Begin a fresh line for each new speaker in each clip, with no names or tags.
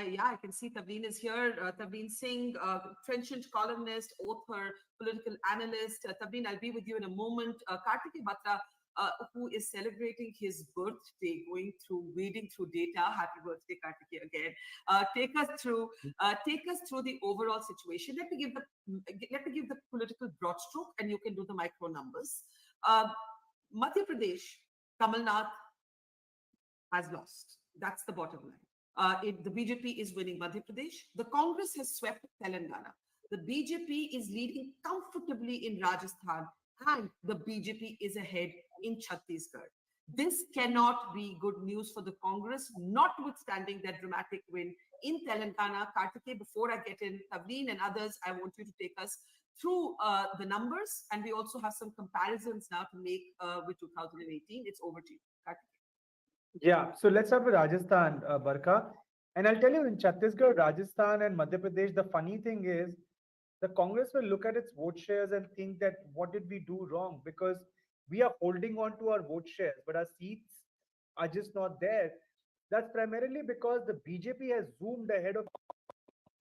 I can see Tavleen is here. Tavleen Singh, trenchant columnist, author, political analyst. Tavleen, I'll be with you in a moment. Kartikeya Batra, who is celebrating his birthday, wading through data. Happy birthday, Kartikeya, again. Take us through the overall situation. Let me give the political broad stroke, and you can do the micro numbers. Madhya Pradesh, Kamal Nath has lost. That's the bottom line. The BJP is winning Madhya Pradesh. The Congress has swept Telangana. The BJP is leading comfortably in Rajasthan, and the BJP is ahead in Chhattisgarh. This cannot be good news for the Congress, notwithstanding that dramatic win in Telangana. Kartikeya, before I get in, Tavleen and others, I want you to take us through the numbers, and we also have some comparisons now to make with 2018. It's over to you, Kartikeya.
Yeah, so let's start with Rajasthan, Barkha. And I'll tell you, in Chhattisgarh, Rajasthan, and Madhya Pradesh, the funny thing is the Congress will look at its vote shares and think that what did we do wrong? Because we are holding on to our vote shares, but our seats are just not there. That's primarily because the BJP has zoomed ahead of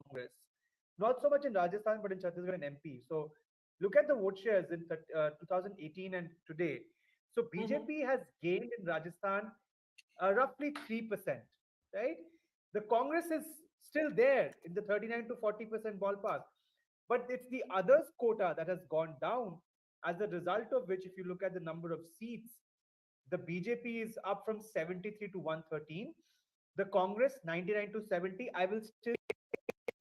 Congress. Not so much in Rajasthan, but in Chhattisgarh and MP. So look at the vote shares in 2018 and today. So BJP has gained in Rajasthan roughly 3%, right? The Congress is still there in the 39 to 40% ballpark. But it's the others quota that has gone down, as a result of which, if you look at the number of seats, the BJP is up from 73 to 113. The Congress, 99 to 70. I will still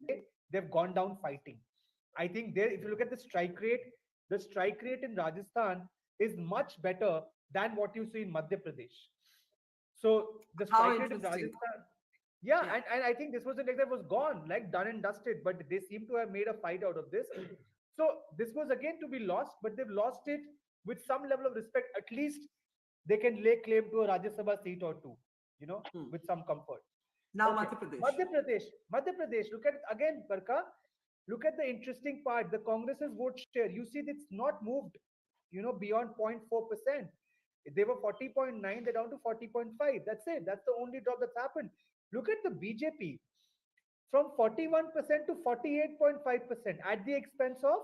say they've gone down fighting. I think there, if you look at the strike rate in Rajasthan is much better than what you see in Madhya Pradesh. So the strike rate in Rajasthan, and I think this was the leg that was gone, like done and dusted, but they seem to have made a fight out of this. So this was again to be lost, but they've lost it with some level of respect. At least they can lay claim to a Rajya Sabha seat or two, with some comfort.
Now okay.
Madhya Pradesh, look at again, Barkha, look at the interesting part. The Congress's vote share, you see it's not moved, beyond 0.4%. They were 40.9, they're down to 40.5. That's it. That's the only drop that's happened. Look at the BJP from 41% to 48.5% at the expense of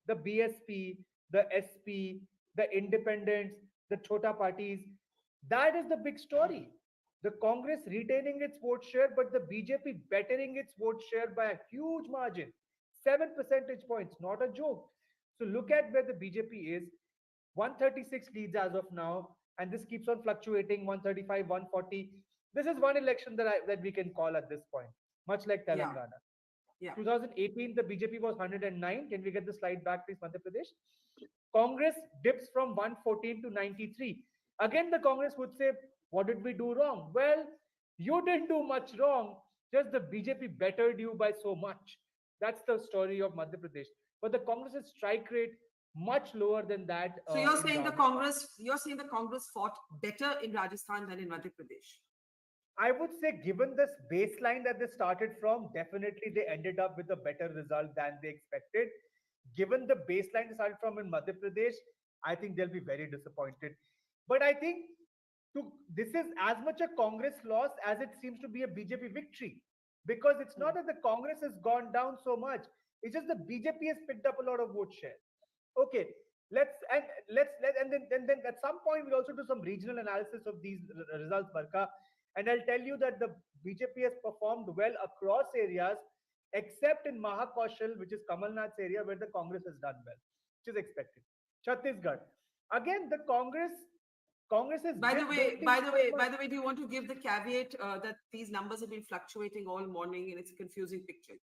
the BSP, the SP, the independents, the Chota parties. That is the big story. The Congress retaining its vote share, but the BJP bettering its vote share by a huge margin. 7 percentage points, not a joke. So look at where the BJP is. 136 leads as of now, and this keeps on fluctuating, 135, 140. This is one election that we can call at this point, much like Telangana. 2018, the BJP was 109. Can we get the slide back, please, Madhya Pradesh? Congress dips from 114 to 93. Again, the Congress would say, what did we do wrong? Well, you didn't do much wrong, just the BJP bettered you by so much. That's the story of Madhya Pradesh. But the Congress's strike rate much lower than that.
So you're saying the Congress fought better in Rajasthan than in Madhya Pradesh?
I would say, given this baseline that they started from, definitely they ended up with a better result than they expected. Given the baseline they started from in Madhya Pradesh, I think they'll be very disappointed. But I think this is as much a Congress loss as it seems to be a BJP victory, because it's not that the Congress has gone down so much. It's just the BJP has picked up a lot of vote share. Okay, then at some point we'll also do some regional analysis of these results, Barkha, and I'll tell you that the BJP has performed well across areas, except in Mahakaushal, which is Kamal Nath's area, where the Congress has done well, which is expected. Chhattisgarh, again, the Congress is.
By the way, do you want to give the caveat that these numbers have been fluctuating all morning and it's a confusing picture?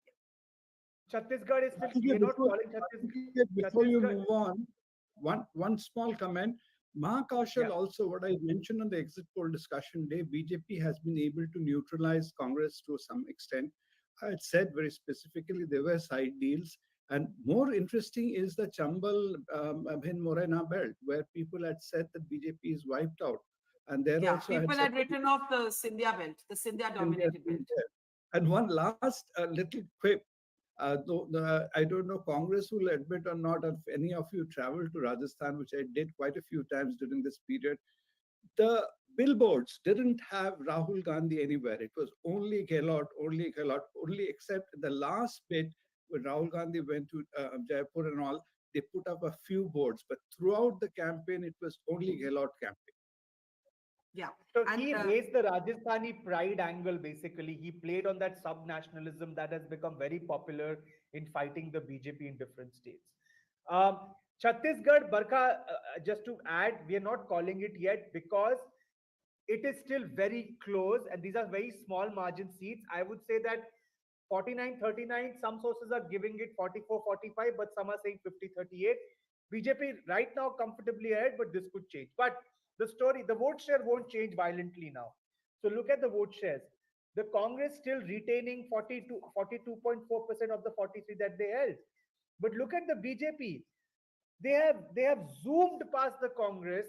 Chhattisgarh is still.
Before you move on, one small comment. Mahakaushal also, what I mentioned on the exit poll discussion day, BJP has been able to neutralize Congress to some extent. I had said very specifically there were side deals. And more interesting is the Chambal Abhin Morena belt, where people had said that BJP is wiped out. And there also
people had written off the Scindia belt, the Scindia dominated belt.
And one last little quip. I don't know, Congress will admit or not, if any of you traveled to Rajasthan, which I did quite a few times during this period, the billboards didn't have Rahul Gandhi anywhere. It was only Gehlot, only Gehlot, only except the last bit when Rahul Gandhi went to Jaipur and all, they put up a few boards. But throughout the campaign, it was only Gehlot campaign.
Yeah.
So
And
he raised the Rajasthani pride angle basically. He played on that sub nationalism that has become very popular in fighting the BJP in different states. Um, Chhattisgarh, Barkha, just to add, we are not calling it yet because it is still very close and these are very small margin seats. I would say that 49-39, some sources are giving it 44-45, but some are saying 50-38. BJP right now comfortably ahead, but this could change. But the vote share won't change violently now. So look at the vote shares. The Congress still retaining 42.4% of the 43 that they held. But look at the BJP. They have zoomed past the Congress,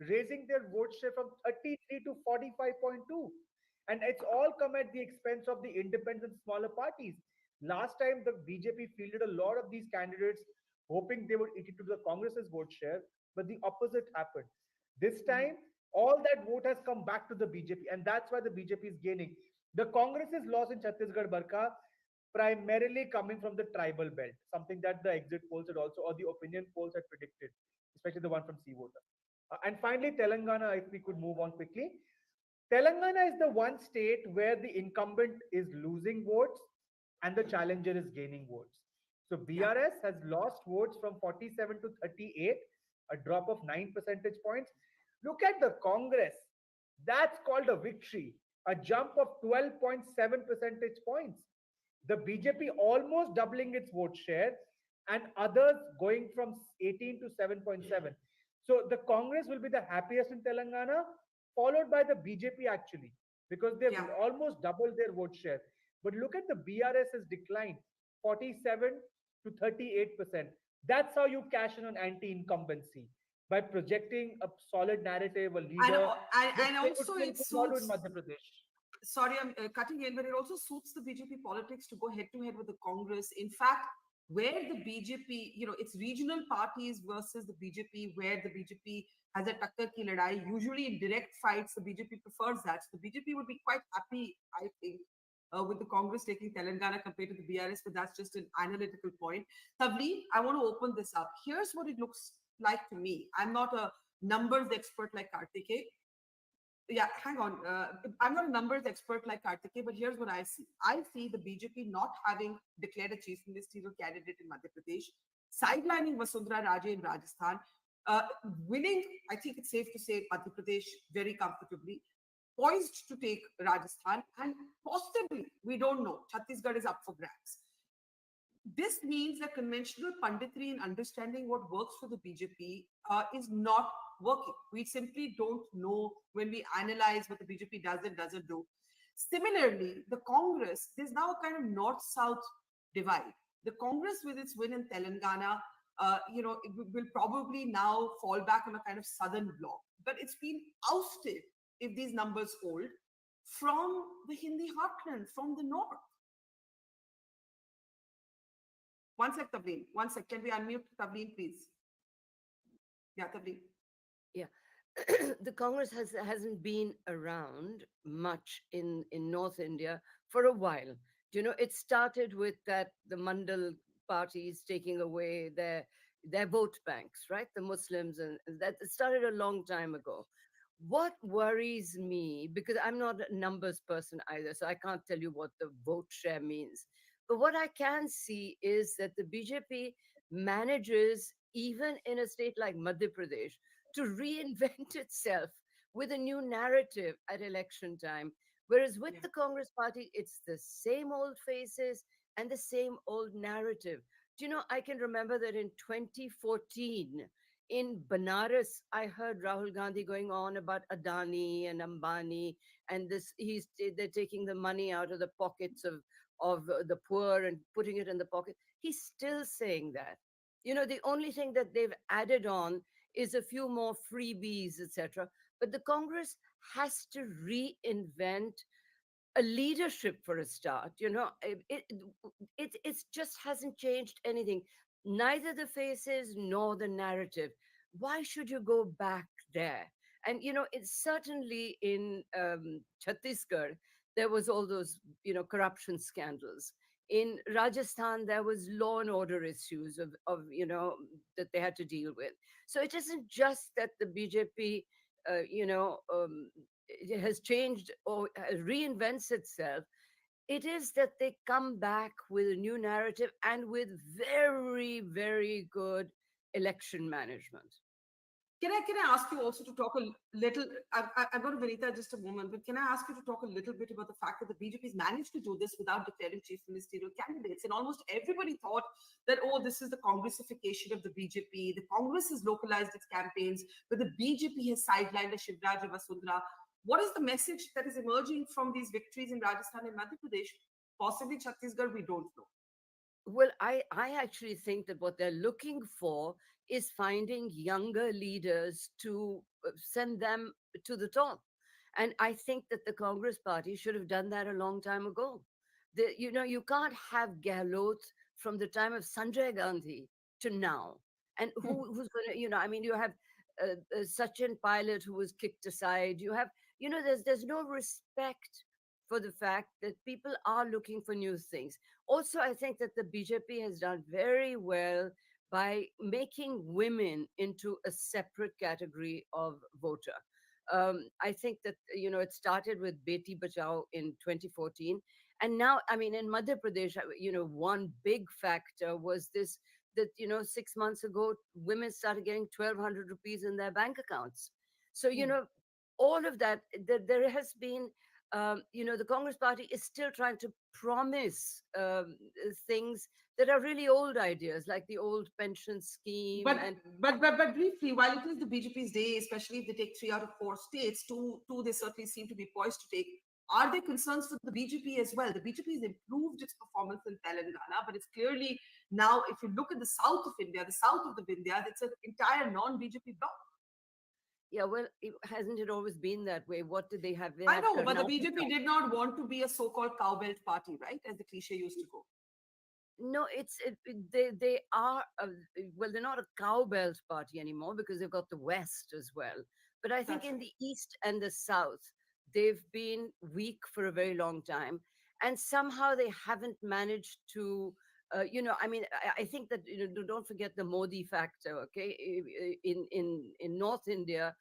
raising their vote share from 33 to 45.2. And it's all come at the expense of the independent smaller parties. Last time the BJP fielded a lot of these candidates hoping they would eat into the Congress's vote share, but the opposite happened. This time, all that vote has come back to the BJP, and that's why the BJP is gaining. The Congress's loss in Chhattisgarh, Barkha, primarily coming from the tribal belt, something that the exit polls had also, or the opinion polls had predicted, especially the one from Sea Voter. And finally, Telangana, if we could move on quickly. Telangana is the one state where the incumbent is losing votes and the challenger is gaining votes. So
yeah.
BRS has lost votes from 47 to 38, a drop of 9 percentage points. Look at the Congress. That's called a victory, a jump of 12.7 percentage points. The BJP almost doubling its vote share and others going from 18 to 7.7. So the Congress will be the happiest in Telangana, followed by the BJP actually, because they've
Yeah.
almost doubled their vote share. But look at the BRS has declined 47 to 38%. That's how you cash in on anti-incumbency by projecting a solid narrative, a
And,
leader, which
and
they would
also
still
it
could not do in
suits,
Madhya Pradesh.
sorry, I'm cutting in, but it also suits the BJP politics to go head to head with the Congress. In fact, where the BJP, it's regional parties versus the BJP, where the BJP has a takkar ki ladai, usually in direct fights, the BJP prefers that. So the BJP would be quite happy, I think, with the Congress taking Telangana compared to the BRS, but that's just an analytical point. Tavleen, I want to open this up. Here's what it looks like to me. I'm not a numbers expert like Kartike. Yeah, hang on. I'm not a numbers expert like Kartike, but here's what I see. I see the BJP not having declared a chief ministerial candidate in Madhya Pradesh, sidelining Vasundhara Raje in Rajasthan, winning, I think it's safe to say, Madhya Pradesh very comfortably, poised to take Rajasthan, and possibly, we don't know, Chhattisgarh is up for grabs. This means that conventional punditry in understanding what works for the BJP is not working. We simply don't know when we analyze what the BJP does and doesn't do. Similarly, the Congress, there's now a kind of north-south divide. The Congress, with its win in Telangana, it will probably now fall back on a kind of southern bloc. But it's been ousted, if these numbers hold, from the Hindi heartland, from the north. One sec, Tavleen. One sec. Can we unmute Tavleen, please? Yeah, Tavleen.
Yeah. The Congress hasn't been around much in North India for a while. It started with the Mandal parties taking away their vote banks, right? The Muslims, and that started a long time ago. What worries me, because I'm not a numbers person either, so I can't tell you what the vote share means. But what I can see is that the BJP manages, even in a state like Madhya Pradesh, to reinvent itself with a new narrative at election time. Whereas with
Yeah.
the Congress party, it's the same old faces and the same old narrative. I can remember that in 2014, in Banaras, I heard Rahul Gandhi going on about Adani and Ambani, and they're taking the money out of the pockets of the poor and putting it in the pocket. He's still saying that. The only thing that they've added on is a few more freebies, etc. But the Congress has to reinvent a leadership for a start. It just hasn't changed anything, neither the faces nor the narrative. Why should you go back there? And it's certainly in Chhattisgarh, there was all those corruption scandals. In Rajasthan, there was law and order issues of that they had to deal with. So it isn't just that the BJP, it has changed or reinvents itself. It is that they come back with a new narrative and with very, very good election management.
Can I ask you also to talk a little? I've got to Vinita just a moment, but can I ask you to talk a little bit about the fact that the BJP has managed to do this without declaring chief ministerial candidates, and almost everybody thought that, oh, this is the Congressification of the BJP. The Congress has localized its campaigns, but the BJP has sidelined a Shivraj or Vasundhara. What is the message that is emerging from these victories in Rajasthan and Madhya Pradesh? Possibly Chhattisgarh, we don't know.
Well, I actually think that what they're looking for is finding younger leaders to send them to the top. And I think that the Congress party should have done that a long time ago. You can't have Gehlot from the time of Sanjay Gandhi to now. And who's going to, I mean, you have Sachin Pilot who was kicked aside. You have, there's no respect for the fact that people are looking for new things. Also, I think that the BJP has done very well by making women into a separate category of voter. I think that it started with Beti Bachao in 2014, and now, I mean, in Madhya Pradesh, one big factor was this, that 6 months ago, women started getting 1,200 rupees in their bank accounts. So all of that, there has been the Congress party is still trying to promise things that are really old ideas, like the old pension scheme.
But but briefly, while it is the BJP's day, especially if they take 3 out of 4 states, two they certainly seem to be poised to take. Are there concerns for the BJP as well? The BJP has improved its performance in Telangana, but it's clearly now, if you look at the south of India, the south of the Vindhyas, it's an entire non-BJP bloc.
Yeah, well, hasn't it always been that way? What did they have? They
I
had
know, but the
Karnataka.
BJP did not want to be a so-called cowbelt party, right? As the cliche used to go.
No, they are well, they're not a cowbelt party anymore because they've got the West as well. But I think
That's
in
right.
the East and the South, they've been weak for a very long time, and somehow they haven't managed to. I mean, I think that don't forget the Modi factor. Okay, in North India,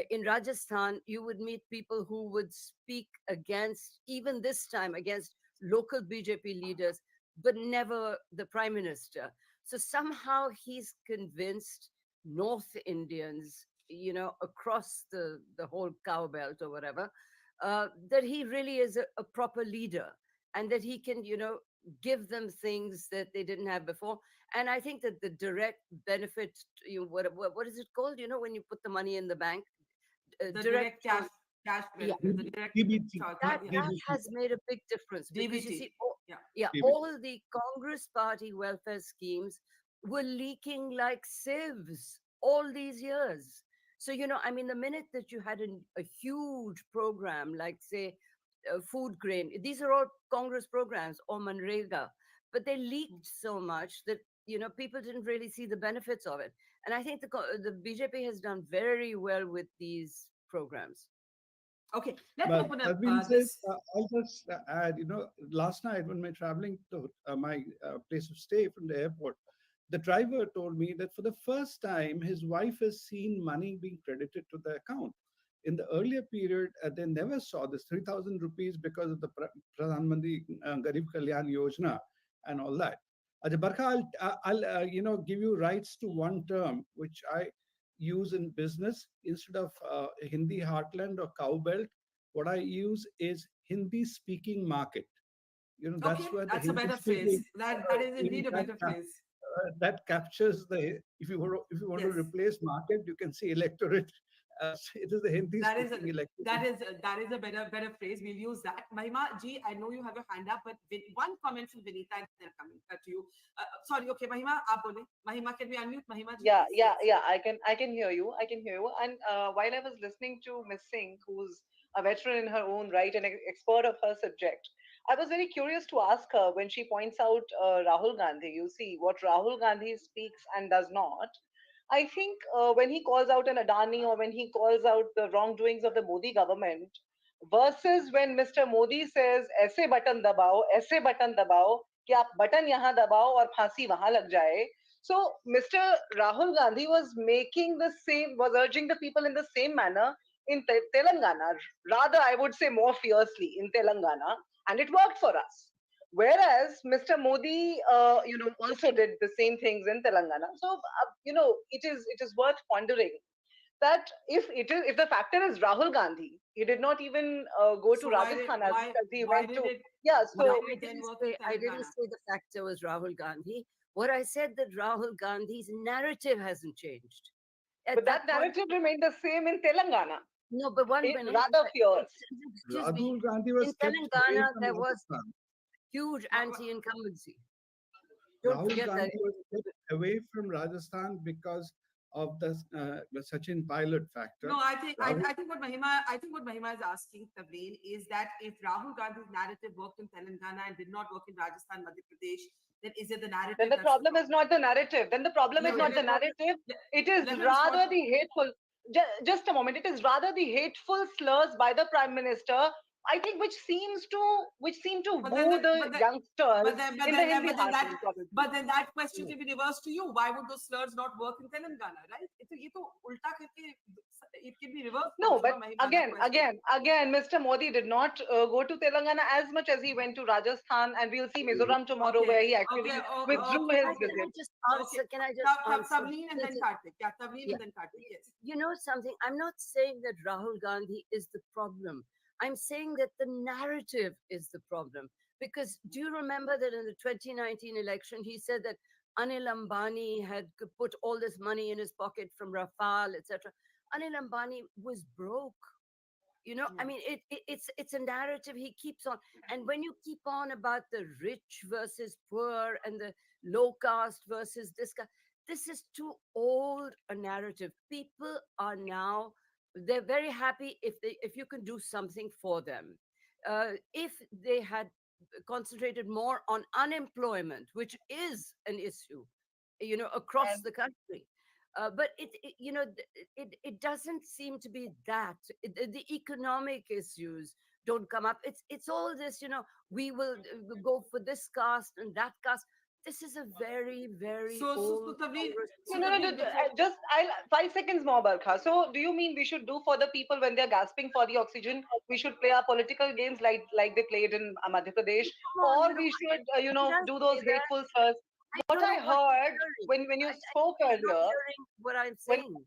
in Rajasthan, you would meet people who would speak against, even this time, against local BJP leaders, but never the prime minister. So somehow he's convinced North Indians, across the whole cow belt or whatever, that he really is a proper leader, and that he can, give them things that they didn't have before. And I think that the direct benefit, what is it called? When you put the money in the bank,
The
direct
direct cash
yeah,
benefit, the direct
DBT,
charge. Yeah.
that has made a big difference, because you
DBT.
see,
Yeah.
yeah,
DBT.
all the Congress party welfare schemes were leaking like sieves all these years. So, I mean, the minute that you had a huge program, like, say, food grain, these are all Congress programs, or Manrega, but they leaked so much that, people didn't really see the benefits of it. And I think the BJP has done very well with these programs.
Okay, let's
But
open up
that being said,
this.
I'll just add, last night when I traveling to my place of stay from the airport, the driver told me that for the first time, his wife has seen money being credited to the account. In the earlier period, they never saw this 3,000 rupees because of the Pradhan Mantri Garib Kalyan Yojana and all that. Barkha, I'll give you rights to one term which I use in business instead of Hindi Heartland or cowbelt. What I use is Hindi speaking market.
Okay,
That's where the
that's a
Hindi
better
speaking
phrase. That is indeed a better phrase.
that captures the, if you want to
Yes.
replace market, you can see electorate. It is the Hindi
That is a
speaking electorate.
that is a better phrase. We'll use that. Mahima ji, I know you have your hand up, but one comment from Vinita and then coming to you. Sorry, okay, Mahima, aap bole. Mahima, can we unmute Mahima ji,
Yeah,
please?
yeah,
Yes.
yeah. I can hear you. I can hear you. And while I was listening to Miss Singh, who's a veteran in her own right and an expert of her subject, I was very curious to ask her when she points out Rahul Gandhi. You see what Rahul Gandhi speaks and does not. I think when he calls out an Adani or when he calls out the wrongdoings of the Modi government, versus when Mr. Modi says, "ऐसे button दबाओ, ऐसे button दबाओ, कि आप button यहाँ दबाओ और फांसी वहां लग जाए." So Mr. Rahul Gandhi was making the same, was urging the people in the same manner in Telangana, rather I would say more fiercely in Telangana, and it worked for us. Whereas Mr. Modi, also did the same things in Telangana. So, it is worth pondering that if the factor is Rahul Gandhi, he did not even go to
So why did
Rajasthan as he
why
went
did
to,
it
yeah.
why
No,
So
did
I
it then
didn't
work in
say I didn't
Telangana?
say the factor was Rahul Gandhi. What I said that Rahul Gandhi's narrative hasn't changed. At
but
that
that
point,
narrative remained the same in Telangana,
no, but one minute,
rather fierce.
excuse me.
Rahul Gandhi
In
was kept away
Telangana,
from
there was
Rajasthan.
huge
Wha- wha-
anti-incumbency. Don't
Rahul
forget that.
Gandhi was kept away from Rajasthan because of the Sachin pilot factor.
No,
Rahul,
I think what Mahima is asking, Tavleen, is that if Rahul Gandhi's narrative worked in Telangana and did not work in Rajasthan, Madhya Pradesh, then is it the
Then
narrative
the
that's the
problem is
problem?
not the narrative. Then the problem is
Okay,
not the narrative.
let,
It is
let me respond.
rather the hateful. Just a moment. It is rather the hateful slurs by the prime minister. I think which seem to
But then,
woo the
but then,
youngsters
but
in the
then,
Hindi
that,
heartland, probably.
but then that question can be reversed to you. Why would those slurs not work in Telangana, right? ये तो उल्टा करके it can be reversed
No,
also,
but
no, Mahima, that question.
again, Mr. Modi did not go to Telangana as much as he went to Rajasthan, and we'll see Mizoram tomorrow,
Okay,
where he
okay,
actually withdrew
okay,
his
okay,
Can I
visit.
just
okay.
answer? Can I just answer?
Tavleen and then
Listen,
Karthik. Yeah, Tavleen
yeah,
and then Karthik. Yes.
you know something? I'm not saying that Rahul Gandhi is the problem. I'm saying that the narrative is the problem. Because do you remember that in the 2019 election, he said that Anil Ambani had put all this money in his pocket from Rafale, etc. Anil Ambani was broke. I
Yeah.
mean, it's a narrative he keeps on. And when you keep on about the rich versus poor and the low caste versus this guy, this is too old a narrative. People are now, they're very happy if you can do something for them. If they had concentrated more on unemployment, which is an issue, across
And
the country. But it doesn't seem to be that. The economic issues don't come up. It's all this, we will go for this caste and that caste. This is a very, very
So
old
Tavleen,
Congress
so
no, no,
program.
no,
Tavleen, before
just I'll 5 seconds more, Barkha. So, do you mean we should do for the people when they're gasping for the oxygen? We should play our political games like they played in Madhya Pradesh,
Come on,
or we should,
did I
do
say
those
that?
hateful slurs.
I
What
don't
I
know what you're
heard
hearing.
when you
I
spoke
think you're not
earlier,
hearing what I'm
when
saying.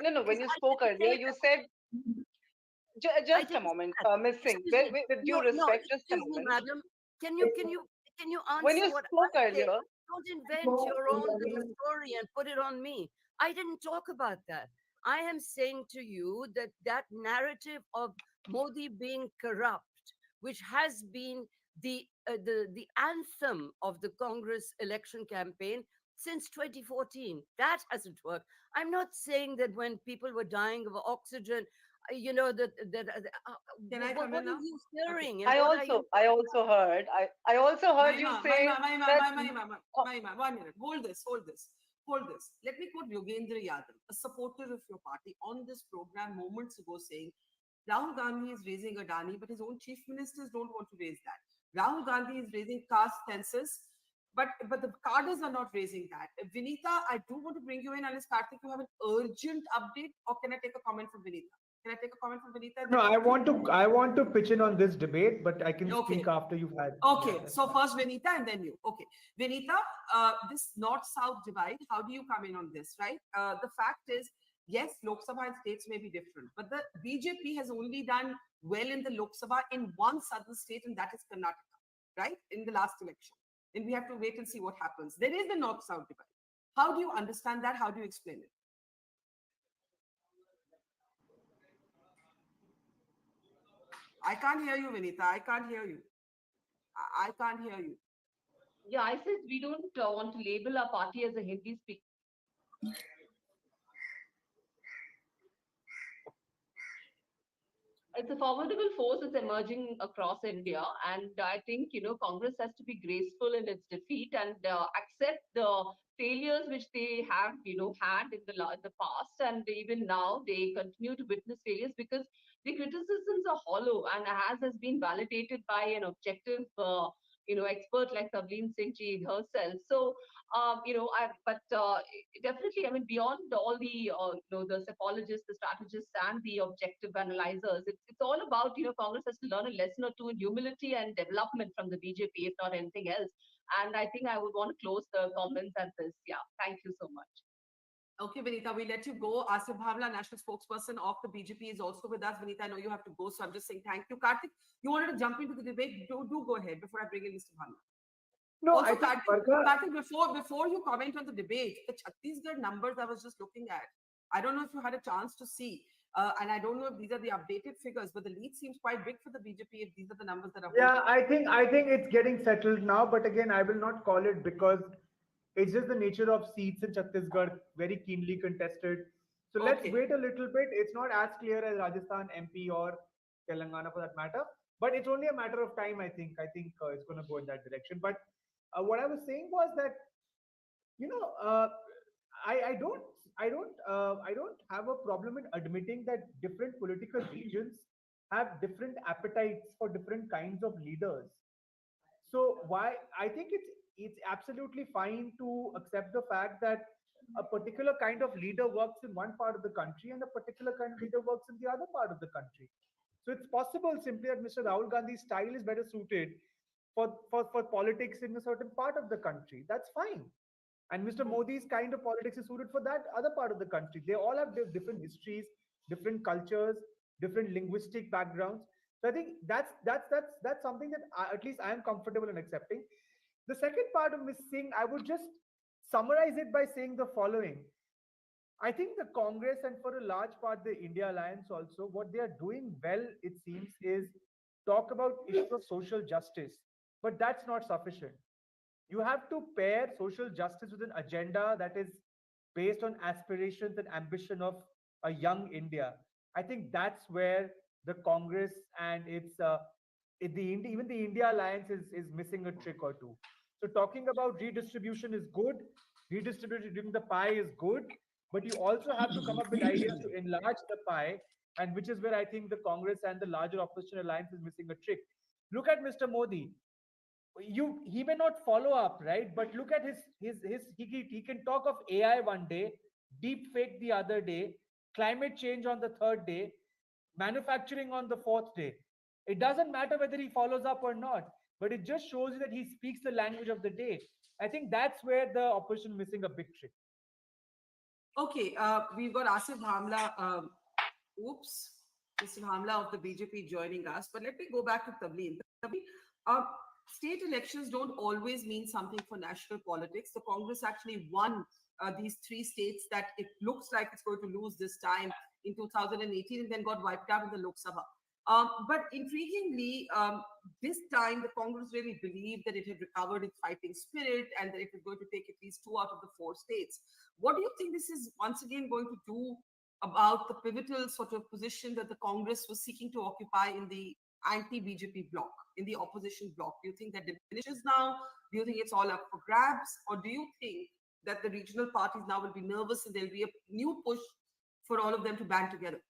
no, no, when
Because
you
I
spoke
didn't
earlier,
say
you
that.
said
I
just a
didn't say
moment,
that.
Miss Singh,
Excuse me.
with due
No, no,
respect, just a
excuse me,
moment.
madam. Can you
When
answer
you
what
spoke
I'm saying?
earlier,
Don't invent your own little story and put it on me. I didn't talk about that. I am saying to you that that narrative of Modi being corrupt, which has been the anthem of the Congress election campaign since 2014, that hasn't worked. I'm not saying that when people were dying of oxygen,
can I come
what
in
are
now?
you
Okay.
hearing and what are you
I
talking
also heard, I also heard you say that. Oh,
Mahima, 1 minute. Hold this. Let me quote Yogendra Yadav, a supporter of your party, on this program moments ago saying, Rahul Gandhi is raising Adani, but his own chief ministers don't want to raise that. Rahul Gandhi is raising caste census, but the cadres are not raising that. Vinita, I do want to bring you in, unless Karthik, you have an urgent update, or can I take a comment from Vinita? Can I take a comment from Vinita?
No, I want to pitch in on this debate, but I can
Okay.
speak after you've had.
Okay,
Yeah, that's
so
fine.
first Vinita and then you. Okay, Vinita, this north-south divide, how do you come in on this, right? The fact is, yes, Lok Sabha and states may be different, but the BJP has only done well in the Lok Sabha in one southern state, and that is Karnataka, right? In the last election. And we have to wait and see what happens. There is the north-south divide. How do you understand that? How do you explain it? I can't hear you, Vinita. I can't hear you. I can't hear you.
Yeah, I said we don't want to label our party as a Hindi speaking. It's a formidable force that's emerging across India, and I think Congress has to be graceful in its defeat and accept the failures which they have, had in the past, and even now they continue to witness failures because the criticisms are hollow, and as has been validated by an objective, expert like Tavleen Singh ji herself. So, but definitely, I mean, beyond all the, the psychologists, the strategists, and the objective analyzers, it's all about, Congress has to learn a lesson or two in humility and development from the BJP, if not anything else. And I think I would want to close the comments at this. Yeah, thank you so much.
Okay, Vinita, we let you go. Asif Bhavla, national spokesperson of the BJP, is also with us. Vinita, I know you have to go, so I'm just saying thank you. Karthik, you wanted to jump into the debate? Do go ahead before I bring in Mr. Bhavla.
No,
Also,
I think
Karthik, before you comment on the debate, the Chhattisgarh numbers I was just looking at, I don't know if you had a chance to see, and I don't know if these are the updated figures, but the lead seems quite big for the BJP if these are the numbers that are.
Yeah, I think it's getting settled now, but again, I will not call it because it's just the nature of seats in Chhattisgarh, very keenly contested. So let's
Okay.
wait a little bit. It's not as clear as Rajasthan, MP, or Telangana for that matter, but it's only a matter of time. I think it's going to go in that direction. But what I was saying was that you know, I don't have a problem in admitting that different political regions have different appetites for different kinds of leaders. So why I think it's absolutely fine to accept the fact that a particular kind of leader works in one part of the country and a particular kind of leader works in the other part of the country. So it's possible simply that Mr. Rahul Gandhi's style is better suited for politics in a certain part of the country. That's fine. And Mr. Modi's kind of politics is suited for that other part of the country. They all have different histories, different cultures, different linguistic backgrounds. So I think that's something that at least I am comfortable in accepting. The second part of Ms. Singh, I would just summarize it by saying the following. I think the Congress and for a large part the India Alliance also, what they are doing well, it seems, is talk about issues of social justice. But that's not sufficient. You have to pair social justice with an agenda that is based on aspirations and ambition of a young India. I think that's where the Congress and even the India Alliance is missing a trick or two. So talking about redistribution is good, redistributing the pie is good, but you also have to come up with ideas to enlarge the pie, and which is where I think the Congress and the larger opposition alliance is missing a trick. Look at Mr. Modi. He may not follow up, right? But look at his he can talk of AI one day, deep fake the other day, climate change on the third day, manufacturing on the fourth day. It doesn't matter whether he follows up or not, but it just shows you that he speaks the language of the day. I think that's where the opposition missing a big trick.
Okay, we've got Asif Bhamla, oops, Mr. Bhamla of the BJP joining us. But let me go back to Tavleen. Tavleen, uh, state elections don't always mean something for national politics. The Congress actually won these three states that it looks like it's going to lose this time in 2018 and then got wiped out in the Lok Sabha. But intriguingly, this time the Congress really believed that it had recovered its fighting spirit and that it was going to take at least 2 out of the 4 states. What do you think this is once again going to do about the pivotal sort of position that the Congress was seeking to occupy in the anti-BJP bloc, in the opposition bloc? Do you think that diminishes now? Do you think it's all up for grabs? Or do you think that the regional parties now will be nervous and there'll be a new push for all of them to band together?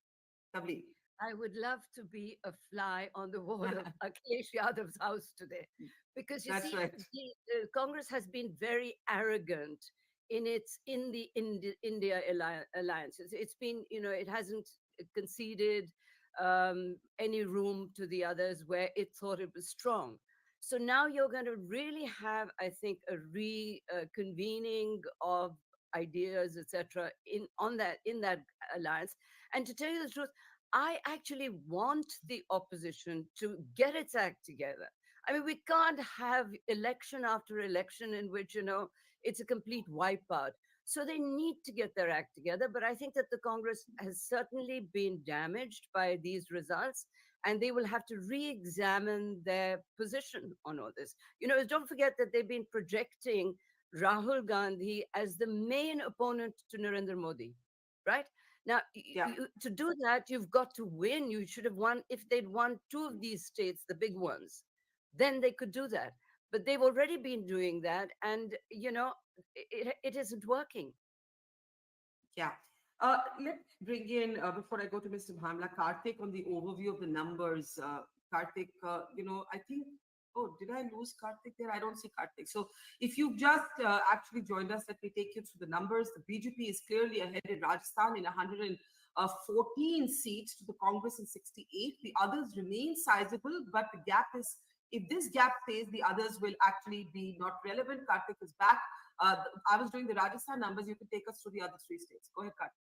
Tavleen.
I would love to be a fly on the wall of Akhilesh Yadav's house today, because you
That's
see,
right.
the Congress has been very arrogant in the India alliances. It's been, it hasn't conceded any room to the others where it thought it was strong. So now you're going to really have, I think, a reconvening of ideas, etc., in that alliance. And to tell you the truth, I actually want the opposition to get its act together. I mean, we can't have election after election in which, it's a complete wipeout. So they need to get their act together. But I think that the Congress has certainly been damaged by these results, and they will have to re-examine their position on all this. Don't forget that they've been projecting Rahul Gandhi as the main opponent to Narendra Modi, right? Now,
Yeah.
to do that, you've got to win. You should have won. If they'd won 2 of these states, the big ones, then they could do that. but they've already been doing that, and it isn't working.
Yeah. Let's bring in, before I go to Mr. Bhamla, Karthik on the overview of the numbers. Karthik, I think, oh, did I lose Karthik there? I don't see Karthik. So if you've just actually joined us, let me take you through the numbers. The BJP is clearly ahead in Rajasthan in 114 seats to the Congress in 68. The others remain sizable, but the gap is, if this gap stays, the others will actually be not relevant. Karthik is back. I was doing the Rajasthan numbers. You can take us through the other three states. Go ahead, Karthik.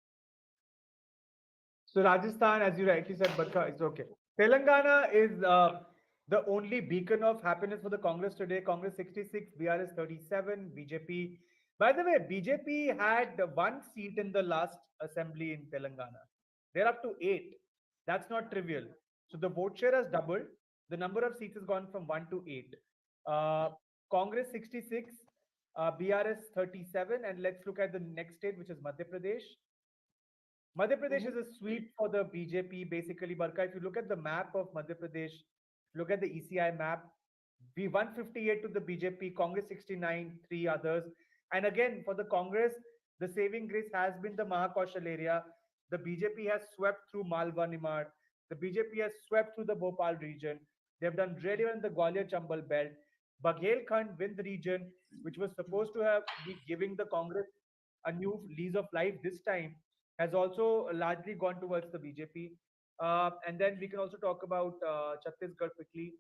So Rajasthan, as you rightly said, Barkha, is okay. Telangana is the only beacon of happiness for the Congress today. Congress 66, BRS 37, BJP. By the way, BJP had one seat in the last assembly in Telangana. They're up to 8. That's not trivial. So the vote share has doubled. The number of seats has gone from 1 to 8. Congress 66, BRS 37, and let's look at the next state, which is Madhya Pradesh. Madhya Pradesh is a sweep for the BJP. Basically, Barkha, if you look at the map of Madhya Pradesh, look at the ECI map, we 158 to the BJP, Congress 69, three others. And again, for the Congress, the saving grace has been the Mahakaushal area. The BJP has swept through Malwa Nimar. The BJP has swept through the Bhopal region. They've done really well in the Gwalior Chambal belt. Baghelkhand, Vind region, which was supposed to have be giving the Congress a new lease of life this time, has also largely gone towards the BJP. And then we can also talk about Chhattisgarh quickly.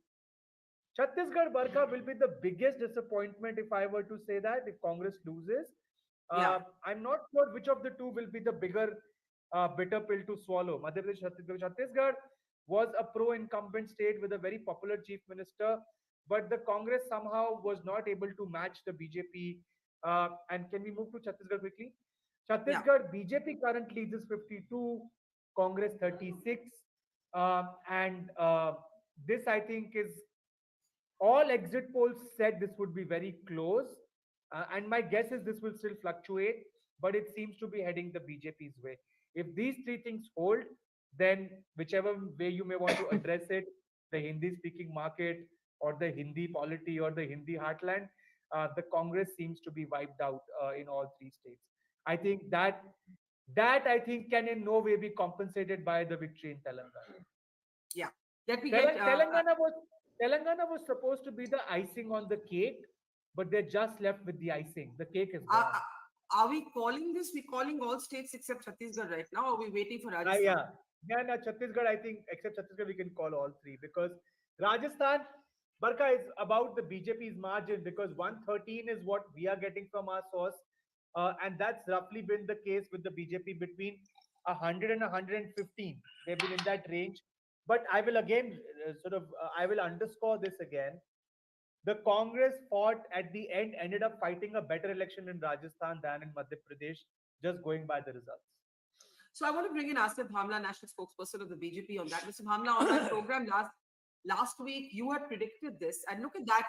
Chhattisgarh, Barkha, will be the biggest disappointment if I were to say that, if Congress loses.
Yeah.
I'm not sure which of the two will be the bigger bitter pill to swallow. Madhya Pradesh, Chhattisgarh. Chhattisgarh was a pro-incumbent state with a very popular chief minister, but the Congress somehow was not able to match the BJP. And can we move to Chhattisgarh quickly?
Yeah.
Chhattisgarh BJP current leads is 52, Congress 36, and this I think is, all exit polls said this would be very close, and my guess is this will still fluctuate, but it seems to be heading the BJP's way. If these three things hold, then whichever way you may want to address it, the Hindi speaking market or the Hindi polity or the Hindi heartland, the Congress seems to be wiped out in all three states. I think that I think can in no way be compensated by the victory in Telangana.
Yeah. Let me get.
Telangana was supposed to be the icing on the cake, but they're just left with the icing. The cake is gone.
Are we calling this? We're calling all states except Chhattisgarh right now, or are we waiting for Rajasthan?
Yeah, no, Chhattisgarh, I think, except Chhattisgarh, we can call all three, because Rajasthan, Barkha, is about the BJP's margin, because 113 is what we are getting from our source. And that's roughly been the case with the BJP between 100 and 115. They've been in that range. But I will again I will underscore this again. The Congress fought at the end, ended up fighting a better election in Rajasthan than in Madhya Pradesh, just going by the results.
So I want to bring in Asif Bhamla, national spokesperson of the BJP, on that. Mr. Bhamla, on that program last week, you had predicted this, and look at that.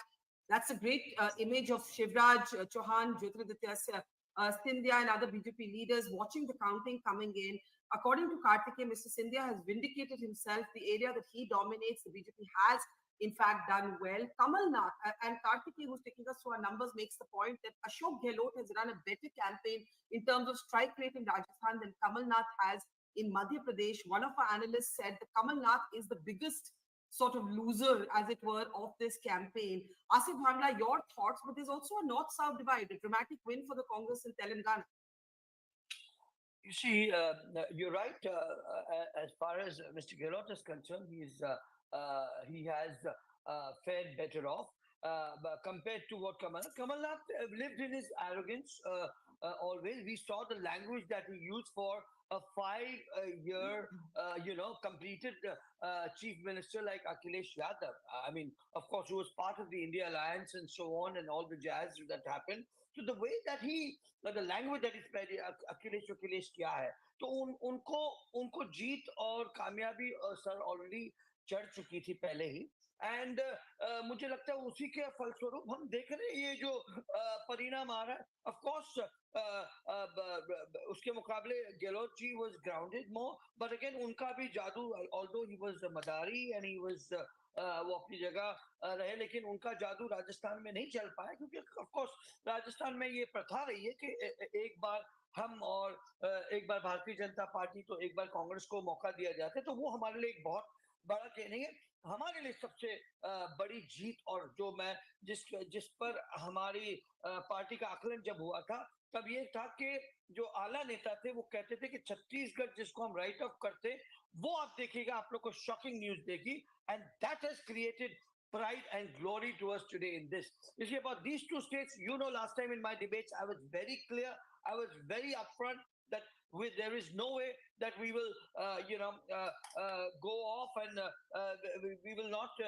That's a great image of Shivraj Chauhan, Jyotiraditya Scindia, and other BJP leaders watching the counting coming in. According to Kartikeya, Mr. Scindia has vindicated himself. The area that he dominates, the BJP has in fact done well. Kamal Nath and Kartikeya, who's taking us through our numbers, makes the point that Ashok Gehlot has run a better campaign in terms of strike rate in Rajasthan than Kamal Nath has in Madhya Pradesh. One of our analysts said that Kamal Nath is the biggest sort of loser, as it were, of this campaign. Asif Bhamla, your thoughts, but there's also a north-south divide, a dramatic win for the Congress in Telangana.
You see, you're right. As far as Mr. Gehlot is concerned, he has fared better off but compared to what Kamal Nath lived in his arrogance always. We saw the language that he used for a 5-year, completed chief minister like Akhilesh Yadav. I mean, of course, who was part of the India Alliance and so on, and all the jazz that happened. So the way that the language that he spread, Akhilesh kya hai? तो उनको जीत और कामयाबी sir already चढ़ चुकी थी पहले ही. And मुझे लगता है उसी के फलस्वरूप हम देख रहे हैं ये जो परिणाम आ रहा है. ऑफ कोर्स उसके मुकाबले Gehlot ji was grounded more, but again उनका भी जादू, ऑल्दो ही वाज मदारी एंड ही वाज वो अपनी जगह रहे, लेकिन उनका जादू राजस्थान में नहीं चल पाया, क्योंकि ऑफ कोर्स राजस्थान में ये प्रथा रही है कि एक बार हम और एक बार भारतीय जनता पार्टी तो एक बार कांग्रेस को मौका दिया जाता है, तो वो हमारे लिए एक बहुत बड़ा नहीं है। हमारे लिए सबसे बड़ी जीत, और जो मैं जिस जिस पर हमारी पार्टी का आकलन जब हुआ था, तब ये था कि जो आला नेता थे वो कहते थे कि छत्तीसगढ़ जिसको हम राइट ऑफ करते, वो आप देखिएगा, आप लोग को शॉकिंग न्यूज देगी, and that has created pride and glory to us today in this. You see, about these two states, last time in my debates, I was very clear, I was very upfront that there is no way that we will, go off, and we will not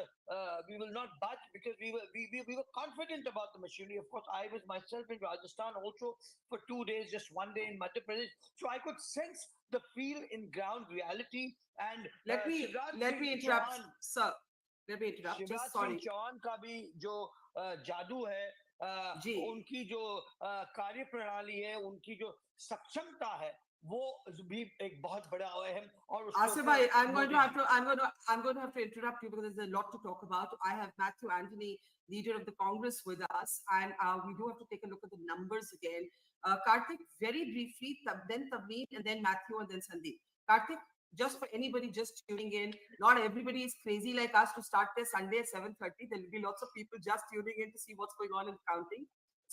budge, because we were confident about the machinery. Of course, I was myself in Rajasthan also for 2 days, just one day in Madhya Pradesh, so I could sense the feel in ground reality. And
let me interrupt, sir. Let me interrupt.
Shivraj
Just
Singh
sorry.
Chouhan का भी जो जादू है,
जी.
उनकी जो कार्य प्रणाली है, उनकी जो सक्षमता है, वो भी एक बहुत बड़ा अहम, और
Asif bhai, I'm going to have to interrupt you because there's a lot to talk about. I have Matthew Anthony, leader of the Congress, with us, and we do have to take a look at the numbers again. Karthik, very briefly, then Tavleen, and then Matthew, and then Sandeep. Karthik, just for anybody just tuning in, not everybody is crazy like us to start their Sunday at 7:30. There will be lots of people just tuning in to see what's going on in counting.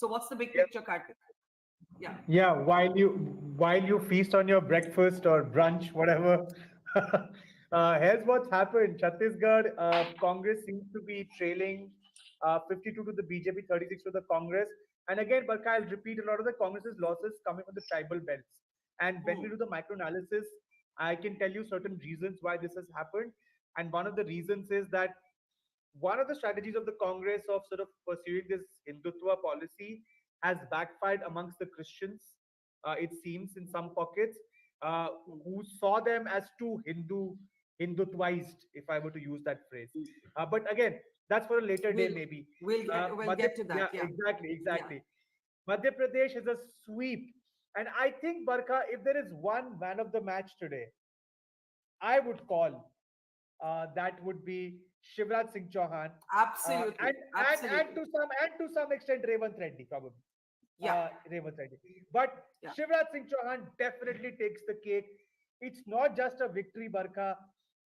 So what's the big picture, Karthik? Yeah.
Yeah, while you feast on your breakfast or brunch, whatever. Here's what's happened. Chhattisgarh, Congress seems to be trailing 52 to the BJP, 36 to the Congress. And again, Barkha, I'll repeat, a lot of the Congress's losses coming from the tribal belts. And when we do the micro-analysis, I can tell you certain reasons why this has happened. And one of the reasons is that one of the strategies of the Congress of sort of pursuing this Hindutva policy has backfired amongst the Christians, it seems, in some pockets, who saw them as too Hindutvaized, if I were to use that phrase. But again, that's for a later day, maybe.
We'll get to that.
Yeah, exactly. Madhya Pradesh is a sweep. And I think, Barkha, if there is one man of the match today, I would call that would be Shivraj Singh Chauhan.
Absolutely.
And to some extent Revant Reddy, probably.
Yeah.
Revant Reddy. But Shivraj Singh Chauhan definitely takes the cake. It's not just a victory, Barkha.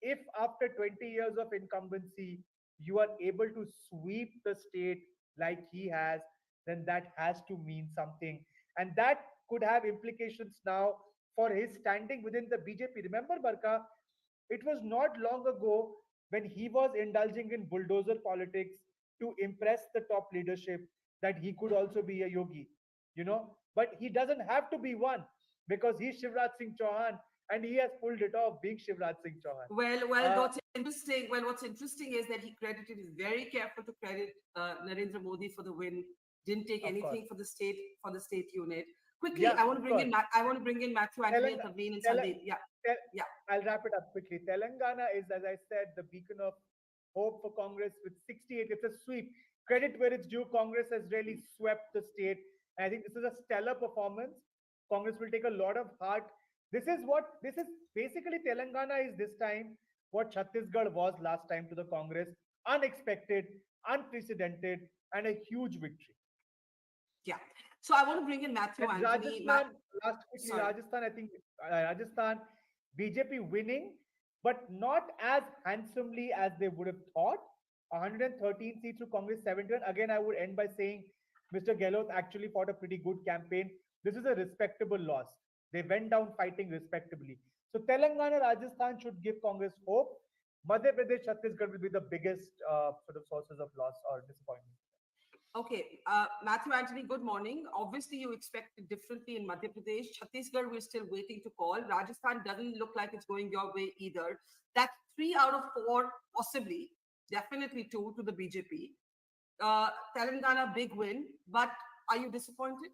If after 20 years of incumbency, you are able to sweep the state like he has, then that has to mean something. And that could have implications now for his standing within the BJP. Remember, Barkha, it was not long ago when he was indulging in bulldozer politics to impress the top leadership that he could also be a yogi, But he doesn't have to be one because he's Shivraj Singh Chauhan and he has pulled it off being Shivraj Singh Chauhan.
What's interesting? Well, what's interesting is that he credited. He's very careful to credit Narendra Modi for the win. Didn't take anything for the state unit. Quickly, I want to bring in. I want to bring in Matthew Anthony and Tavleen and Sandeep. Yeah.
I'll wrap it up quickly. Telangana is, as I said, the beacon of hope for Congress with 68. It's a sweep. Credit where it's due. Congress has really swept the state. And I think this is a stellar performance. Congress will take a lot of heart. This is basically Telangana is this time what Chhattisgarh was last time to the Congress. Unexpected, unprecedented, and a huge victory.
Yeah. So I want to bring in Matthew Anthony.
Rajasthan, I think Rajasthan, BJP winning, but not as handsomely as they would have thought. 113 seats to Congress 71. Again, I would end by saying Mr. Gehlot actually fought a pretty good campaign. This is a respectable loss. They went down fighting respectably. So Telangana, Rajasthan should give Congress hope. Madhya Pradesh, Chhattisgarh will be the biggest sort of sources of loss or disappointment.
Okay, Matthew Anthony, good morning. Obviously, you expected differently in Madhya Pradesh. Chhattisgarh, we're still waiting to call. Rajasthan doesn't look like it's going your way either. That's 3 out of 4, possibly, definitely 2 to the BJP. Telangana, big win. But are you disappointed?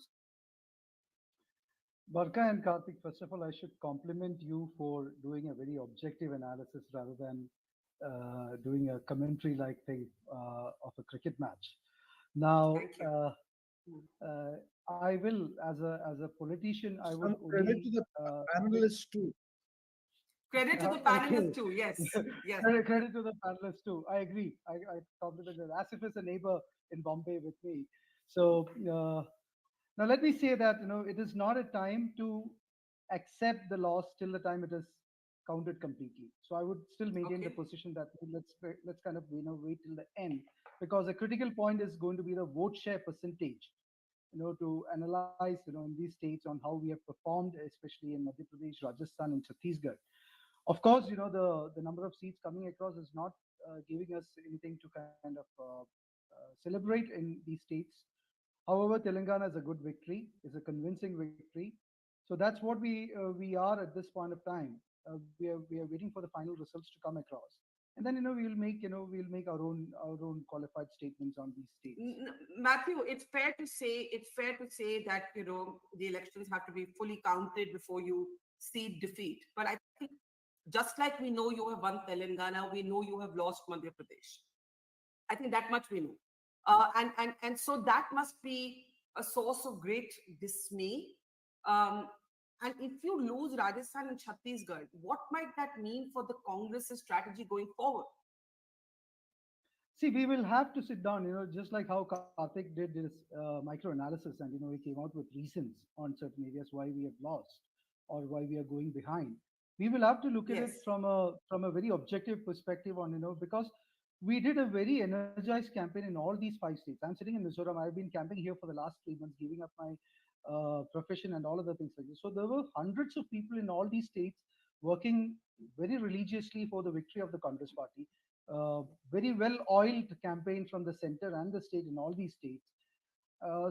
Barkha and Karthik, first of all, I should compliment you for doing a very objective analysis rather than doing a commentary-like thing of a cricket match. Now, I will, as a politician, I would
credit to the analysts too.
Credit to the
Okay.
panelists too. Yes, yes.
Credit to the panelists too. I agree. I compliment that. Asif is a neighbor in Bombay with me. So now let me say that it is not a time to accept the loss till the time it is counted completely. So I would still maintain the
Okay.
position that let's kind of wait till the end, because a critical point is going to be the vote share percentage. To analyze in these states on how we have performed, especially in Madhya Pradesh, Rajasthan, and Chhattisgarh. Of course, the number of seats coming across is not giving us anything to kind of celebrate in these states. However, Telangana is a good victory, is a convincing victory. So that's what we are at this point of time. We are waiting for the final results to come across, and then we'll make our own qualified statements on these states.
Matthew, it's fair to say that the elections have to be fully counted before you see defeat. But I think just like we know you have won Telangana, we know you have lost Madhya Pradesh. I think that much we know. And so that must be a source of great dismay. Um, and if you lose Rajasthan and Chhattisgarh, what might that mean for the Congress's strategy going forward?
See, we will have to sit down, just like how Karthik did this micro analysis, and he came out with reasons on certain areas why we have lost or why we are going behind. We will have to look at it
Yes.
from a very objective perspective on because we did a very energized campaign in all these 5 states. I'm sitting in Mizoram. I've been camping here for the last 3 months, giving up my profession and all other things like this. So there were hundreds of people in all these states working very religiously for the victory of the Congress party. Very well oiled campaign from the center and the state in all these states.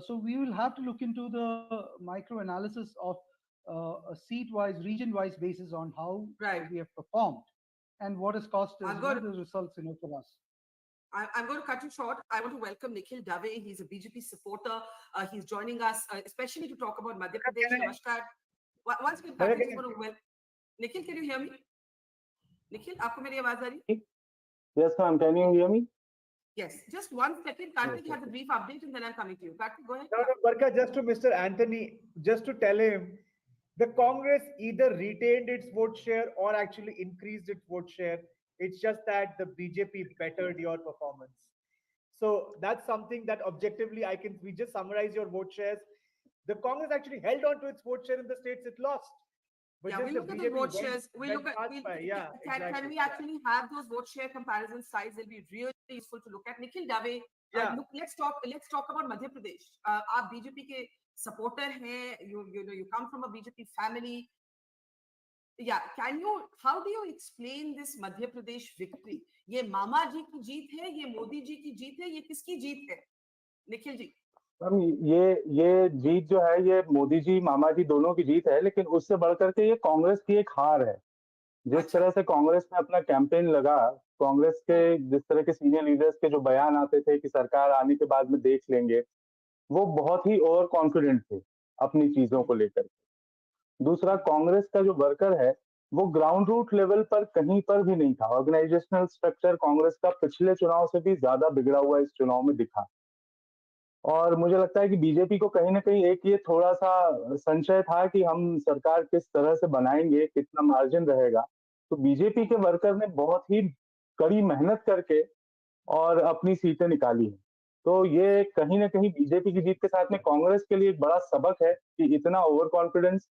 So we will have to look into the micro analysis of a seat wise, region wise basis on how
Right.
we have performed and what has cost us
I'm going,
the results for us.
I'm going to cut you short. I want to welcome Nikhil Dave. He's a BJP supporter. He's joining us, especially to talk about Madhya Pradesh.
Can I-
Namaskar. Once again,
Bharka,
Patrick, just want to Nikhil, can you hear me? Nikhil, आपको मेरी आवाज आ रही?
Yes, ma'am. Can you hear me?
Yes. Just 1 second. Karthik
Yes,
has a
okay.
brief update and then I'm coming to you. Karthik, go ahead.
No, no, Barkha, just to Mr. Anthony, just to tell him, the Congress either retained its vote share or actually increased its vote share. It's just that the BJP bettered your performance. So that's something that objectively we just summarize your vote shares. The Congress actually held on to its vote share in the states it lost. But
Yeah,
just
we'll
the
look at the
BJP
vote
went,
shares. We'll
went
look at.
past by. Yeah,
Can
exactly.
we
Yeah.
actually have those vote share comparison slides? They'll be really useful to look at. Nikhil Dave,
Yeah.
look, let's talk about Madhya Pradesh. आप BJP के supporter हैं. You come from a BJP family. Yeah, how do you explain this Madhya Pradesh victory? ये मामा जी की जीत है, ये मोदी जी की जीत है, ये किसकी जीत है? निखिल जी.
मैम, ये जीत जो है ये मोदी जी मामा जी दोनों की जीत है, लेकिन उससे बढ़कर के ये कांग्रेस की एक हार है। जिस
अच्छा.
तरह से कांग्रेस में अपना कैंपेन लगा, कांग्रेस के जिस तरह के सीनियर लीडर्स के जो बयान आते थे कि सरकार आने के बाद में देख लेंगे, वो बहुत ही ओवर कॉन्फिडेंट थे अपनी चीजों को लेकर। दूसरा, कांग्रेस का जो वर्कर है वो ग्राउंड रूट लेवल पर कहीं पर भी नहीं था। ऑर्गेनाइजेशनल स्ट्रक्चर कांग्रेस का पिछले चुनाव से भी ज्यादा बिगड़ा हुआ इस चुनाव में दिखा। और मुझे लगता है कि बीजेपी को कहीं ना कहीं एक ये थोड़ा सा संशय था कि हम सरकार किस तरह से बनाएंगे, कितना मार्जिन रहेगा। तो बीजेपी के वर्कर ने बहुत ही कड़ी मेहनत करके और अपनी सीटें निकाली हैं। तो ये कहीं ना कहीं बीजेपी की जीत के साथ में कांग्रेस के लिए एक बड़ा सबक है कि इतना ओवर कॉन्फिडेंस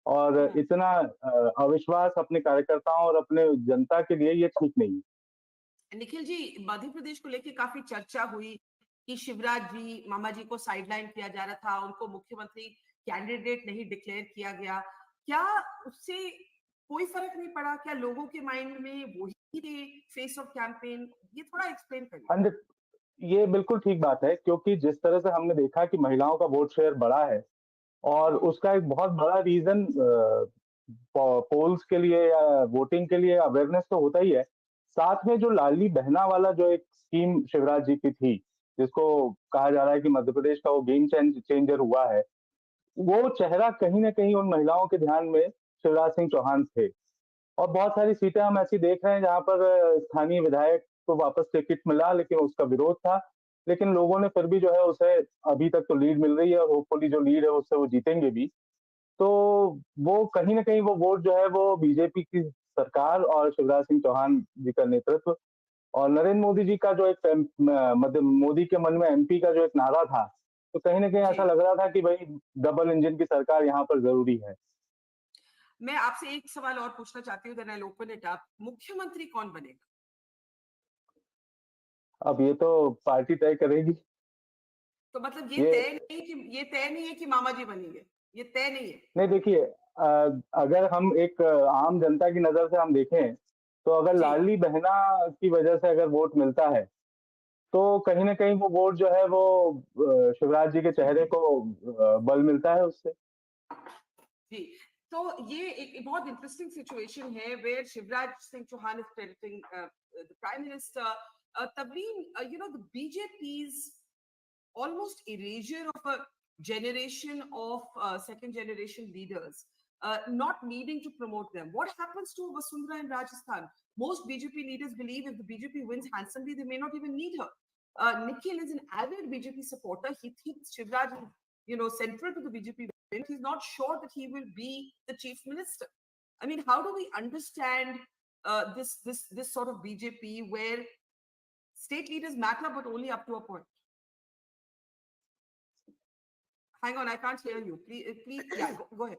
और इतना अविश्वास अपने कार्यकर्ताओं और अपने जनता के लिए ये ठीक नहीं है।
निखिल जी, मध्य प्रदेश को लेकर काफी चर्चा हुई कि शिवराज जी, मामा जी को साइडलाइन किया जा रहा था, उनको मुख्यमंत्री कैंडिडेट नहीं डिक्लेयर किया गया। क्या उससे कोई फर्क नहीं पड़ा? क्या लोगों के माइंड में वही थे फेस ऑफ कैंपेन? ये थोड़ा एक्सप्लेन करिए।
ये बिल्कुल ठीक बात है, क्योंकि जिस तरह से हमने देखा कि महिलाओं का वोट शेयर बढ़ा है और उसका एक बहुत बड़ा रीजन पोल्स के लिए या वोटिंग के लिए अवेयरनेस तो होता ही है। साथ में जो लाडली बहना वाला जो एक स्कीम शिवराज जी की थी, जिसको कहा जा रहा है कि मध्य प्रदेश का वो गेम चेंजर हुआ है, वो चेहरा कहीं ना कहीं उन महिलाओं के ध्यान में शिवराज सिंह चौहान थे। और बहुत सारी सीटें हम ऐसी देख रहे हैं जहां पर स्थानीय विधायक को वापस टिकट मिला, लेकिन उसका विरोध था। लेकिन लोगों ने फिर भी जो है उसे अभी तक तो लीड मिल रही है और होपफुली जो लीड है उससे वो जीतेंगे भी। तो वो कहीं ना कहीं वो वोट जो है वो बीजेपी की सरकार और शिवराज सिंह चौहान जी का नेतृत्व और नरेंद्र मोदी जी का जो एक मोदी के मन में एमपी का जो एक नारा था, तो कहीं ना कहीं ऐसा लग रहा था कि भाई डबल इंजन की सरकार यहाँ पर जरूरी है।
मैं आपसे एक सवाल और पूछना चाहती हूँ, then I open it up. मुख्यमंत्री कौन बनेगा?
अब ये तो पार्टी तय करेगी।
तो मतलब ये तय नहीं है कि मामा जी बनेंगे, ये तय नहीं है।
नहीं, देखिए, अगर हम एक आम जनता की नजर से हम देखें, तो अगर लाडली बहना की वजह से अगर वोट मिलता है, तो कहीं ना कहीं वो वोट जो है वो शिवराज जी के चेहरे को बल मिलता है उससे।
जी, तो ये एक बहुत इंटरेस्टिंग सिचुएशन है where Shivraj Singh Chouhan is crediting the prime minister, Tavleen, the BJP's almost erasure of a generation of second generation leaders, not needing to promote them. What happens to Vasundhara in Rajasthan? Most BJP leaders believe if the BJP wins handsomely, they may not even need her. Nikhil is an avid BJP supporter. He thinks Shivraj is, central to the BJP win. He's not sure that he will be the chief minister. I mean, how do we understand this sort of BJP where state leaders matter, but only up to a point? Hang on, I can't hear you. Please, yeah, go ahead.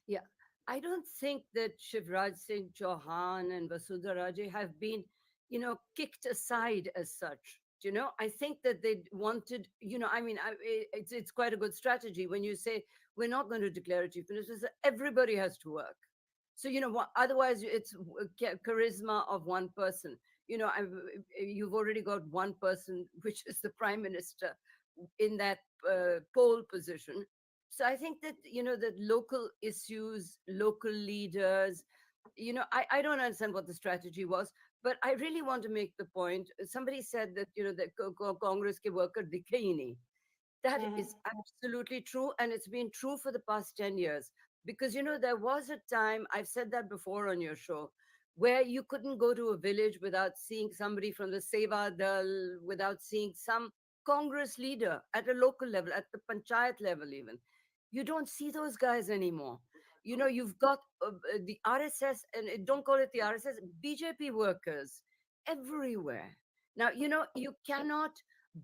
Yeah, I don't think that Shivraj Singh Chauhan and Vasudha Raje have been, kicked aside as such. I think that they wanted, it's quite a good strategy when you say we're not going to declare a chief minister. So everybody has to work. So otherwise it's charisma of one person. You've already got one person, which is the prime minister, in that pole position. So I think that that local issues, local leaders, I don't understand what the strategy was, but I really want to make the point. Somebody said that that Congress ke worker dikhe hi nahi. That is absolutely true, and it's been true for the past 10 years. Because there was a time, I've said that before on your show, where you couldn't go to a village without seeing somebody from the Seva Dal, without seeing some Congress leader at a local level, at the panchayat level even. You don't see those guys anymore. You've got the RSS, and don't call it the RSS, BJP workers everywhere. Now, you cannot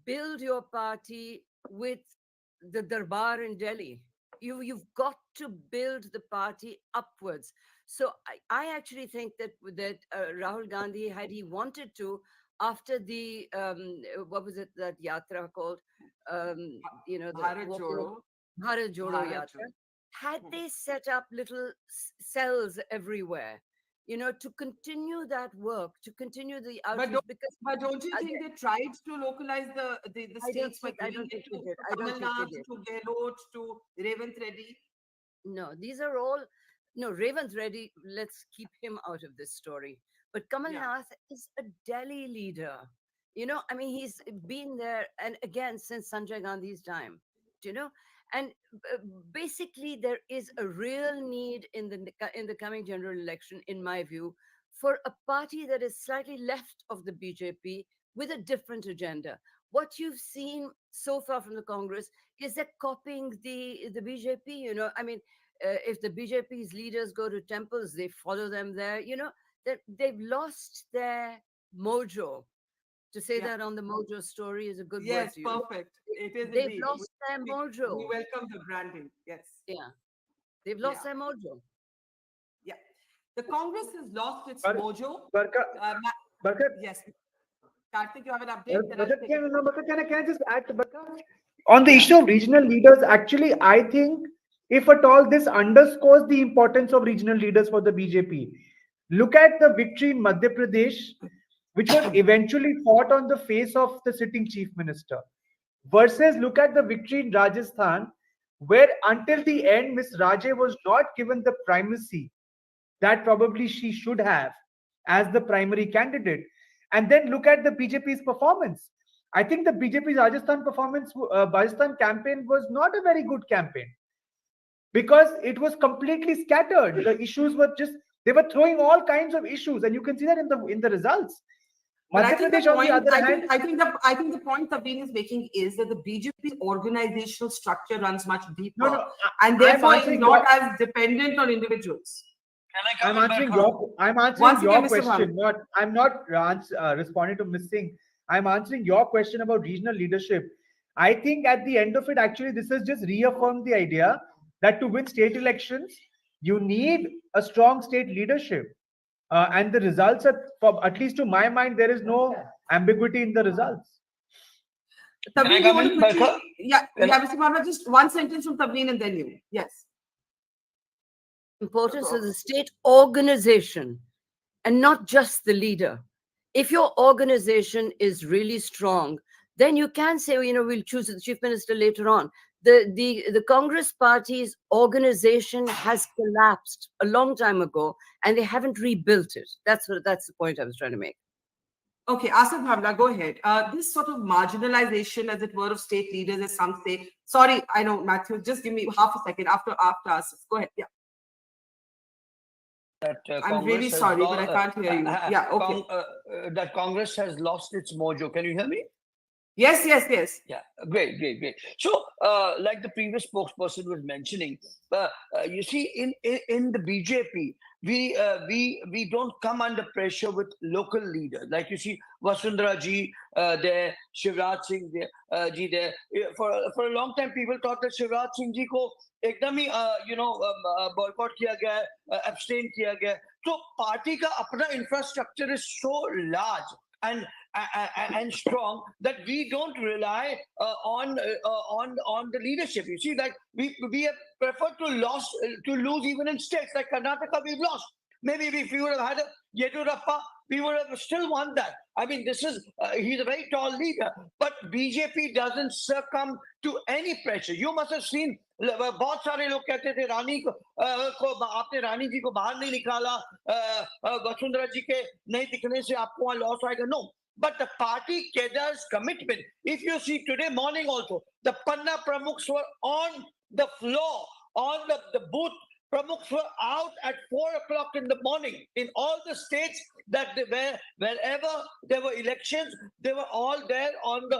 build your party with the Darbar in Delhi. You've got to build the party upwards. So I actually think that Rahul Gandhi, had he wanted to, after the what was it, that yatra called, the Bharat Jodo Yatra, had they set up little cells everywhere, to continue that work, to continue the outreach.
But don't you think they tried to localize the states by giving it to Tamil Nadu, to Gehlot, to Revant Reddy?
No, these are all, no, Revant Reddy, let's keep him out of this story. But Kamal Nath is a Delhi leader. He's been there, and again, since Sanjay Gandhi's time, and basically there is a real need in the coming general election, in my view, for a party that is slightly left of the BJP with a different agenda. What you've seen so far from the Congress is they're copying the BJP. If the BJP's leaders go to temples, they follow them there. They've lost their mojo. To say that on the mojo story is a good word.
Yes, perfect. It is.
They've
indeed.
lost their mojo.
We welcome the branding. Yes.
Yeah. They've lost their mojo.
Yeah. The Congress has lost its mojo.
Barkha,
yes. Karthik, you have an update?
Can I just add to Barkha? On the issue of regional leaders, actually, I think, if at all, this underscores the importance of regional leaders for the BJP. Look at the victory in Madhya Pradesh, which was eventually fought on the face of the sitting chief minister, versus look at the victory in Rajasthan, where until the end, Ms. Raje was not given the primacy that probably she should have as the primary candidate. And then look at the BJP's performance. I think the BJP's Rajasthan campaign was not a very good campaign, because it was completely scattered. The issues were they were throwing all kinds of issues, and you can see that in the results.
But I think the point Tavleen is making is that the BJP's organizational structure runs much deeper, and therefore is not as dependent on individuals.
Can I come
I'm
in,
answering
Barkha?
your I'm answering
Once
your
again, Mr.
question.
Bhavan.
I'm not responding to Ms. Singh. I'm answering your question about regional leadership. I think at the end of it, actually, this has just reaffirmed the idea that to win state elections, you need a strong state leadership. And the results are, at least to my mind, there is no ambiguity in the results.
Can I
Taveen, you
come
want to
in,
quickly?
Barkha?
Yeah,
Can
Mr. Bhavan, just one sentence from Taveen and then you. Yes.
Importance of the state organization and not just the leader. If your organization is really strong, then you can say, we'll choose the chief minister later on. The Congress party's organization has collapsed a long time ago, and they haven't rebuilt it. That's the point I was trying to make.
Okay, Asif Bhamla, go ahead. This sort of marginalization, as it were, of state leaders, as some say. Sorry, I know, Matthew. Just give me half a second after Asif. Go ahead. Yeah.
That
I'm really
Congress has
sorry, but I can't hear you. Yeah. Okay.
that Congress has lost its mojo. Can you hear me?
Yes. Yes. Yes.
Yeah, great, great, great. So, like the previous spokesperson was mentioning, you see, in the BJP, we don't come under pressure with local leaders. Like you see, Vasundhara ji there, Shivraj Singh ji there. For a long time, people thought that Shivraj Singh ji ko एकदम ही boycott किया गया है, abstain किया गया है. So party का अपना infrastructure is so large and strong that we don't rely on the leadership. You see, like we have preferred to lose even in states like Karnataka. We've lost. Maybe if we would have had a Yedurappa, we would have still won that. I mean, he's a very tall leader, but BJP doesn't succumb to any pressure. You must have seen. बहुत सारे लोग कहते थे रानी को आपने रानी जी को बाहर नहीं निकाला वसुंधरा जी के नहीं दिखने से आपको वहां लॉस आएगा. No, but the party cadre's commitment. If you see today morning also, the Panna Pramukhs were on the floor, on the booth. Pramukhs were out at 4 o'clock in the morning in all the states that they were, wherever there were elections, they were all there on the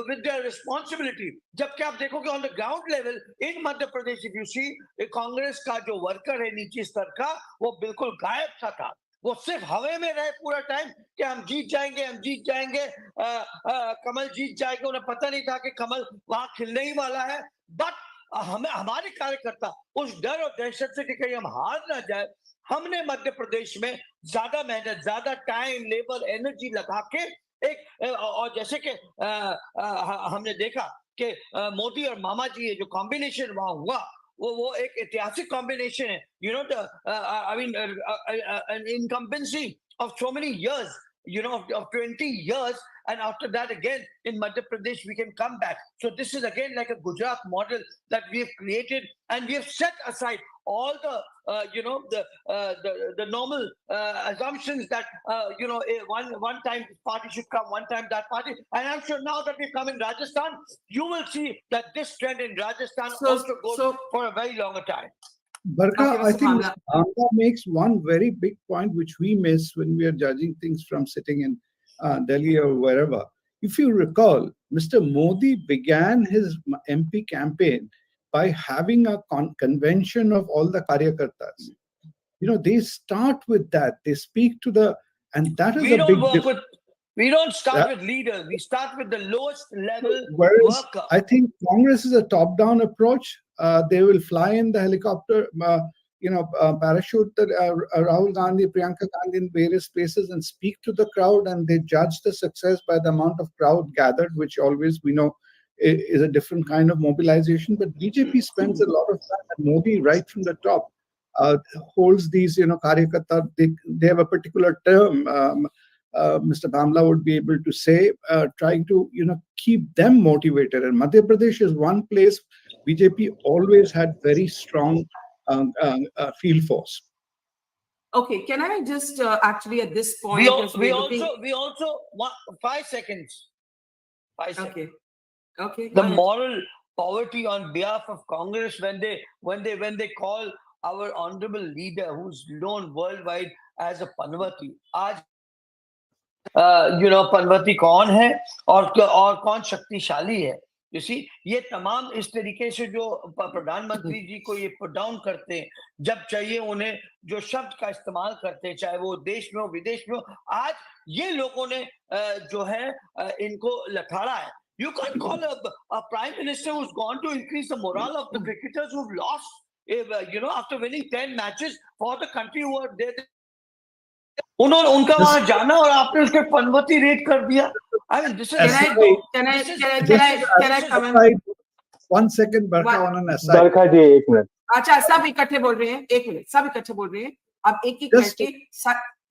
with their responsibility. जबकि आप देखोगे on the ground level in Madhya Pradesh, if you see, Congress का जो worker है नीचे स्तर का वो बिल्कुल गायब था. वो सिर्फ हवा में रहे पूरा टाइम कि हम जीत जाएंगे कमल जीत जाएगा. उन्हें पता नहीं था कि कमल वहां खिलने ही वाला है. बट हमारे कार्यकर्ता उस डर और दहशत से कि कहीं हम हार ना जाए, हमने मध्य प्रदेश में ज्यादा मेहनत, ज्यादा टाइम, लेबर, एनर्जी लगा के और जैसे कि हमने देखा कि मोदी और मामा जी ये जो कॉम्बिनेशन वहां हुआ वो एक ऐतिहासिक कॉम्बिनेशन है. I mean an incumbency of so many years, of 20 years, and after that again in Madhya Pradesh we can come back. So this is again like a Gujarat model that we have created, and we have set aside all the the normal assumptions that one time this party should come, one time that party. And I'm sure now that we've come in Rajasthan, you will see that this trend in Rajasthan also goes for a very longer time.
Barkha, I think Bhamla makes one very big point which we miss when we are judging things from sitting in Delhi or wherever. If you recall, Mr. Modi began his MP campaign by having a convention of all the karyakartas. They start with that. They speak to and that is a big difference.
We don't start with leaders. We start with the lowest level
Whereas
worker.
I think Congress is a top-down approach. They will fly in the helicopter, parachute Rahul Gandhi, Priyanka Gandhi in various places and speak to the crowd, and they judge the success by the amount of crowd gathered, which always we know is a different kind of mobilization. But BJP spends a lot of time, and Modi right from the top holds these, karyakarta. They have a particular term. Mr. Bhamla would be able to say, trying to keep them motivated. And Madhya Pradesh is one place BJP always had very strong field force.
Okay, can I just actually at this point?
We also 5 seconds. 5 seconds.
Okay.
The moral poverty on behalf of Congress when they call our honorable leader, who's known worldwide as a Panvati. Panvati कौन है और कौन शक्तिशाली है, You see, ये तमाम इस तरीके से जो प्रधानमंत्री जी को ये पुट डाउन करते हैं, जब चाहिए उन्हें जो शब्द का इस्तेमाल करते हैं, चाहे वो देश में हो विदेश में हो, आज ये लोगों ने जो है इनको लखाड़ा है. You can't call a prime minister who's gone to increase the morale of the cricketers who've lost, after winning 10 matches for the country who are there. उन्होंने उनका वहां जाना और आपने उसके पनवती रेट कर दिया. I mean, this is.
Can I comment?
One second, Barkha, on an aside.
बरखा जी एक मिनट.
अच्छा, सब इकट्ठे बोल रहे हैं. एक मिनट, सब इकट्ठे बोल रहे हैं. अब एक करके.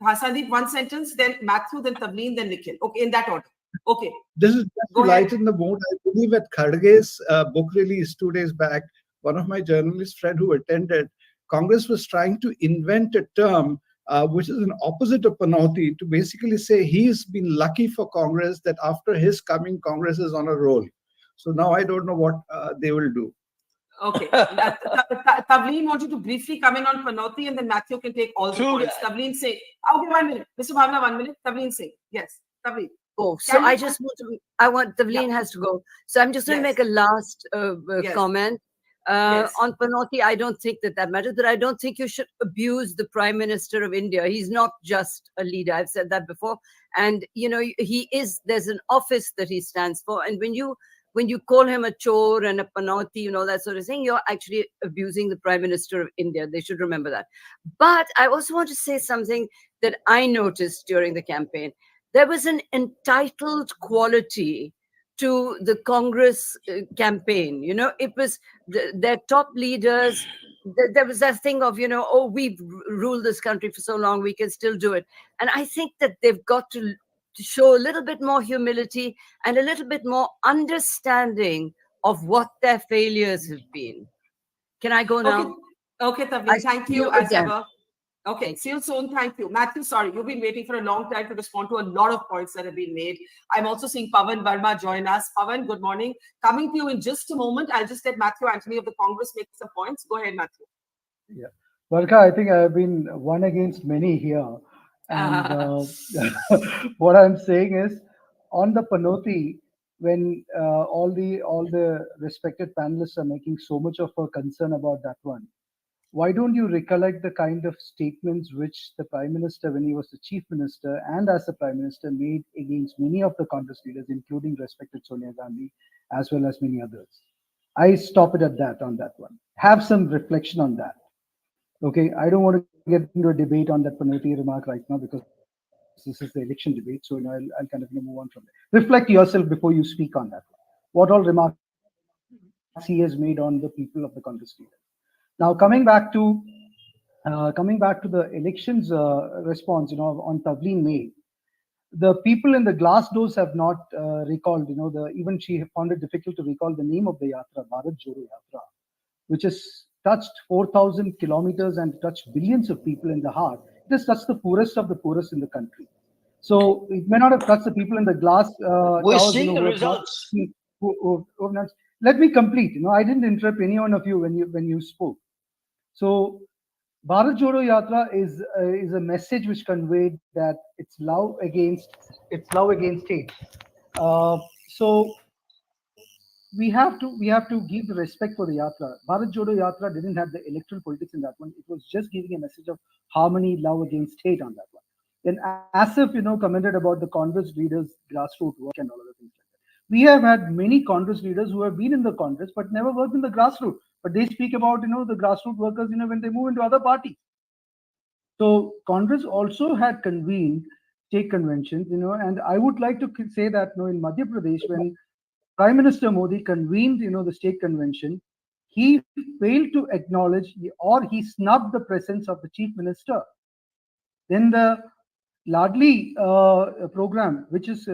हाँ, Sandeep, one sentence, then Matthew, then Tavleen, then Nikhil. Okay, in that order. Okay.
This is just to lighten the mood. I believe at Kharge's book release 2 days back, one of my journalist friend who attended, Congress was trying to invent a term which is an opposite of panauti, to basically say he's been lucky for Congress that after his coming, Congress is on a roll. So now I don't know what they will do.
Okay. Tavleen wanted to briefly come in on panauti, and then Matthew can take all the points. Tavleen Singh. Okay, 1 minute. Mr. Bhavna, 1 minute. Tavleen Singh. Yes, Tavleen.
Oh, so Tavleen has to go. So I'm just going to make a last comment. On Panoti, I don't think that matters, but I don't think you should abuse the Prime Minister of India. He's not just a leader. I've said that before. And, there's an office that he stands for. And when you call him a chore and a Panoti and all that sort of thing, you're actually abusing the Prime Minister of India. They should remember that. But I also want to say something that I noticed during the campaign. There was an entitled quality to the Congress campaign. It was their top leaders. There was that thing of, we've ruled this country for so long, we can still do it. And I think that they've got to show a little bit more humility and a little bit more understanding of what their failures have been. Can I go now?
Okay, Tavleen, thank you as ever. Okay, see you soon. Thank you. Matthew, sorry, you've been waiting for a long time to respond to a lot of points that have been made. I'm also seeing Pavan Verma join us. Pavan, good morning. Coming to you in just a moment. I'll just let Matthew Anthony of the Congress make some points. Go ahead, Matthew.
Yeah. Barkha, I think I have been one against many here. And what I'm saying is, on the Panoti, when all the respected panelists are making so much of a concern about that one, why don't you recollect the kind of statements which the Prime Minister, when he was the Chief Minister and as the Prime Minister, made against many of the Congress leaders, including respected Sonia Gandhi, as well as many others? I stop it at that on that one. Have some reflection on that. Okay, I don't want to get into a debate on that Panoti remark right now because this is the election debate. So I'll kind of move on from there. Reflect yourself before you speak on that one. What all remarks he has made on the people of the Congress leaders. Now, coming back to the elections response, on Tavleen May, the people in the glass doors have not recalled, even she found it difficult to recall the name of the Yatra, Bharat Jodo Yatra, which has touched 4,000 kilometers and touched billions of people in the heart. It has touched the poorest of the poorest in the country. So it may not have touched the people in the glass.
We're seeing the results.
Let me complete. I didn't interrupt any one of you when you spoke. So Bharat Jodo Yatra is a message which conveyed that it's love against hate. So we have to give the respect for the Yatra. Bharat Jodo Yatra didn't have the electoral politics in that one. It was just giving a message of harmony, love against hate on that one. Then Asif, commented about the Congress leaders' grassroots work and all other things like that. We have had many Congress leaders who have been in the Congress but never worked in the grassroots. But they speak about, the grassroots workers, when they move into other parties. So Congress also had convened state conventions, and I would like to say that, in Madhya Pradesh, when Prime Minister Modi convened, the state convention, he failed to acknowledge or he snubbed the presence of the chief minister. Then the Ladli program, which was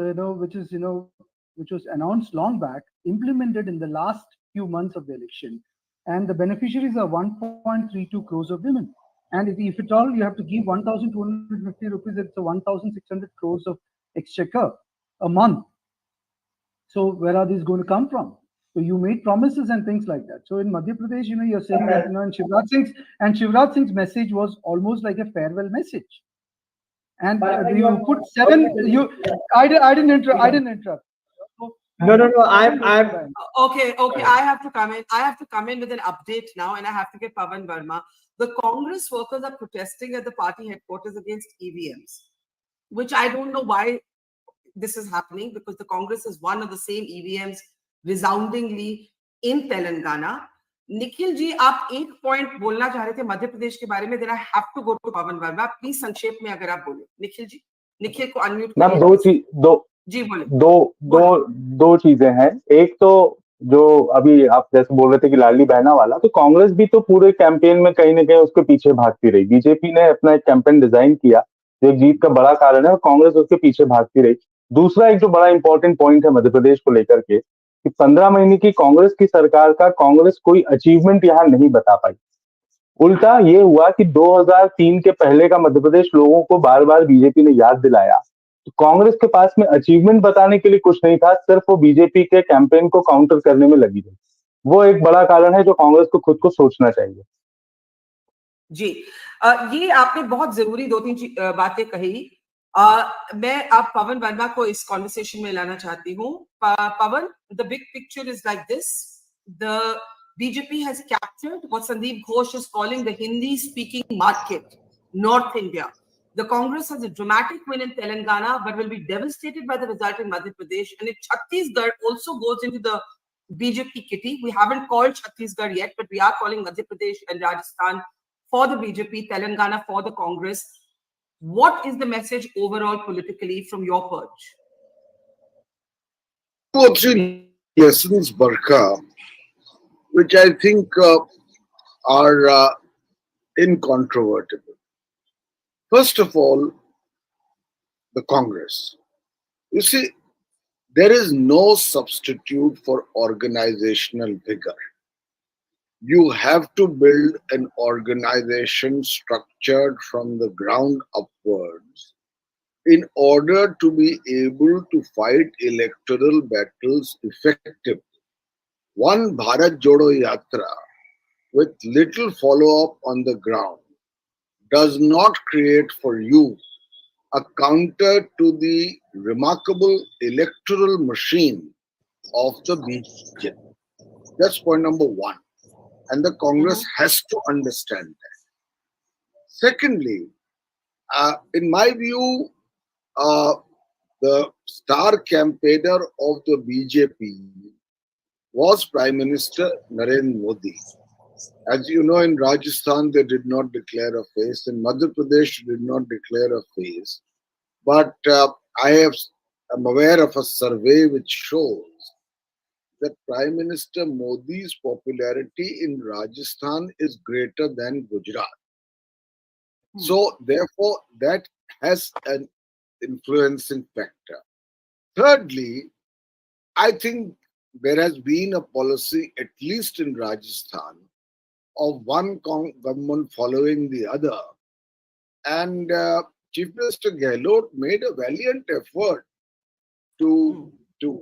announced long back, implemented in the last few months of the election. And the beneficiaries are 1.32 crores of women. And if at all you have to give 1,250 rupees, it's a 1,600 crores of exchequer a month. So where are these going to come from? So you made promises and things like that. So in Madhya Pradesh, you're saying that, and Shivraj Singh's message was almost like a farewell message. And you put seven. I didn't interrupt. So
No. I'm.
Okay. I have to come in. I have to come in with an update now, and I have to get Pavan Verma. The Congress workers are protesting at the party headquarters against EVMs, which I don't know why this is happening, because the Congress is one of the same EVMs resoundingly in Telangana. Nikhil ji, आप एक point बोलना चाह रहे थे मध्य प्रदेश के बारे में, then I have to go to Pawan Verma. Please संक्षेप में अगर आप बोले. निखिल जी, निखिल को अनम्यूट
मैम
करिए. जी बोले.
दो चीजें हैं. एक तो जो अभी आप जैसे बोल रहे थे कि लाडली बहना वाला, तो कांग्रेस भी तो पूरे कैंपेन में कहीं ना कहीं उसके पीछे भागती रही. बीजेपी ने अपना एक कैंपेन डिजाइन किया जो एक जीत का बड़ा कारण है, और कांग्रेस उसके पीछे भागती रही. दूसरा एक जो बड़ा इंपॉर्टेंट पॉइंट है मध्य प्रदेश को लेकर के, कि 15 महीने की कांग्रेस की सरकार का कांग्रेस कोई अचीवमेंट यहाँ नहीं बता पाई. उल्टा ये हुआ कि 2003 के पहले का मध्य प्रदेश लोगों को बार बार बीजेपी ने याद दिलाया. तो कांग्रेस के पास में अचीवमेंट बताने के लिए कुछ नहीं था, सिर्फ वो बीजेपी के कैंपेन को काउंटर करने में लगी रही. वो एक बड़ा कारण है जो कांग्रेस को खुद को सोचना चाहिए.
जी, ये आपने बहुत जरूरी दो तीन बातें कही. मैं आप पवन वर्मा को इस कॉन्वर्सेशन में लाना चाहती हूँ. Pawan, the big picture is like this. The BJP has captured what Sandeep Ghosh is calling the Hindi-speaking market, North India. The Congress has a dramatic win in Telangana, but will be devastated by the result in Madhya Pradesh. And if Chhattisgarh also goes into the BJP kitty, we haven't called Chhattisgarh yet, but we are calling Madhya Pradesh and Rajasthan for the BJP, Telangana for the Congress. What is the message overall politically from your perch?
2 or 3 lessons, Barkha, which I think are incontrovertible. First of all, the Congress. You see, there is no substitute for organizational vigor. You have to build an organization structured from the ground upwards in order to be able to fight electoral battles effectively. One Bharat Jodo Yatra with little follow-up on the ground does not create for you a counter to the remarkable electoral machine of the BJP. That's point number one. And the Congress has to understand that. Secondly, in my view, the star campaigner of the BJP was Prime Minister Narendra Modi. As you know, in Rajasthan, they did not declare a face. In Madhya Pradesh, did not declare a face. But I'm aware of a survey which shows that Prime Minister Modi's popularity in Rajasthan is greater than Gujarat. So, therefore, that has an influencing factor. Thirdly, I think there has been a policy, at least in Rajasthan, of one government following the other. And Chief Minister Gehlot made a valiant effort to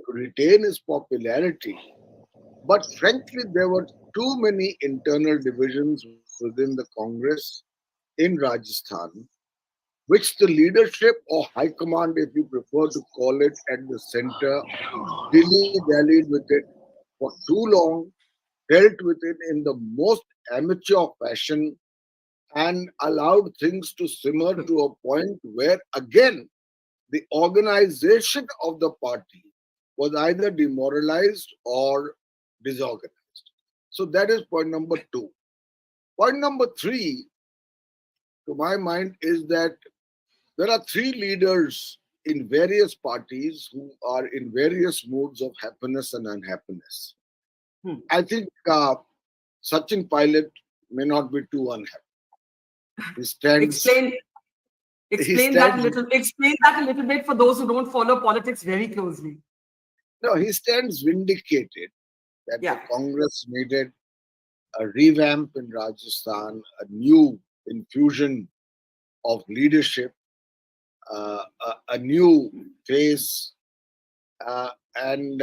retain his popularity. But frankly, there were too many internal divisions within the Congress in Rajasthan, which the leadership or high command, if you prefer to call it, at the center, dilly-dallied with it for too long, dealt with it in the most amateur fashion, and allowed things to simmer to a point where, again, the organization of the party was either demoralized or disorganized. So that is point number 2. Point number 3, to my mind, is that there are 3 leaders in various parties who are in various moods of happiness and unhappiness. I think Sachin Pilot may not be too unhappy. He stands.
Explain that a little bit for those who don't follow politics very closely.
No, he stands vindicated that the Congress needed a revamp in Rajasthan, a new infusion of leadership, a new face, and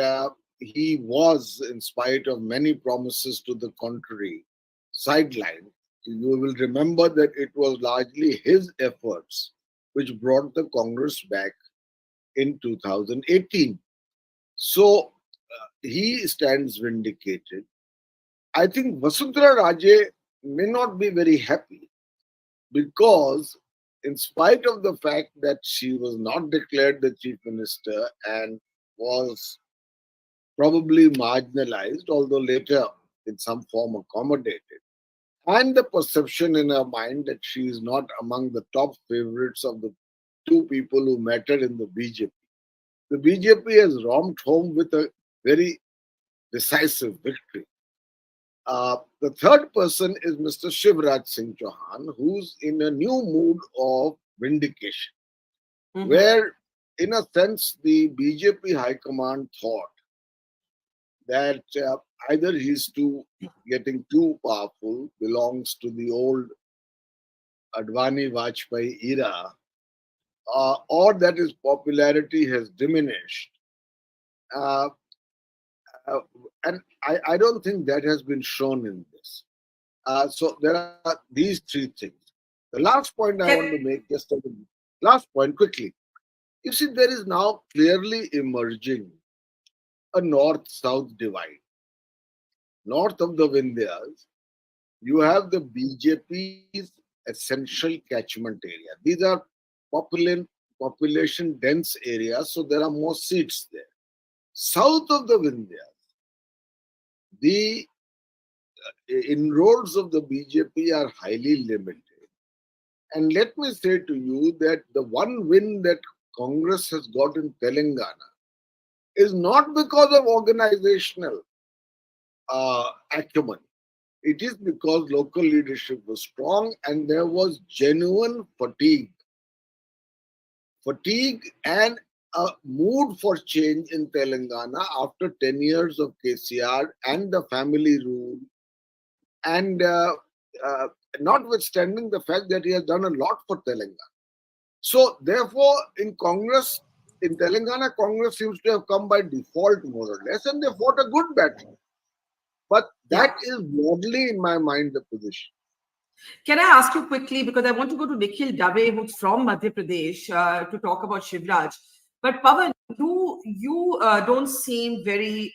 he was, in spite of many promises to the contrary, sidelined. You will remember that it was largely his efforts which brought the Congress back in 2018. So he stands vindicated. I think Vasundhara Raje may not be very happy because, in spite of the fact that she was not declared the chief minister and was probably marginalized, although later in some form accommodated, and the perception in her mind that she is not among the top favorites of the two people who mattered in the BJP. The BJP has romped home with a very decisive victory. The third person is Mr. Shivraj Singh Chauhan, who's in a new mood of vindication, where, in a sense, the BJP High Command thought that either he's getting too powerful, belongs to the old Advani Vajpayee era, or that his popularity has diminished. Uh, and I don't think that has been shown in this. So there are these three things. The last point I want to make, just a last point quickly. You see, there is now clearly emerging a north-south divide. North of the Vindhyas, you have the BJP's essential catchment area. These are population dense areas, so there are more seats there. South of the Vindhyas, the inroads of the BJP are highly limited. And let me say to you that the one win that Congress has got in Telangana is not because of organizational acumen. It is because local leadership was strong and there was genuine fatigue. Fatigue and a mood for change in Telangana after 10 years of KCR and the family rule, and notwithstanding the fact that he has done a lot for Telangana. So, therefore, in Congress, in Telangana, Congress seems to have come by default more or less, and they fought a good battle. But that is broadly, in my mind, the position.
Can I ask you quickly, because I want to go to Nikhil Dave, who's from Madhya Pradesh, to talk about Shivraj. But Pavan, you don't seem very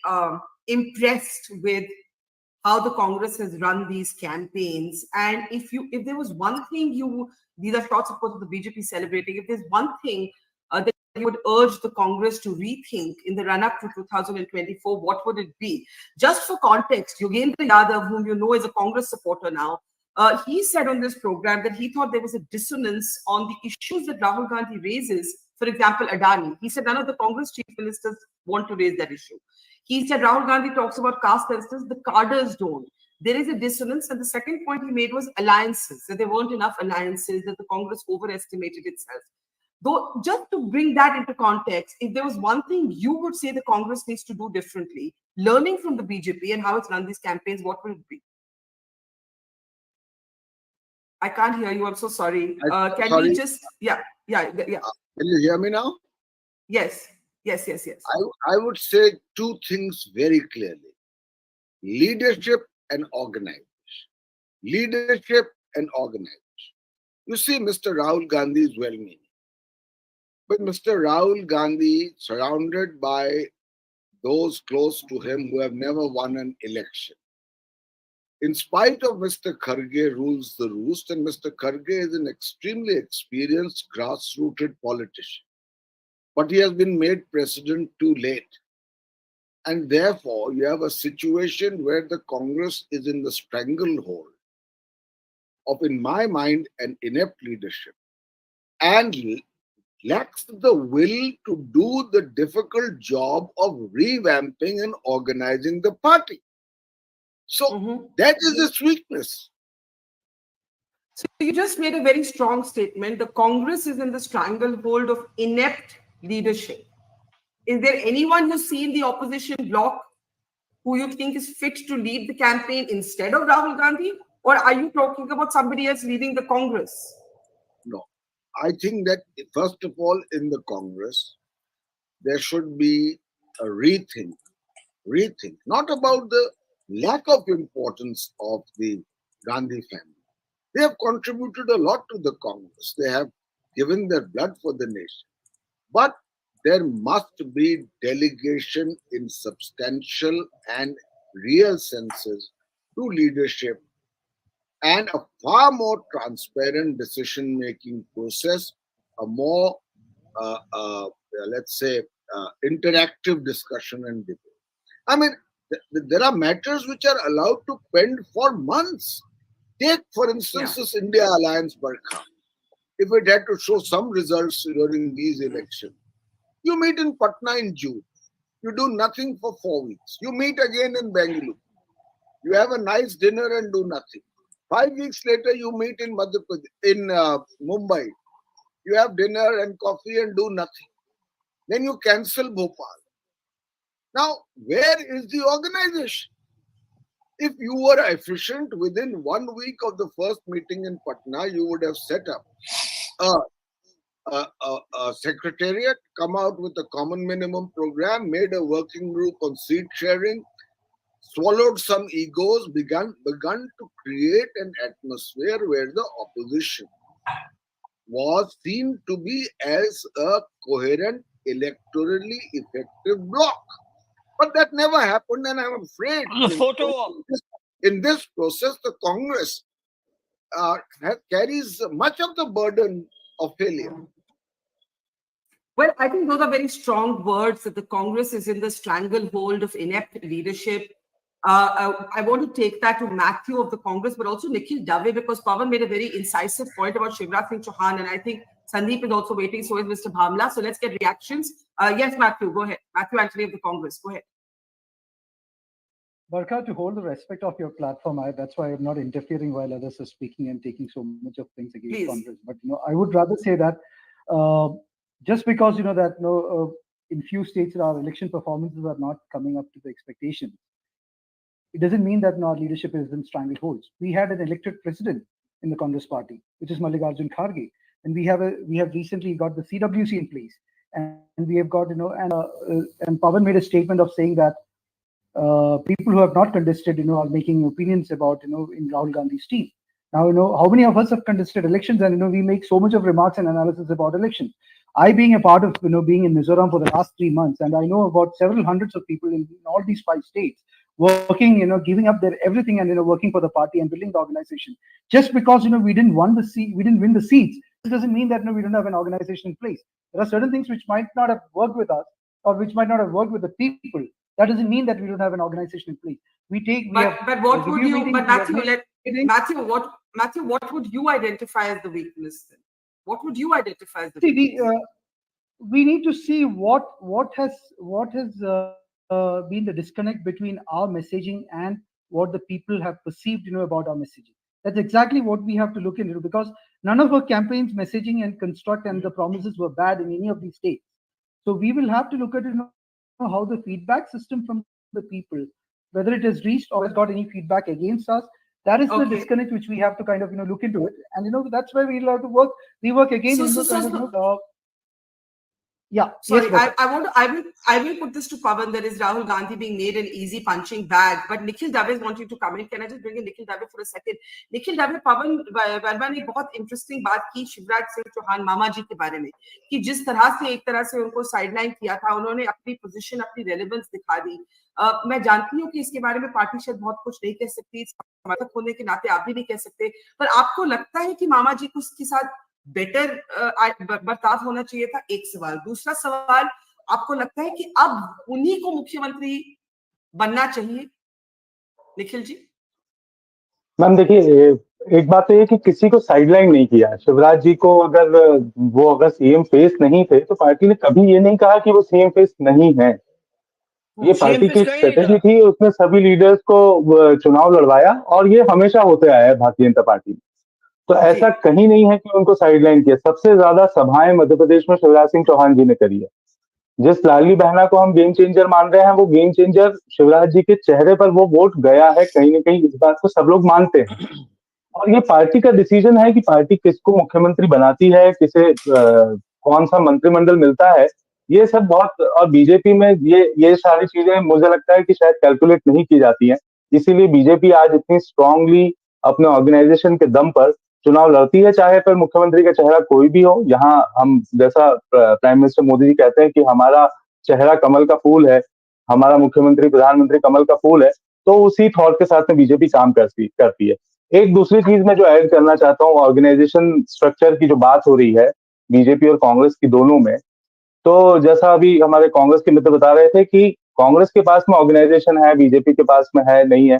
impressed with how the Congress has run these campaigns. And if there was one thing these are thoughts, of course, of the BJP celebrating, if there's one thing that you would urge the Congress to rethink in the run-up to 2024, what would it be? Just for context, Yogendra Yadav, whom you know is a Congress supporter now, he said on this program that he thought there was a dissonance on the issues that Rahul Gandhi raises. For example, Adani. He said none of the Congress chief ministers want to raise that issue. He said Rahul Gandhi talks about caste census, the cadres don't. There is a dissonance. And the second point he made was alliances, that there weren't enough alliances, that the Congress overestimated itself. Though, just to bring that into context, if there was one thing you would say the Congress needs to do differently, learning from the BJP and how it's run these campaigns, what would it be? I can't hear you. I'm so sorry. Can we just, yeah.
Can you hear me now?
Yes.
I would say two things very clearly. Leadership and organization. Leadership and organization. You see, Mr. Rahul Gandhi is well-meaning. But Mr. Rahul Gandhi, surrounded by those close to him who have never won an election, in spite of Mr. Kharge rules the roost, and Mr. Kharge is an extremely experienced grassrooted politician. But he has been made president too late. And therefore, you have a situation where the Congress is in the stranglehold of, in my mind, an inept leadership and lacks the will to do the difficult job of revamping and organizing the party. So that is its weakness.
So you just made a very strong statement. The Congress is in the stranglehold of inept leadership. Is there anyone you see in the opposition bloc who you think is fit to lead the campaign instead of Rahul Gandhi? Or are you talking about somebody else leading the Congress?
No. I think that, first of all, in the Congress, there should be a rethink, not about the lack of importance of the Gandhi family. They have contributed a lot to the Congress. They have given their blood for the nation. But there must be delegation in substantial and real senses to leadership and a far more transparent decision-making process, a more, let's say, interactive discussion and debate. I mean, there are matters which are allowed to pend for months. Take, for instance, this India Alliance, Barkha. If it had to show some results during these elections, you meet in Patna in June. You do nothing for 4 weeks. You meet again in Bengaluru. You have a nice dinner and do nothing. 5 weeks later, you meet in Mumbai. You have dinner and coffee and do nothing. Then you cancel Bhopal. Now, where is the organization? If you were efficient within 1 week of the first meeting in Patna, you would have set up a secretariat, come out with a common minimum program, made a working group on seat sharing, swallowed some egos, begun to create an atmosphere where the opposition was seen to be as a coherent, electorally effective bloc. But that never happened, and I'm afraid in this process, the Congress carries much of the burden of failure.
Well, I think those are very strong words, that the Congress is in the stranglehold of inept leadership. I want to take that to Matthew of the Congress, but also Nikhil Dave, because Pavan made a very incisive point about Shivraj Singh Chauhan, and I think Sandeep is also waiting, so is Mr. Bhamla. So let's get reactions. Yes, Matthew, go ahead. Matthew Anthony of the Congress, go ahead.
Barkha, to hold the respect of your platform, that's why I'm not interfering while others are speaking and taking so much of things against Congress. But I would rather say that just because that in few states our election performances are not coming up to the expectations, it doesn't mean that our leadership is in strangleholds. We had an elected president in the Congress party, which is Mallikarjun Kharge, and we have recently got the CWC in place, and we have got and Pavan made a statement of saying that people who have not contested are making opinions about in Rahul Gandhi's team. Now how many of us have contested elections, and we make so much of remarks and analysis about elections. I, being a part of being in Mizoram for the last 3 months, and I know about several hundreds of people in all these 5 states working, giving up their everything and working for the party and building the organization. Just because we didn't win the seats, this doesn't mean that we don't have an organization in place. There are certain things which might not have worked with us, or which might not have worked with the people. That doesn't mean that we don't have an organization in place.
Matthew, what would you identify as the weakness then? What would you identify as the weakness?
We need to see what has been the disconnect between our messaging and what the people have perceived about our messaging. That's exactly what we have to look into, because none of our campaigns, messaging and construct and the promises were bad in any of these states. So we will have to look at how the feedback system from the people, whether it has reached or has got any feedback against us. That is the disconnect which we have to kind of look into it, and that's why we'll have to rework again. Yeah.
Sorry,
yes,
I will put this to Pavan. There is Rahul Gandhi being made an easy punching bag, but Nikhil Dave is wanting to come in. Can I just bring in Nikhil Dave for a second? Nikhil Dave, Pavan Verma ने बहुत interesting बात की शिवराज सिंह चौहान मामा जी के बारे में, कि जिस तरह से उनको साइडलाइन किया था, उन्होंने अपनी पोजीशन, अपनी रेलेवेंस दिखा दी. मैं जानती हूँ कि इसके बारे में पार्टी शायद बहुत कुछ नहीं कह सकती, समर्थक होने के नाते आप भी नहीं कह सकते, पर आपको लगता है कि मामा जी को उसके साथ बेटर बर्ताव होना चाहिए था? एक सवाल. दूसरा सवाल, आपको लगता है कि अब उन्हीं को मुख्यमंत्री बनना चाहिए? निखिल जी.
मैम देखिए, एक बात तो ये कि किसी को साइडलाइन नहीं किया. शिवराज जी को अगर सीएम फेस नहीं थे, तो पार्टी ने कभी ये नहीं कहा कि वो सीएम फेस नहीं है. ये पार्टी की स्ट्रेटेजी थी, उसने सभी लीडर्स को चुनाव लड़वाया, और ये हमेशा होते आया है भारतीय जनता पार्टी में. तो ऐसा कहीं नहीं है कि उनको साइडलाइन किया. सबसे ज्यादा सभाएं मध्य प्रदेश में शिवराज सिंह चौहान जी ने करी है. जिस लाडली बहना को हम गेम चेंजर मान रहे हैं, वो गेम चेंजर शिवराज जी के चेहरे पर वो वोट गया है कहीं ना कहीं. इस बात को सब लोग मानते हैं, और ये पार्टी का डिसीजन है कि पार्टी किसको मुख्यमंत्री बनाती है, किसे कौन सा मंत्रिमंडल मिलता है. ये सब बहुत, और बीजेपी में ये सारी चीजें मुझे लगता है कि शायद कैलकुलेट नहीं की जाती हैं. इसीलिए बीजेपी आज इतनी स्ट्रांगली अपने ऑर्गेनाइजेशन के दम पर चुनाव लड़ती है, चाहे फिर मुख्यमंत्री का चेहरा कोई भी हो। यहाँ हम, जैसा प्राइम मिनिस्टर मोदी जी कहते हैं कि हमारा चेहरा कमल का फूल है, हमारा मुख्यमंत्री प्रधानमंत्री कमल का फूल है, तो उसी थॉट के साथ में बीजेपी काम करती है। एक दूसरी चीज मैं जो ऐड करना चाहता हूँ, ऑर्गेनाइजेशन स्ट्रक्चर की जो बात हो रही है बीजेपी और कांग्रेस की दोनों में, तो जैसा अभी हमारे कांग्रेस के मित्र बता रहे थे कि कांग्रेस के पास में ऑर्गेनाइजेशन है, बीजेपी के पास में है नहीं है।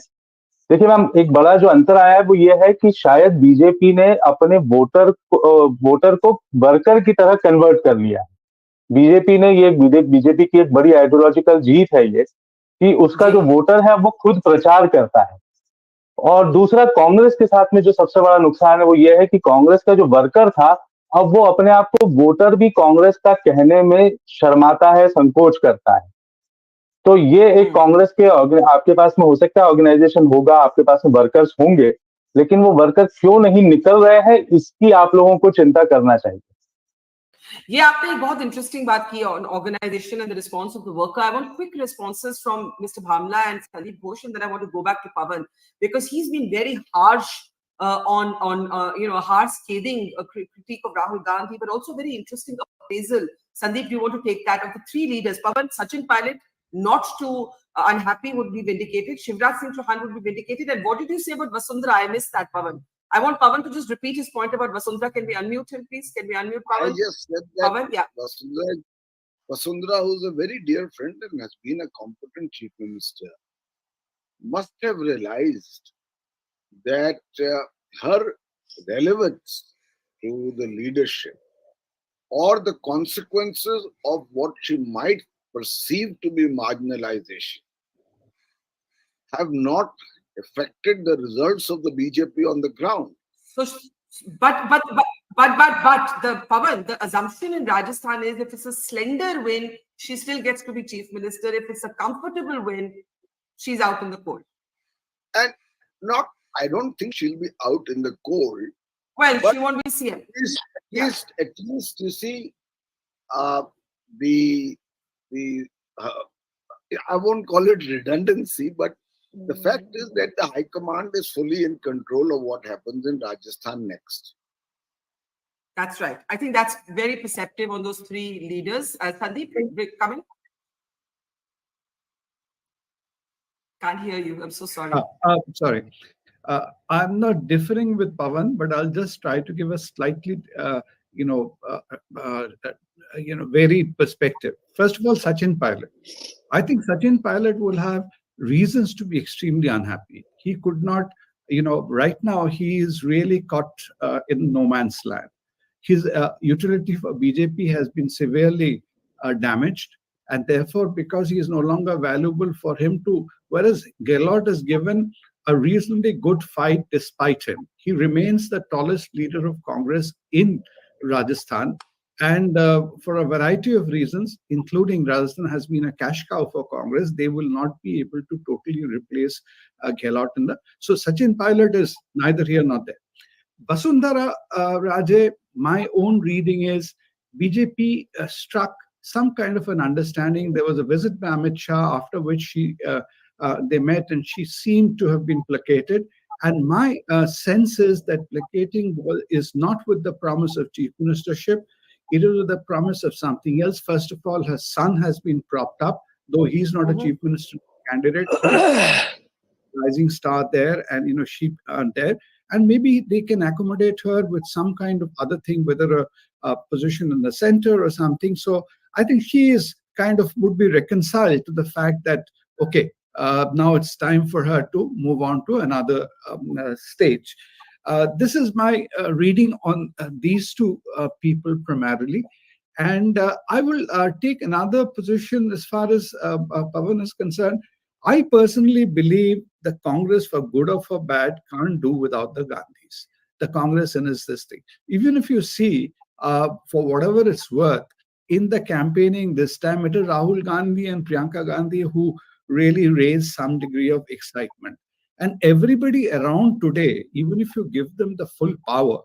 देखिए मैम, एक बड़ा जो अंतर आया है वो ये है कि शायद बीजेपी ने अपने वोटर को वर्कर की तरह कन्वर्ट कर लिया है। बीजेपी ने ये, बीजेपी की एक बड़ी आइडियोलॉजिकल जीत है ये, कि उसका जो वोटर है वो खुद प्रचार करता है। और दूसरा, कांग्रेस के साथ में जो सबसे बड़ा नुकसान है वो ये है कि कांग्रेस का जो वर्कर था, अब वो अपने आप को वोटर भी कांग्रेस का कहने में शर्माता है, संकोच करता है। तो ये एक कांग्रेस के, आपके पास में हो सकता है ऑर्गेनाइजेशन होगा, आपके पास में वर्कर्स होंगे, लेकिन वो वर्कर क्यों नहीं निकल रहे हैं, इसकी आप लोगों को चिंता करना चाहिए।
ये आपने एक बहुत इंटरेस्टिंग बात की on organisation and the response of the worker. I want quick responses from Mr. Bhamla and Sandeep Ghosh, and then I want to go back to Pavan because he's been very harsh on harsh scathing critique of Rahul Gandhi, but also very interesting appraisal. Sandeep, do you want to take that of the three leaders? Pavan, Sachin Pilot, not too unhappy, would be vindicated. Shivraj Singh Chauhan would be vindicated. And what did you say about Vasundhara? I missed that, Pavan. I want Pavan to just repeat his point about Vasundhara. Can we unmute him, please? Can we unmute Pavan?
I just said that
Pavan, yeah.
Vasundhara, who's a very dear friend and has been a competent chief minister, must have realized that her relevance to the leadership or the consequences of what she might perceive to be marginalization have not affected the results of the BJP on the ground.
So, but the Pavan, the assumption in Rajasthan is if it's a slender win, she still gets to be chief minister. If it's a comfortable win, she's out in the cold.
And I don't think she'll be out in the cold.
Well, she won't be CM.
At least you see, I won't call it redundancy, but the fact is that the High Command is fully in control of what happens in Rajasthan next.
That's right. I think that's very perceptive on those three leaders. Sandeep, coming? Can't hear you. I'm so sorry.
Sorry. I'm not differing with Pavan, but I'll just try to give a slightly, varied perspective. First of all, Sachin Pilot. I think Sachin Pilot will have reasons to be extremely unhappy. He could not, right now he is really caught in no man's land. His utility for BJP has been severely damaged, and therefore, because he is no longer valuable for him to, whereas Gehlot has given a reasonably good fight despite him. He remains the tallest leader of Congress in Rajasthan. And for a variety of reasons, including Rajasthan has been a cash cow for Congress, they will not be able to totally replace Gehlot in the. So Sachin Pilot is neither here nor there. Vasundhara Raje, my own reading is BJP struck some kind of an understanding. There was a visit by Amit Shah, after which they met, and she seemed to have been placated. And my sense is that placating is not with the promise of chief ministership. It is with the promise of something else. First of all, her son has been propped up, though he's not a chief minister candidate. Rising star there, and she there. And maybe they can accommodate her with some kind of other thing, whether a position in the center or something. So I think she is would be reconciled to the fact that, okay, now it's time for her to move on to another stage. This is my reading on these two people primarily. And I will take another position as far as Pavan is concerned. I personally believe the Congress, for good or for bad, can't do without the Gandhis. The Congress is this thing. Even if you see, for whatever it's worth, in the campaigning this time, it is Rahul Gandhi and Priyanka Gandhi who really raised some degree of excitement. And everybody around today, even if you give them the full power,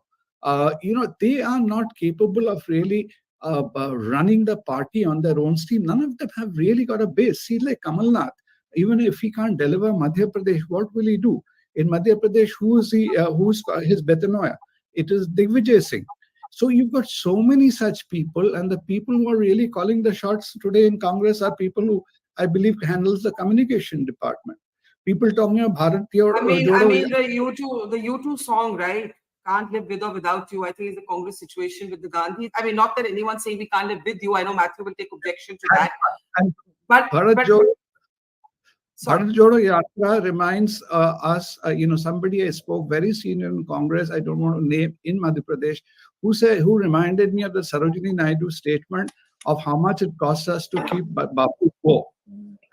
they are not capable of really running the party on their own steam. None of them have really got a base. See, like Kamal Nath, even if he can't deliver Madhya Pradesh, what will he do? In Madhya Pradesh, who's his Betanoia? it is Digvijay Singh. So you've got so many such people, and the people who are really calling the shots today in Congress are people who I believe handles the communication department. People talking about Bharat Jodo.
The U2 song, right? Can't live with or without you. I think it's the Congress situation with the Gandhi. I mean, not that anyone's saying we can't live with you. I know Matthew will take objection to that. But
Bharat Jodo Yatra reminds us, somebody I spoke very senior in Congress, I don't want to name, in Madhya Pradesh, who reminded me of the Sarojini Naidu statement of how much it costs us to keep Bapu poor.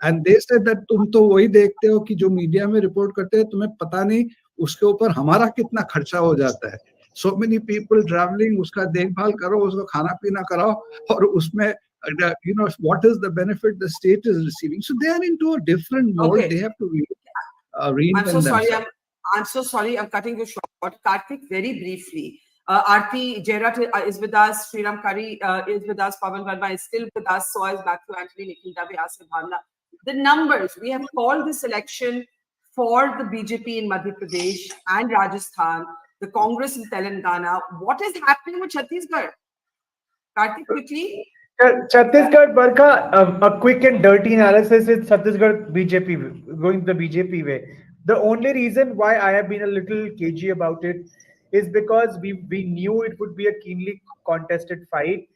And they said that तुम तो वही देखते हो कि जो media में report करते हैं, तुम्हें पता नहीं उसके ऊपर हमारा कितना खर्चा हो जाता है. So many people traveling, उसका देखभाल करो, उसको खाना पीना कराओ, और उसमें what is the benefit the state is receiving. So they are into a different mode.
Okay.
They have to reinvent themselves.
I'm so sorry. I'm cutting you short. Karthik, very briefly. Aarti Jairat is with us. Sriram Kari is with us. Pavan Verma is still with us. So is Matthew Anthony, Nikhil Dave, Asif Bhavna. The numbers, we have called this election for the BJP in Madhya Pradesh and Rajasthan, the Congress in Telangana. What is happening with Chhattisgarh? Karthik, quickly.
Chhattisgarh, Barkha, a quick and dirty analysis is Chhattisgarh BJP, going the BJP way. The only reason why I have been a little cagey about it is because we knew it would be a keenly contested fight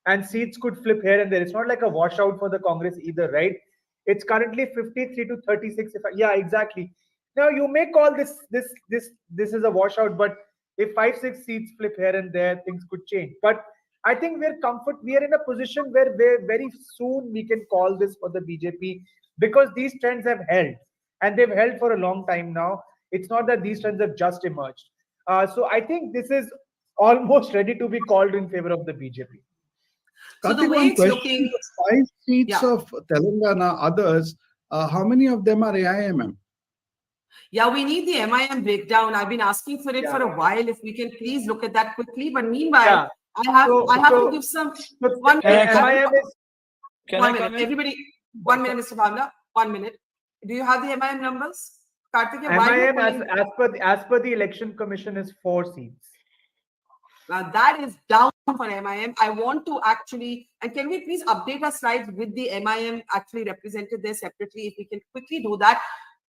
and seats could flip here and there. It's not like a washout for the Congress either, right? It's currently 53 to 36. Yeah, exactly. Now you may call this is a washout, but if 5-6 seats flip here and there, things could change. But I think we are in a position where very soon we can call this for the BJP because these trends have held and they've held for a long time now. It's not that these trends have just emerged. So I think this is almost ready to be called in favor of the BJP.
So the way it's looking,
5 seats of Telangana, others, how many of them are AIMM?
Yeah, we need the MIM breakdown. I've been asking for it for a while. If we can please look at that quickly. But meanwhile, I have to give some 1 minute. Everybody, 1 minute, Mr. Bhavna. 1 minute. Do you have the MIM numbers? Karthik,
MIM as per the election commission is 4 seats.
Now that is down for MIM. I want to actually, and can we please update our slides with the MIM actually represented there separately? If we can quickly do that.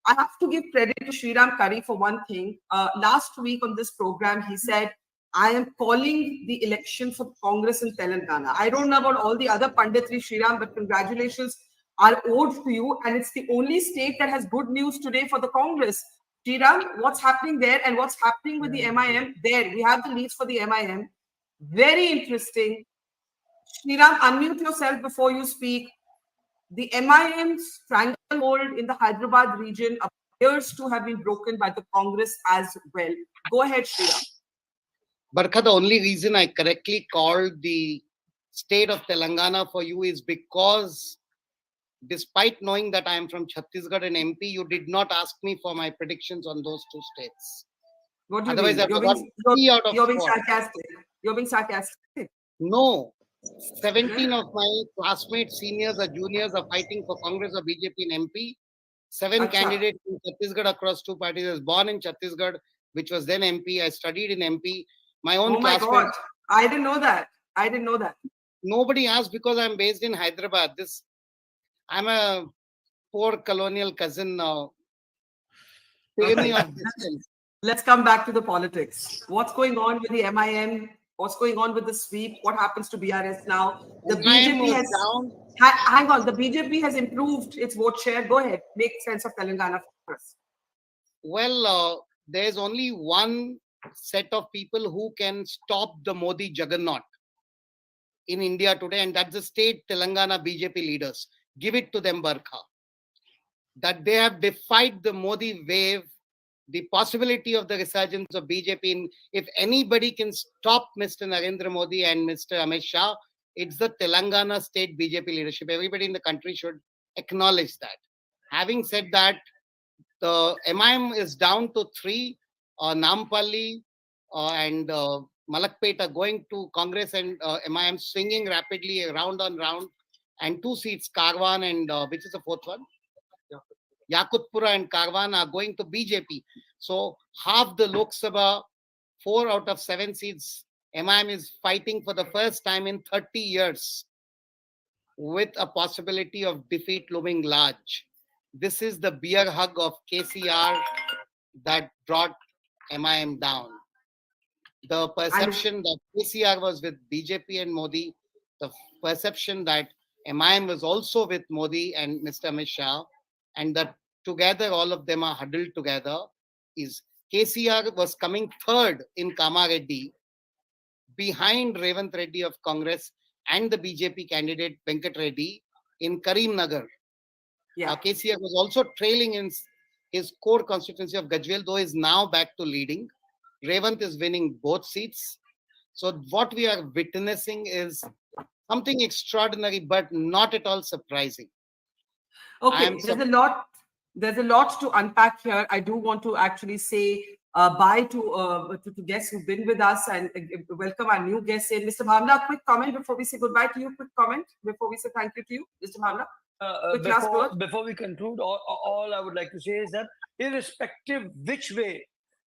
I have to give credit to Sriram Kari for one thing. Last week on this program, he said, I am calling the election for Congress in Telangana. I don't know about all the other Panditri, Sriram, but congratulations are owed to you. And it's the only state that has good news today for the Congress. Sriram, what's happening there and what's happening with the MIM? There, we have the leads for the MIM. Very interesting. Sriram, unmute yourself before you speak. The MIM stranglehold in the Hyderabad region appears to have been broken by the Congress as well. Go ahead, Sriram.
Barkha, the only reason I correctly called the state of Telangana for you is because despite knowing that I am from Chhattisgarh and MP, you did not ask me for my predictions on those 2 states.
What do you
Otherwise,
mean? You're being sarcastic. You're being sarcastic.
No. 17 of my classmates, seniors or juniors are fighting for Congress or BJP in MP. 7 candidates in Chhattisgarh across 2 parties. I was born in Chhattisgarh, which was then MP. I studied in MP. My own classmates.
Oh my God. I didn't know that.
Nobody asked because I'm based in Hyderabad. I'm a poor colonial cousin now.
Let's come back to the politics. What's going on with the MIM? What's going on with the sweep? What happens to BRS now? The BJP has down. Hang on. The BJP has improved its vote share. Go ahead. Make sense of Telangana for us.
Well, there's only one set of people who can stop the Modi juggernaut in India today, and that's the state Telangana BJP leaders. Give it to them, Barkha. That they have defied the Modi wave, the possibility of the resurgence of BJP. If anybody can stop Mr. Narendra Modi and Mr. Amit Shah, it's the Telangana state BJP leadership. Everybody in the country should acknowledge that. Having said that, the MIM is down to 3. Nampalli and Malakpet are going to Congress, and MIM swinging rapidly round on round. And 2 seats, Karwan and which is the 4th one? Yakutpura and Karwan are going to BJP. So half the Lok Sabha 4 out of 7 seats, MIM is fighting for the first time in 30 years with a possibility of defeat looming large. This is the beer hug of KCR that brought MIM down. The perception that KCR was with BJP and Modi, the perception that MIM was also with Modi and Mr. Amit Shah, and that together all of them are huddled together, is KCR was coming third in Kamareddy, behind Revant Reddy of Congress and the BJP candidate Venkat Reddy in Karimnagar.
Yeah.
KCR was also trailing in his core constituency of Gajwel, though is now back to leading. Revant is winning both seats. So what we are witnessing is something extraordinary, but not at all surprising.
Okay, there's a lot to unpack here. I do want to actually say bye to guests who've been with us and welcome our new guests in. Mr. Bhavna, quick comment before we say goodbye to you. Quick comment before we say thank you to you, Mr. Bhavna.
Before we conclude, all I would like to say is that irrespective which way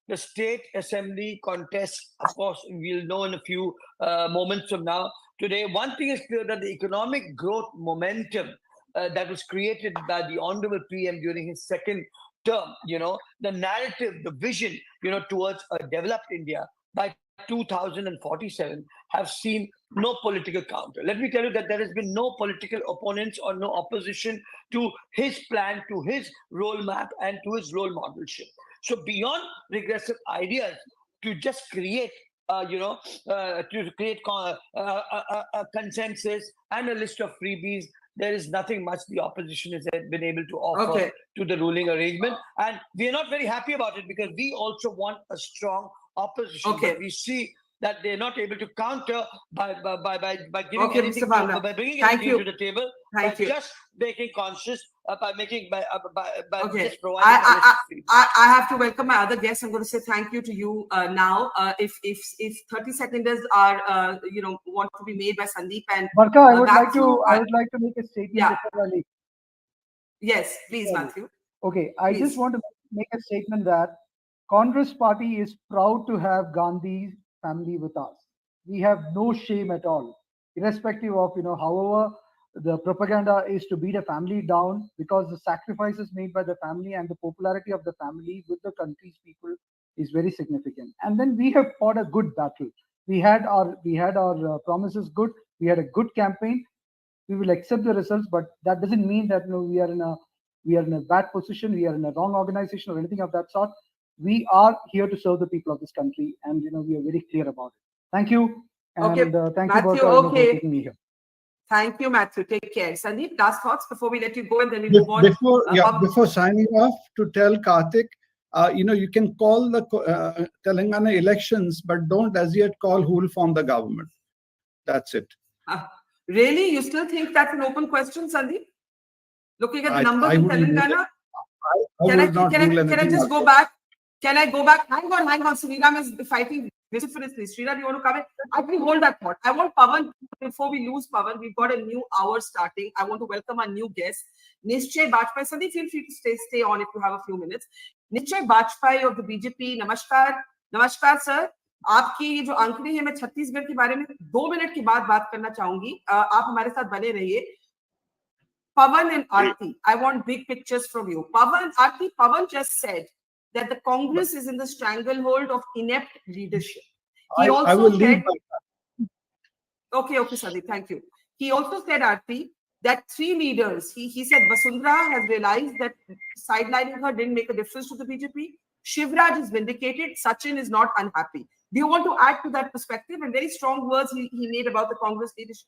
the state assembly contest, of course, we'll know in a few moments from now. Today, one thing is clear, that the economic growth momentum that was created by the Honorable PM during his second term, the narrative, the vision, towards a developed India by 2047 have seen no political counter. Let me tell you that there has been no political opponents or no opposition to his plan, to his roadmap, and to his role modelship. So beyond regressive ideas, to just create, to create a consensus and a list of freebies, there is nothing much the opposition has been able to offer to the ruling arrangement. And we are not very happy about it, because we also want a strong opposition. But we see that they're not able to counter by giving anything by bringing anything to the table, just making conscious by just providing.
I have to welcome my other guests. I'm going to say thank you to you now. If 30 seconds are want to be made by Sandeep and
Barkha, I would like to make a statement before I leave.
Yes, please, Matthew.
Okay, I just want to make a statement that Congress party is proud to have Gandhi's family with us. We have no shame at all, irrespective of however the propaganda is to beat a family down, because the sacrifices made by the family and the popularity of the family with the country's people is very significant. And then we have fought a good battle. We had our promises good. We had a good campaign. We will accept the results, but that doesn't mean that we are in a bad position. We are in a wrong organization or anything of that sort. We are here to serve the people of this country, and we are very clear about it. Thank you, and thank
Matthew,
you, Barkha, for taking me here.
Thank you, Matthew. Take care. Sandeep, last thoughts before we let you go, and then we move on.
Before signing off, to tell Karthik, you can call the Telangana elections, but don't as yet call who will form the government. That's it.
Really? You still think that's an open question, Sandeep? Looking at the numbers in Telangana? Can I just go back? Can I go back? Hang on. Sriram is fighting vociferously. Sriram, you want to come in? Actually, hold that thought. I want Pavan, before we lose Pavan, we've got a new hour starting. I want to welcome our new guest, Nishchay Bajpai. Sandeep, feel free to stay on if you have a few minutes. Nishchay Bajpai of the BJP. Namaskar, sir. आपकी ये जो आंकड़े हैं, मैं छत्तीसगढ़ के बारे में 2 minute के बाद बात करना चाहूंगी. आप हमारे साथ बने रहिए. Pavan and Aarti, I want big pictures from you. Pavan just said that the Congress is in the stranglehold of inept leadership. He also said, okay, Sandeep, thank you. He also said, Aarti, that 3 leaders, he said Vasundhara has realized that sidelining her didn't make a difference to the BJP. Shivraj is vindicated. Sachin is not unhappy. Do you want to add to that perspective? And very strong words he made about the Congress leadership.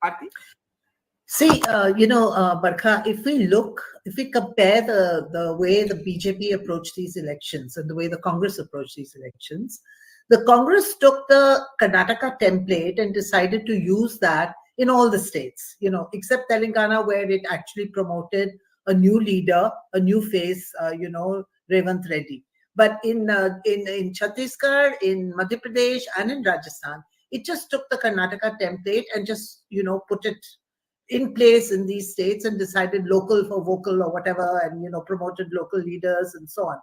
Aarti?
See, Barkha, if we compare the way the BJP approached these elections and the way the Congress approached these elections, the Congress took the Karnataka template and decided to use that in all the states, except Telangana, where it actually promoted a new leader, a new face, Revant Reddy. But in Chhattisgarh, in Madhya Pradesh, and in Rajasthan, it just took the Karnataka template and just, put it in place in these states and decided local for vocal or whatever, and promoted local leaders and so on,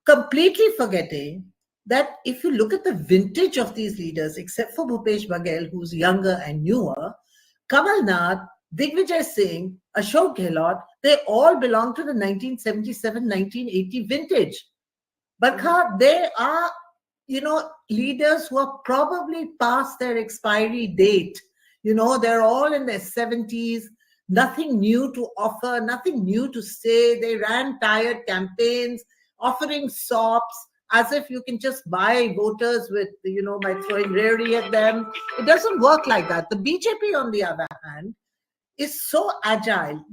completely forgetting that if you look at the vintage of these leaders, except for Bhupesh Baghel, who's younger and newer, Kamal Nath, Digvijay Singh, Ashok Gehlot, they all belong to the 1977-1980 vintage. Barkha, they are, leaders who are probably past their expiry date. They're all in their 70s, nothing new to offer, nothing new to say. They ran tired campaigns, offering sops, as if you can just buy voters with, by throwing rarity at them. It doesn't work like that. The BJP, on the other hand, is so agile.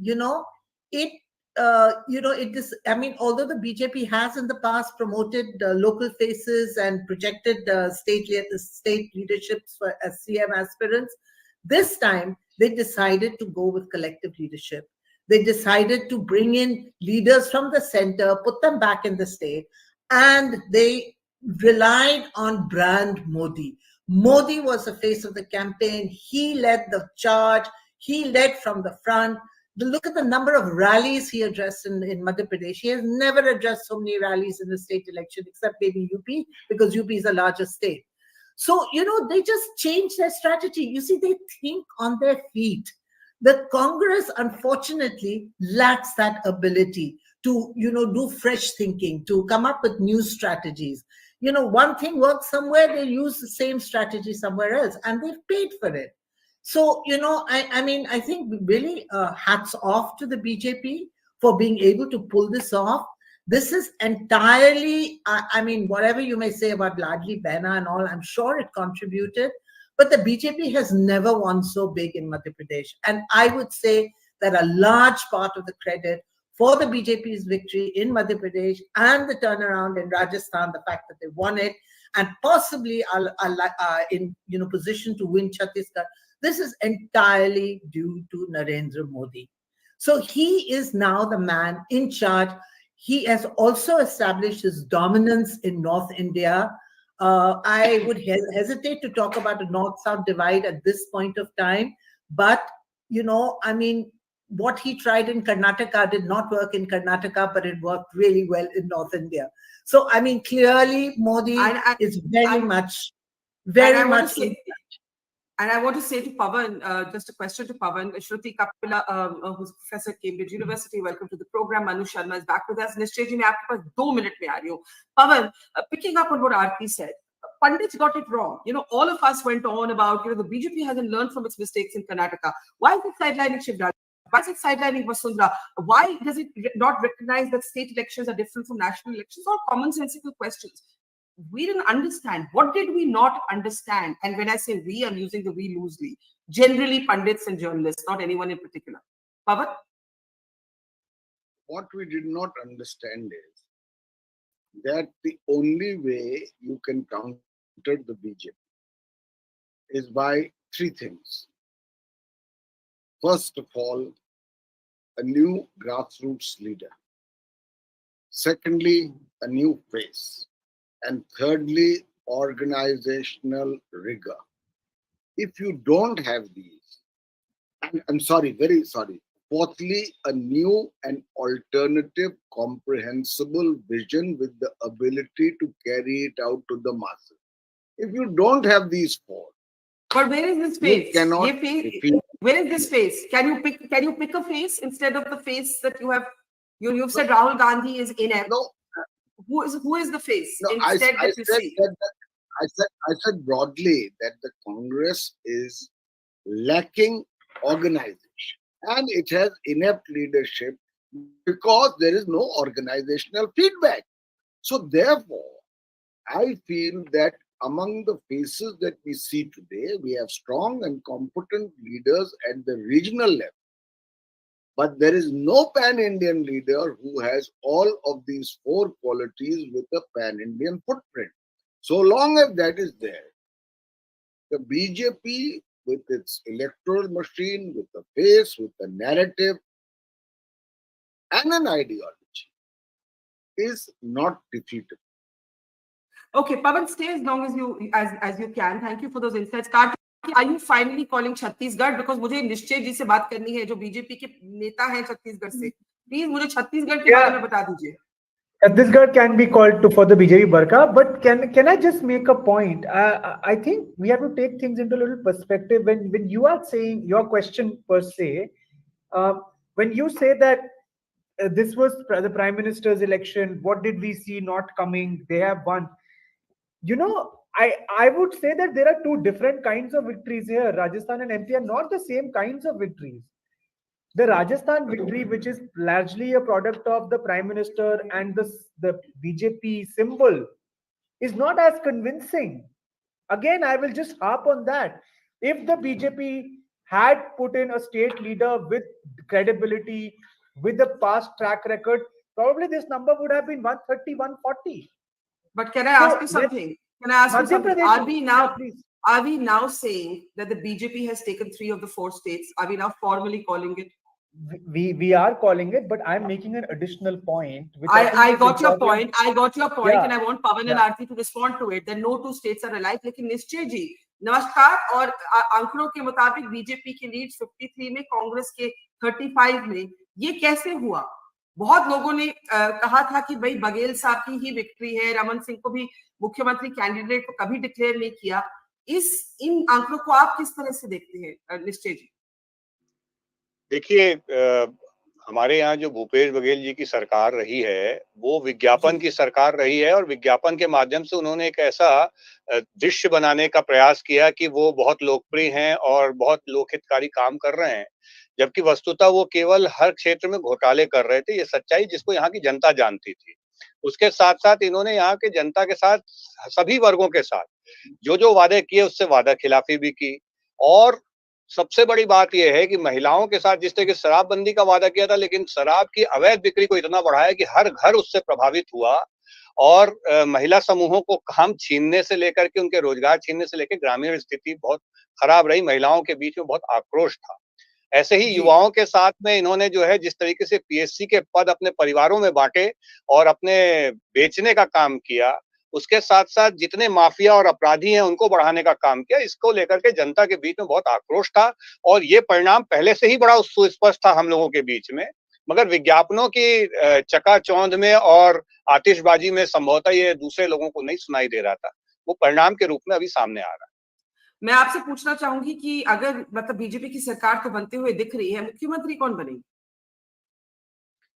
Although the BJP has in the past promoted local faces and projected state leaderships as CM aspirants, this time they decided to go with collective leadership. They decided to bring in leaders from the center, put them back in the state, and they relied on brand Modi. Modi was the face of the campaign. He led the charge. He led from the front. Look at the number of rallies he addressed in Madhya Pradesh. He has never addressed so many rallies in the state election, except maybe UP, because UP is the largest state. So, they just changed their strategy. You see, they think on their feet. The Congress, unfortunately, lacks that ability to, do fresh thinking, to come up with new strategies. One thing works somewhere, they use the same strategy somewhere else, and they've paid for it. So, I think really hats off to the BJP for being able to pull this off. This is entirely, whatever you may say about Ladli Behna and all, I'm sure it contributed. But the BJP has never won so big in Madhya Pradesh. And I would say that a large part of the credit for the BJP's victory in Madhya Pradesh and the turnaround in Rajasthan, the fact that they won it, and possibly are in position to win Chhattisgarh, this is entirely due to Narendra Modi. So he is now the man in charge. He has also established his dominance in North India. I would hesitate to talk about a North-South divide at this point of time. But, what he tried in Karnataka did not work in Karnataka, but it worked really well in North India. So, clearly Modi is very much.
And I want to say to Pavan, just a question to Pavan, Shruti Kapila, who's professor at Cambridge University, welcome to the program. Manu Sharma is back with us. Nishchay ji, मैं आपके पास 2 minute में आ रही हूँ. Pavan, picking up on what Aarti said, Pandits got it wrong. All of us went on about, the BJP hasn't learned from its mistakes in Karnataka. Why is it sidelining Shivraj? Why is it sidelining Vasundhara? Why does it not recognize that state elections are different from national elections? All commonsensical questions. We didn't understand. What did we not understand? And when I say we, I'm using the we loosely. Generally, pundits and journalists, not anyone in particular. Pavan?
What we did not understand is that the only way you can counter the BJP is by 3 things. First of all, a new grassroots leader. Secondly, a new face. And thirdly, organizational rigor. If you don't have these, I'm sorry, very sorry. Fourthly, a new and alternative comprehensible vision with the ability to carry it out to the masses. If you don't have these 4,
but where is this face? Where is this face? Can you pick a face instead of the face that you have? You've said Rahul Gandhi is inept.
No.
Who is the face?
No, I said broadly that the Congress is lacking organization and it has inept leadership because there is no organizational feedback. So therefore, I feel that among the faces that we see today, we have strong and competent leaders at the regional level. But there is no pan-Indian leader who has all of these 4 qualities with a pan-Indian footprint. So long as that is there, the BJP with its electoral machine, with the face, with the narrative, and an ideology is not defeatable.
Okay, Pavan, stay as long as you can. Thank you for those insights. Are you finally calling Chhattisgarh? Because मुझे निश्चय जी से बात करनी है जो BJP के नेता हैं छत्तीसगढ़ से. Please मुझे छत्तीसगढ़ के बारे में बता दीजिए.
Chhattisgarh can be called to for the BJP, Barkha, but can I just make a point? I think we have to take things into a little perspective. When you are saying your question per se, uh, when you say that this was the Prime Minister's election, what did we see not coming? They have won. You know, I would say that there are two different kinds of victories here. Rajasthan and MP are not the same kinds of victories. The Rajasthan victory, which is largely a product of the Prime Minister and the BJP symbol, is not as convincing. Again, I will just harp on that. If the BJP had put in a state leader with credibility, with a past track record, probably this number would have been 130, 140.
But can I ask you something? Can I ask you
Madhya
something?
Pradesh,
Are we now saying that the BJP has taken 3 of the 4 states? Are we now formally calling it?
We are calling it, but I'm making an additional point. Which
I got your point. I got your point,
Yeah.
and I want Pavan and
Yeah.
Aarti to respond to it. That no two states are alike. लेकिन निश्चय जी, नमस्कार, और आंकड़ों के मुताबिक BJP की lead 53 में, कांग्रेस के 35 में, ये कैसे हुआ? बहुत लोगों ने कहा था कि भाई बघेल साहब की ही विक्ट्री है, रमन सिंह को भी मुख्यमंत्री कैंडिडेट को कभी डिक्लेयर नहीं किया. इन आंकड़ों को आप किस तरह से देखते हैं, निश्चय जी?
देखिए, हमारे यहाँ जो भूपेश बघेल जी की सरकार रही है, वो विज्ञापन की सरकार रही है, और विज्ञापन के माध्यम से उन्होंने एक ऐसा दृश्य बनाने का प्रयास किया कि वो बहुत लोकप्रिय हैं और बहुत लोकहितकारी काम कर रहे हैं, जबकि वस्तुतः वो केवल हर क्षेत्र में घोटाले कर रहे थे। ये सच्चाई जिसको यहाँ की जनता जानती थी। उसके साथ-साथ इन्होंने यहाँ के जनता के साथ, सभी वर्गों के साथ जो वादे किए, उससे वादा खिलाफी भी की। और सबसे बड़ी बात यह है कि महिलाओं के साथ जिस तरह की शराबबंदी का वादा किया था, लेकिन शराब की अवैध बिक्री को इतना बढ़ाया कि हर घर उससे प्रभावित हुआ, और महिला समूहों को काम छीनने से लेकर के उनके रोजगार छीनने से लेकर ग्रामीण स्थिति बहुत खराब रही। महिलाओं के बीच में बहुत आक्रोश था। ऐसे ही युवाओं के साथ में इन्होंने जो है जिस तरीके से पीएससी के पद अपने परिवारों में बांटे और अपने बेचने का काम किया, उसके साथ-साथ जितने माफिया और अपराधी हैं उनको बढ़ाने का काम किया। इसको लेकर के जनता के बीच में बहुत आक्रोश था, और ये परिणाम पहले से ही बड़ा सुस्पष्ट था हम लोगों के बीच में, मगर विज्ञापनों की चकाचौंध में और आतिशबाजी में संभवतः ये दूसरे लोगों को नहीं सुनाई दे रहा था। वो परिणाम के रूप में अभी सामने आ रहा है।
मैं आपसे पूछना चाहूंगी कि अगर मतलब बीजेपी की सरकार तो बनते हुए दिख रही है, मुख्यमंत्री कौन बनेगी?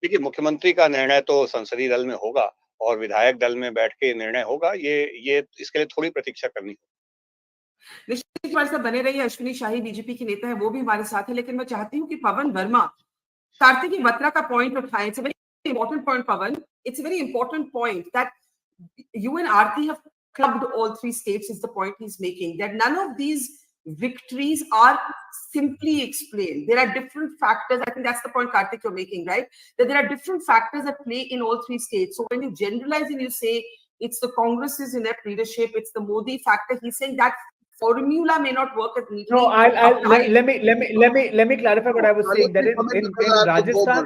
देखिए, मुख्यमंत्री का निर्णय तो संसदीय दल में होगा और विधायक दल में बैठ के निर्णय होगा। ये इसके लिए थोड़ी प्रतीक्षा करनी होगी।
निश्चित हमारे साथ बने रहिए। अश्विनी शाही बीजेपी के नेता है, वो भी हमारे साथ है, लेकिन मैं चाहती हूँ कि पवन वर्मा कार्तिकी बत्रा का पॉइंट उठाएं। It's a very important point, Pawan. It's a very important point that you and Aarti have clubbed all 3 states is the point he's making, that none of these victories are simply explained. There are different factors. I think that's the point, Karthik, you're making, right? That there are different factors at play in all 3 states. So when you generalize and you say it's the Congress's inept leadership, it's the Modi factor, he's saying that formula may not work as neatly.
No, let me clarify what I was saying. That in Rajasthan.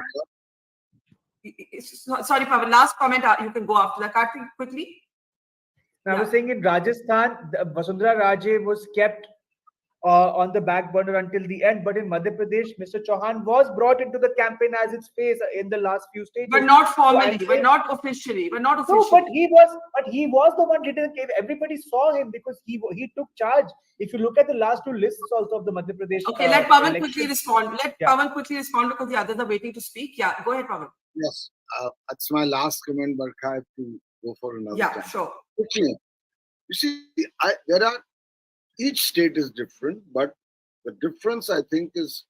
Sorry, Pavan, last comment. You can go after that. Karthik, quickly.
I was saying in Rajasthan, Vasundhara Raje was kept on the back burner until the end. But in Madhya Pradesh, Mr. Chauhan was brought into the campaign as its face in the last few stages.
But not formally, but not officially. But not officially.
No, but he was the one leading the campaign. Everybody saw him because he took charge. If you look at the last 2 lists also of the Madhya Pradesh.
Okay, let Pavan quickly respond. Pavan quickly respond because the others are waiting to speak. Yeah, go ahead, Pavan.
Yes, that's my last comment, Barkha. I have to go for another time.
Sure.
Quickly. You see, each state is different, but the difference I think is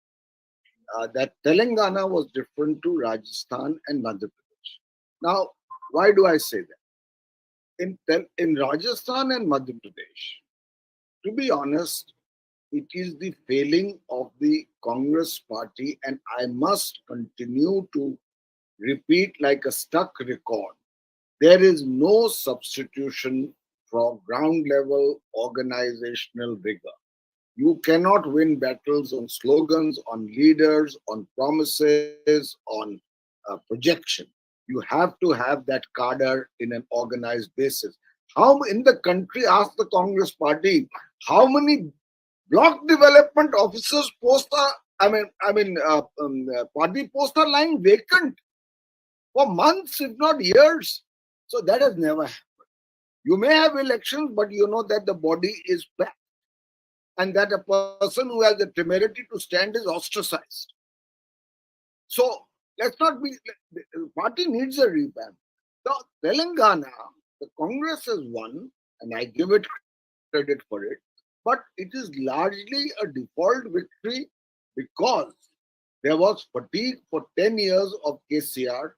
that Telangana was different to Rajasthan and Madhya Pradesh. Now, why do I say that? In Rajasthan and Madhya Pradesh, to be honest, it is the failing of the Congress party, and I must continue to repeat like a stuck record. There is no substitution for ground level organizational rigor. You cannot win battles on slogans, on leaders, on promises, on projection. You have to have that cadre in an organized basis. How in the country, ask the Congress party, how many block development officers posts are, party posts are lying vacant? for months, if not years. So that has never happened. You may have elections, but you know that the body is packed and that a person who has the temerity to stand is ostracized. So let's not be, the party needs a revamp. The Telangana, the Congress has won, and I give it credit for it, but it is largely a default victory because there was fatigue for 10 years of KCR,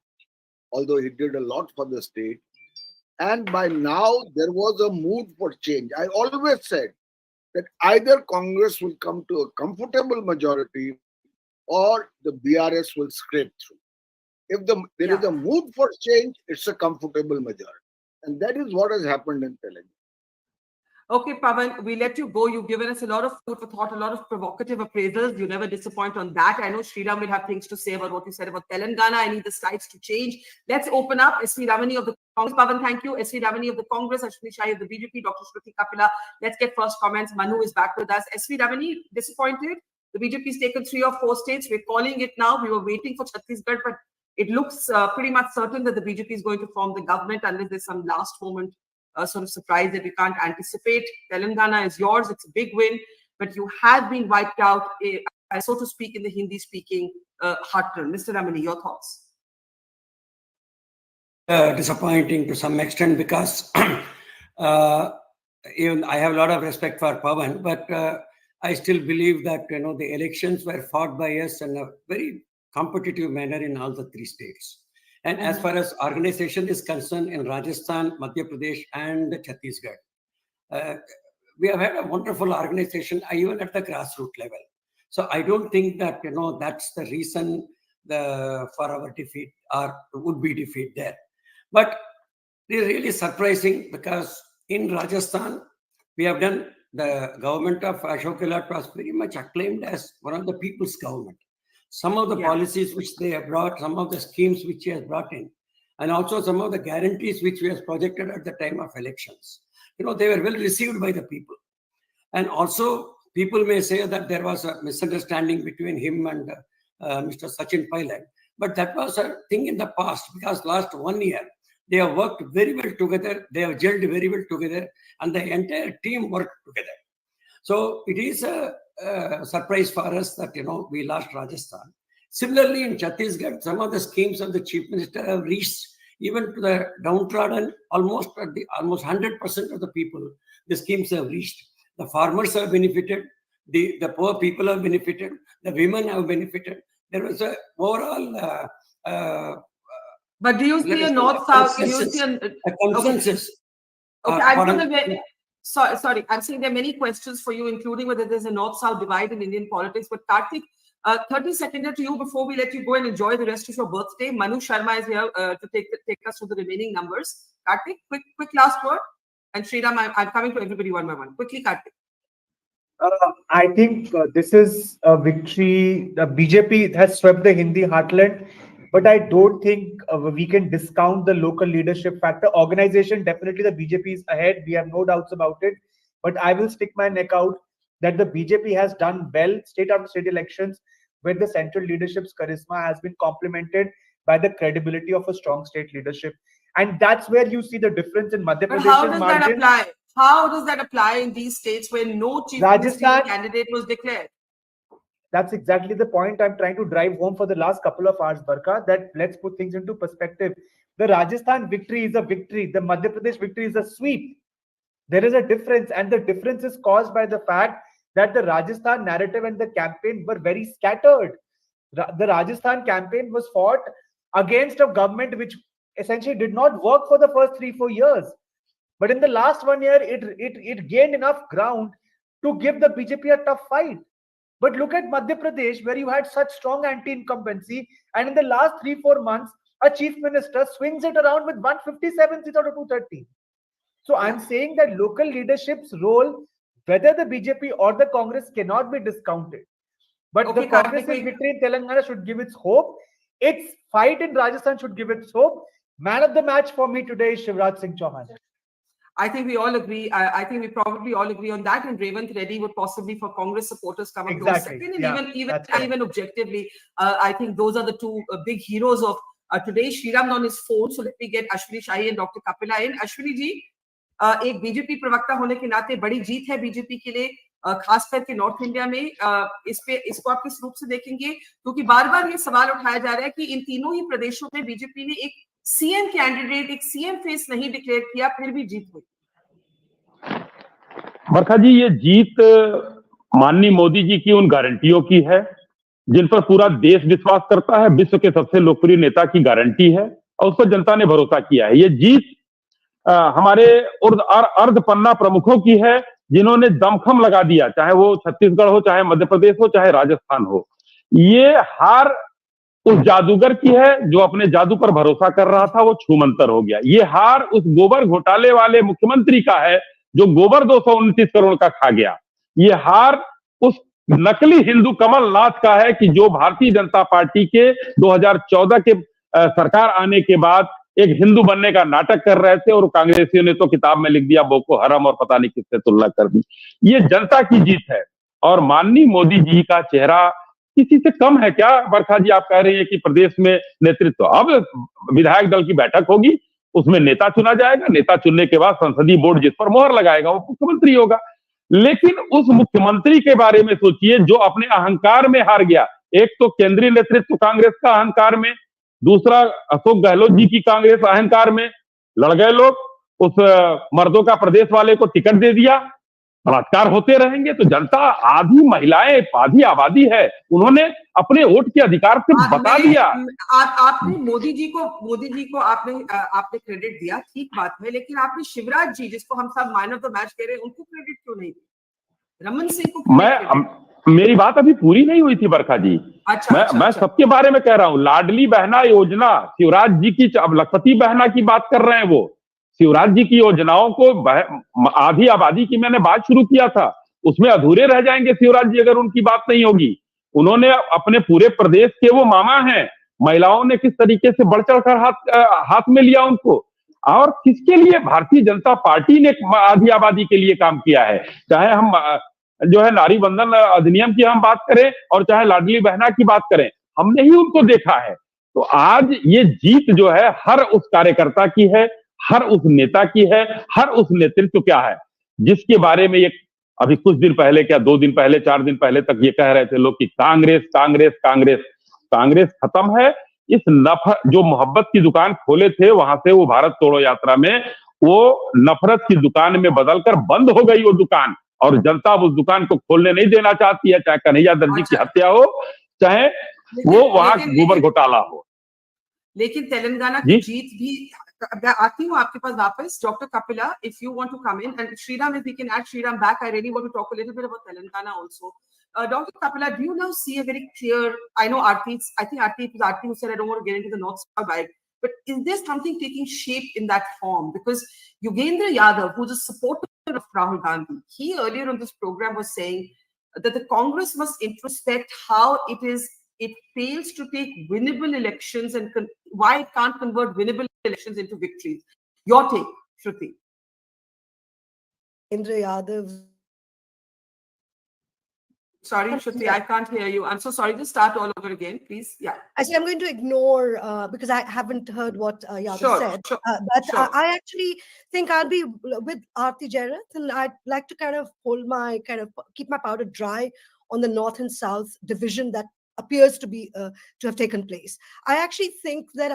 although he did a lot for the state. And by now, there was a mood for change. I always said that either Congress will come to a comfortable majority or the BRS will scrape through. If there is a mood for change, it's a comfortable majority. And that is what has happened in Telangana.
Okay, Pavan, we let you go. You've given us a lot of food for thought, a lot of provocative appraisals. You never disappoint on that. I know Sriram will have things to say about what you said about Telangana. I need the slides to change. Let's open up. S.V. Ramani of the Congress. Pavan, thank you. S.V. Ramani of the Congress. Ashwini Shai of the BJP. Dr. Shruti Kapila. Let's get first comments. Manu is back with us. S.V. Ramani, disappointed? The BJP's taken 3 or 4 states. We're calling it now. We were waiting for Chhattisgarh, but it looks pretty much certain that the BJP is going to form the government unless there's some last moment sort of surprise that we can't anticipate. Telangana is yours. It's a big win, but you have been wiped out, so to speak, in the Hindi-speaking heartland. Mr. Ramani, your thoughts?
Disappointing to some extent because even I have a lot of respect for Pavan, but I still believe that the elections were fought by us in a very competitive manner in all the 3 states. And as far as organization is concerned, in Rajasthan, Madhya Pradesh, and Chhattisgarh, we have had a wonderful organization, even at the grassroots level. So I don't think that that's the reason for our defeat or would-be defeat there. But it is really surprising because in Rajasthan, we have done the government of Ashok Gehlot was very much acclaimed as one of the people's government. Some of the policies which they have brought, some of the schemes which he has brought in, and also some of the guarantees which we have projected at the time of elections, they were well received by the people. And also, people may say that there was a misunderstanding between him and Mr. Sachin Pilot, but that was a thing in the past because last 1 year, they have worked very well together, they have gelled very well together, and the entire team worked together. So it is a surprise for us that we lost Rajasthan. Similarly, in Chhattisgarh, some of the schemes of the chief minister have reached even to the downtrodden, almost 100% of the people. The schemes have reached. The farmers have benefited. The poor people have benefited. The women have benefited. There was a overall.
But do you see a north-south? Do you see
a consensus?
Okay, sorry, I'm saying there are many questions for you, including whether there's a north-south divide in Indian politics. But Karthik, 30 seconds to you before we let you go and enjoy the rest of your birthday. Manu Sharma is here to take us through the remaining numbers. Karthik, quick last word. And Sriram, I'm coming to everybody one by one. Quickly, Karthik.
I think this is a victory. The BJP has swept the Hindi heartland, but I don't think we can discount the local leadership factor. Organization, definitely the BJP is ahead. We have no doubts about it. But I will stick my neck out that the BJP has done well state after state elections where the central leadership's charisma has been complemented by the credibility of a strong state leadership. And that's where you see the difference in Madhya Pradesh.
But how does that apply? How does that apply in these states where no chief ministerial candidate was declared?
That's exactly the point I'm trying to drive home for the last couple of hours, Barkha, that let's put things into perspective. The Rajasthan victory is a victory. The Madhya Pradesh victory is a sweep. There is a difference, and the difference is caused by the fact that the Rajasthan narrative and the campaign were very scattered. The Rajasthan campaign was fought against a government which essentially did not work for the first 3-4 years. But in the last 1 year, it gained enough ground to give the BJP a tough fight. But look at Madhya Pradesh, where you had such strong anti-incumbency, and in the last 3-4 months, a chief minister swings it around with 157 seats out of 230. So I'm saying that local leadership's role, whether the BJP or the Congress, cannot be discounted. But the Congress's victory in Telangana should give its hope. Its fight in Rajasthan should give its hope. Man of the match for me today is Shivraj Singh Chauhan.
I think we all agree. I think we probably all agree on that. And Revant Reddy would possibly, for Congress supporters, come up close second. And even objectively, I think those are the two big heroes of Today, Shriram on his phone, so let me get Ashwini Shahi and Dr. Kapila in. Ashwini ji, एक BJP प्रवक्ता होने के नाते बड़ी जीत है BJP के लिए, खास करके नॉर्थ इंडिया में। इसको आप किस रूप से देखेंगे, क्योंकि बार बार ये सवाल उठाया जा रहा है कि इन तीनों ही प्रदेशों में बीजेपी ने एक सीएम कैंडिडेट, एक सीएम फेस नहीं डिक्लेयर किया, फिर भी जीत हुई।
बरखा जी, ये जीत माननीय मोदी जी की उन गारंटियों की है जिन पर पूरा देश विश्वास करता है। विश्व के सबसे लोकप्रिय नेता की गारंटी है और उस पर जनता ने भरोसा किया है। ये जीत हमारे अर्ध पन्ना प्रमुखों की है जिन्होंने दमखम लगा दिया, चाहे वो छत्तीसगढ़ हो, चाहे मध्य प्रदेश हो, चाहे राजस्थान हो। ये हार उस जादूगर की है जो अपने जादू पर भरोसा कर रहा था, वो छूमंतर हो गया। ये हार उस गोबर घोटाले वाले मुख्यमंत्री का है जो गोबर 229 करोड़ का खा गया। ये हार उस नकली हिंदू कमलनाथ का है कि जो भारतीय जनता पार्टी के 2014 के सरकार आने के बाद एक हिंदू बनने का नाटक कर रहे थे और कांग्रेसियों ने तो किताब में लिख दिया बोको हरम और पता नहीं किससे तुलना कर दी। ये जनता की जीत है और माननीय मोदी जी का चेहरा किसी से कम है क्या? बरखा जी, आप कह रही है कि प्रदेश में नेतृत्व, अब विधायक दल की बैठक होगी, उसमें नेता चुना जाएगा। नेता चुनने के बाद संसदीय बोर्ड जिस पर मोहर लगाएगा वो मुख्यमंत्री होगा। लेकिन उस मुख्यमंत्री के बारे में सोचिए जो अपने अहंकार में हार गया। एक तो केंद्रीय नेतृत्व कांग्रेस का अहंकार में, दूसरा अशोक गहलोत जी की कांग्रेस अहंकार में लड़ गए लोग। उस मर्दों का प्रदेश वाले को टिकट दे दिया। बलात्कार होते रहेंगे तो जनता, आधी महिलाएं, आधी आबादी है, उन्होंने अपने वोट के अधिकार से बता दिया।
आपने मोदी जी को आपने क्रेडिट दिया, ठीक बात है, लेकिन आपने शिवराज जी, जिसको हम सब मैन ऑफ द मैच कह रहे हैं, उनको क्रेडिट क्यों नहीं दिया? रमन सिंह को
मेरी बात अभी पूरी नहीं हुई थी बरखा जी। मैं सबके बारे में कह रहा हूं। लाडली बहना योजना, शिवराज जी की, अब लखपति बहना की बात कर रहे हैं वो। शिवराज जी की योजनाओं को आधी आबादी की मैंने बात शुरू किया था, उसमें अधूरे रह जाएंगे शिवराज जी अगर उनकी बात नहीं होगी। उन्होंने अपने पूरे प्रदेश के वो मामा हैं, महिलाओं ने किस तरीके से बढ़ चढ़ कर हाथ में लिया उनको, और किसके लिए? भारतीय जनता पार्टी ने आधी आबादी के लिए काम किया है। चाहे हम जो है नारी बंधन अधिनियम की हम बात करें और चाहे लाडली बहना की बात करें, हमने ही उनको देखा है। तो आज ये जीत जो है हर उस कार्यकर्ता की है, हर उस नेता की है, हर उस नेतृत्व क्या है जिसके बारे में ये अभी कुछ दिन पहले, क्या 2 दिन पहले, 4 दिन पहले तक ये कह रहे थे लोग कि कांग्रेस कांग्रेस कांग्रेस। कांग्रेस खत्म है। इस जो मोहब्बत की दुकान खोले थे वहां से वो भारत तोड़ो यात्रा में वो नफरत की दुकान में बदलकर बंद हो गई वो दुकान, और जनता उस दुकान को खोलने नहीं देना चाहती है, चाहे कन्हैया दर्जी की हत्या हो, चाहे वो वहां गोबर घोटाला हो।
लेकिन तेलंगाना की जीत भी, आती हूँ आपके पास वापस, doctor Kapila, if you want to come in, and Shriram, if we can add Shriram back, I really want to talk a little bit about Telangana also. Dr. Kapila, do you now see a very clear, I know I think Aarti who said I don't want to get into the North-South vibe, but is there something taking shape in that form? Because Yogendra Yadav, who's a supporter of Rahul Gandhi, he earlier on this program was saying that the Congress must introspect how it fails to take winnable elections and why it can't convert winnable elections into victories. Your take, Shruti.
Indra Yadav.
Sorry, Shruti, I can't hear you. I'm so sorry. Just start all over again, please. Yeah.
Actually, I'm going to ignore because I haven't heard what Yadav said. But I actually think I'll be with Aarti Jairath, and I'd like to keep my powder dry on the North and South division that appears to be to have taken place. I actually think that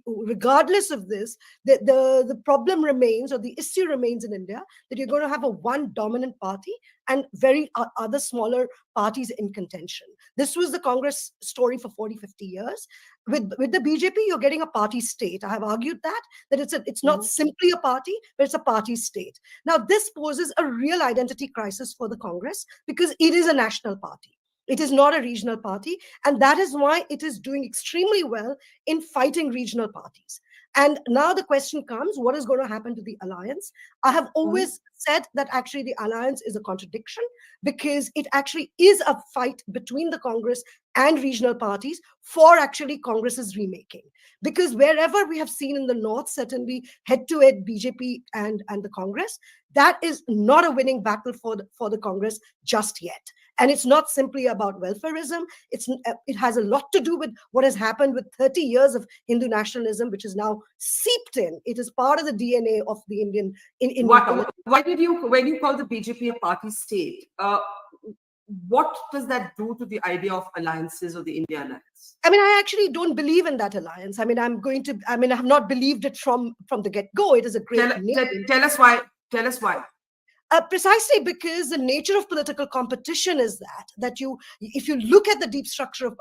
regardless of this, the problem remains, or the issue remains in India, that you're going to have a one dominant party and very other smaller parties in contention. This was the Congress story for 40, 50 years. With the BJP, you're getting a party state. I have argued that it's not simply a party, but it's a party state. Now, this poses a real identity crisis for the Congress because it is a national party. It is not a regional party, and that is why it is doing extremely well in fighting regional parties. And now the question comes, what is going to happen to the alliance? I have always said that actually the alliance is a contradiction, because it actually is a fight between the Congress and regional parties for actually Congress's remaking. Because wherever we have seen in the north, certainly head-to-head BJP and the Congress, that is not a winning battle for the Congress just yet. And it's not simply about welfarism. It has a lot to do with what has happened with 30 years of Hindu nationalism, which is now seeped in. It is part of the DNA of the Indian.
Why did you, when you call the BJP a party state, what does that do to the idea of alliances or the India alliance?
I mean, I actually don't believe in that alliance. I mean, I have not believed it from the get-go. It is a great
tell us why. Tell us why.
Precisely because the nature of political competition is that if you look at the deep structure